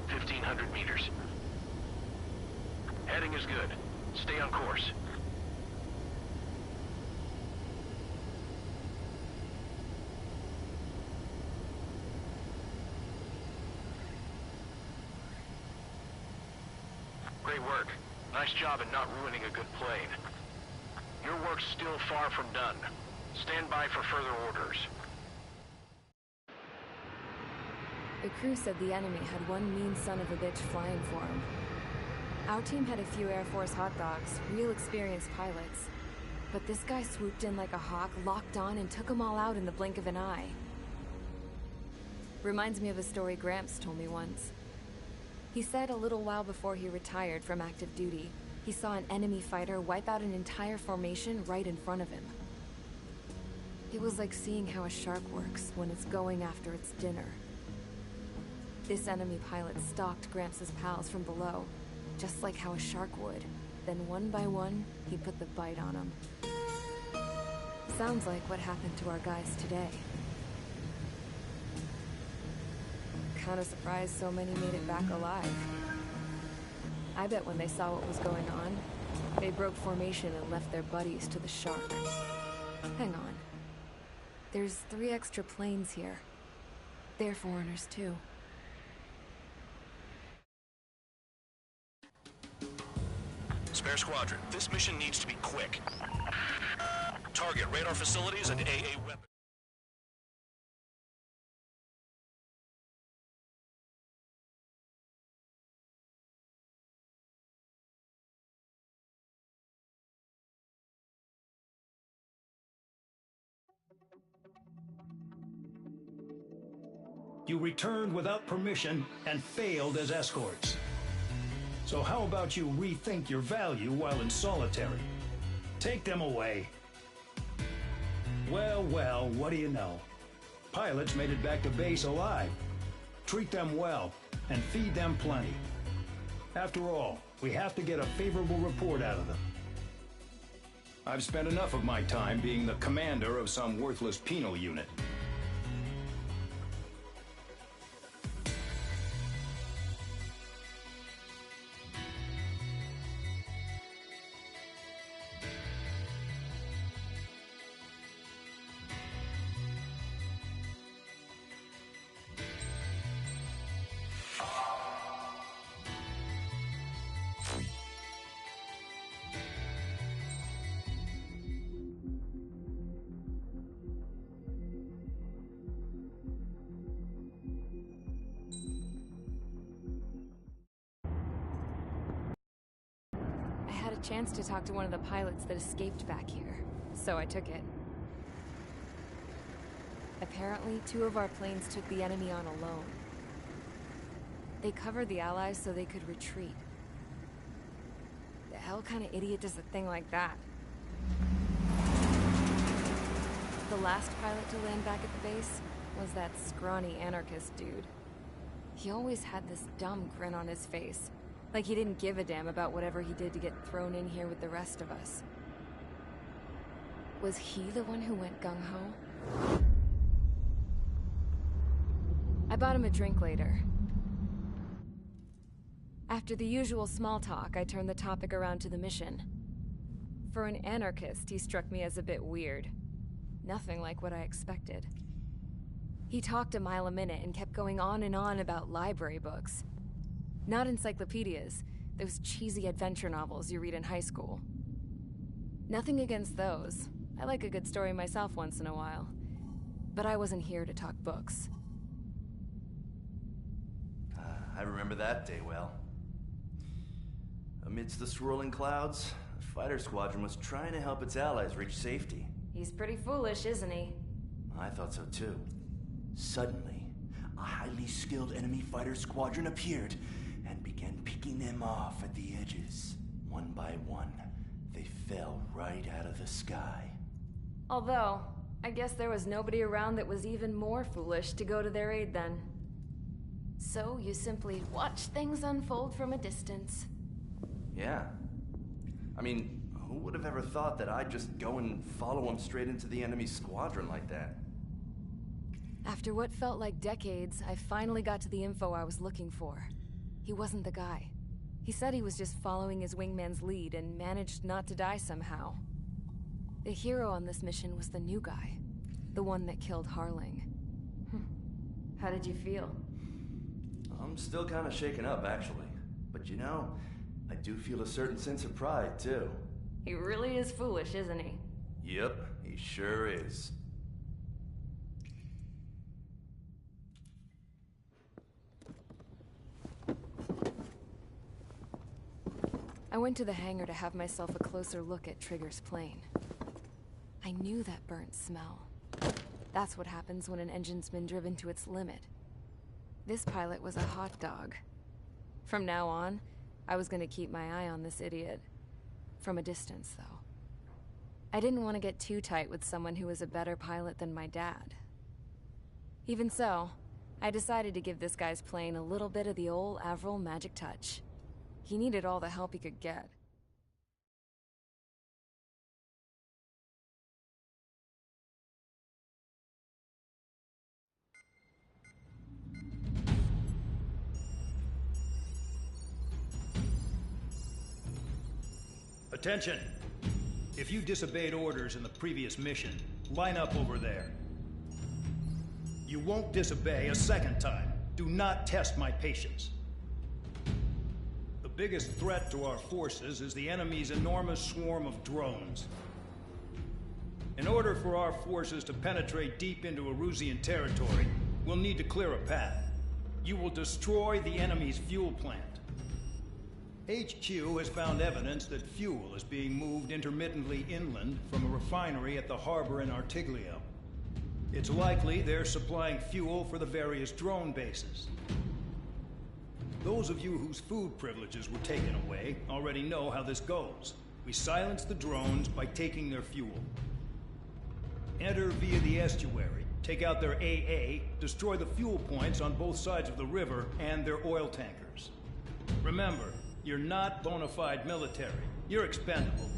1,500 meters. Heading is good. Stay on course. Great work. Nice job in not ruining a good plane. Your work's still far from done. Stand by for further orders. The crew said the enemy had one mean son of a bitch flying for him. Our team had a few Air Force hot dogs, real experienced pilots. But this guy swooped in like a hawk, locked on, and took them all out in the blink of an eye. Reminds me of a story Gramps told me once. He said a little while before he retired from active duty, he saw an enemy fighter wipe out an entire formation right in front of him. It was like seeing how a shark works when it's going after its dinner. This enemy pilot stalked Gramps' pals from below, just like how a shark would. Then one by one, he put the bite on them. Sounds like what happened to our guys today. Kinda surprised so many made it back alive. I bet when they saw what was going on, they broke formation and left their buddies to the shark. Hang on. There's 3 extra planes here. They're foreigners too. Spare Squadron, this mission needs to be quick. Target radar facilities and AA weapons. You returned without permission and failed as escorts. So how about you rethink your value while in solitary? Take them away. Well, well, what do you know? Pilots made it back to base alive. Treat them well and feed them plenty. After all, we have to get a favorable report out of them. I've spent enough of my time being the commander of some worthless penal unit. chance to talk to one of the pilots that escaped back here, so I took it. Apparently, 2 of our planes took the enemy on alone. They covered the Allies so they could retreat. The hell kind of idiot does a thing like that? The last pilot to land back at the base was that scrawny anarchist dude. He always had this dumb grin on his face, like he didn't give a damn about whatever he did to get thrown in here with the rest of us. Was he the one who went gung-ho? I bought him a drink later. After the usual small talk, I turned the topic around to the mission. For an anarchist, he struck me as a bit weird. Nothing like what I expected. He talked a mile a minute and kept going on and on about library books. Not encyclopedias, those cheesy adventure novels you read in high school. Nothing against those. I like a good story myself once in a while. But I wasn't here to talk books. I remember that day well. Amidst the swirling clouds, the fighter squadron was trying to help its allies reach safety. He's pretty foolish, isn't he? I thought so too. Suddenly, a highly skilled enemy fighter squadron appeared and began picking them off at the edges. One by one, they fell right out of the sky. Although, I guess there was nobody around that was even more foolish to go to their aid then. So you simply watch things unfold from a distance. Yeah. I mean, who would have ever thought that I'd just go and follow him straight into the enemy squadron like that? After what felt like decades, I finally got to the info I was looking for. He wasn't the guy. He said he was just following his wingman's lead and managed not to die somehow. The hero on this mission was the new guy. The one that killed Harling. How did you feel? I'm still kind of shaken up, actually. But you know, I do feel a certain sense of pride, too. He really is foolish, isn't he? Yep, he sure is. I went to the hangar to have myself a closer look at Trigger's plane. I knew that burnt smell. That's what happens when an engine's been driven to its limit. This pilot was a hot dog. From now on, I was gonna keep my eye on this idiot. From a distance, though. I didn't want to get too tight with someone who was a better pilot than my dad. Even so, I decided to give this guy's plane a little bit of the old Avril magic touch. He needed all the help he could get. Attention! If you disobeyed orders in the previous mission, line up over there. You won't disobey a second time. Do not test my patience. The biggest threat to our forces is the enemy's enormous swarm of drones. In order for our forces to penetrate deep into Erusian territory, we'll need to clear a path. You will destroy the enemy's fuel plant. HQ has found evidence that fuel is being moved intermittently inland from a refinery at the harbor in Artiglio. It's likely they're supplying fuel for the various drone bases. Those of you whose food privileges were taken away already know how this goes. We silence the drones by taking their fuel. Enter via the estuary, take out their AA, destroy the fuel points on both sides of the river and their oil tankers. Remember, you're not bona fide military. You're expendable.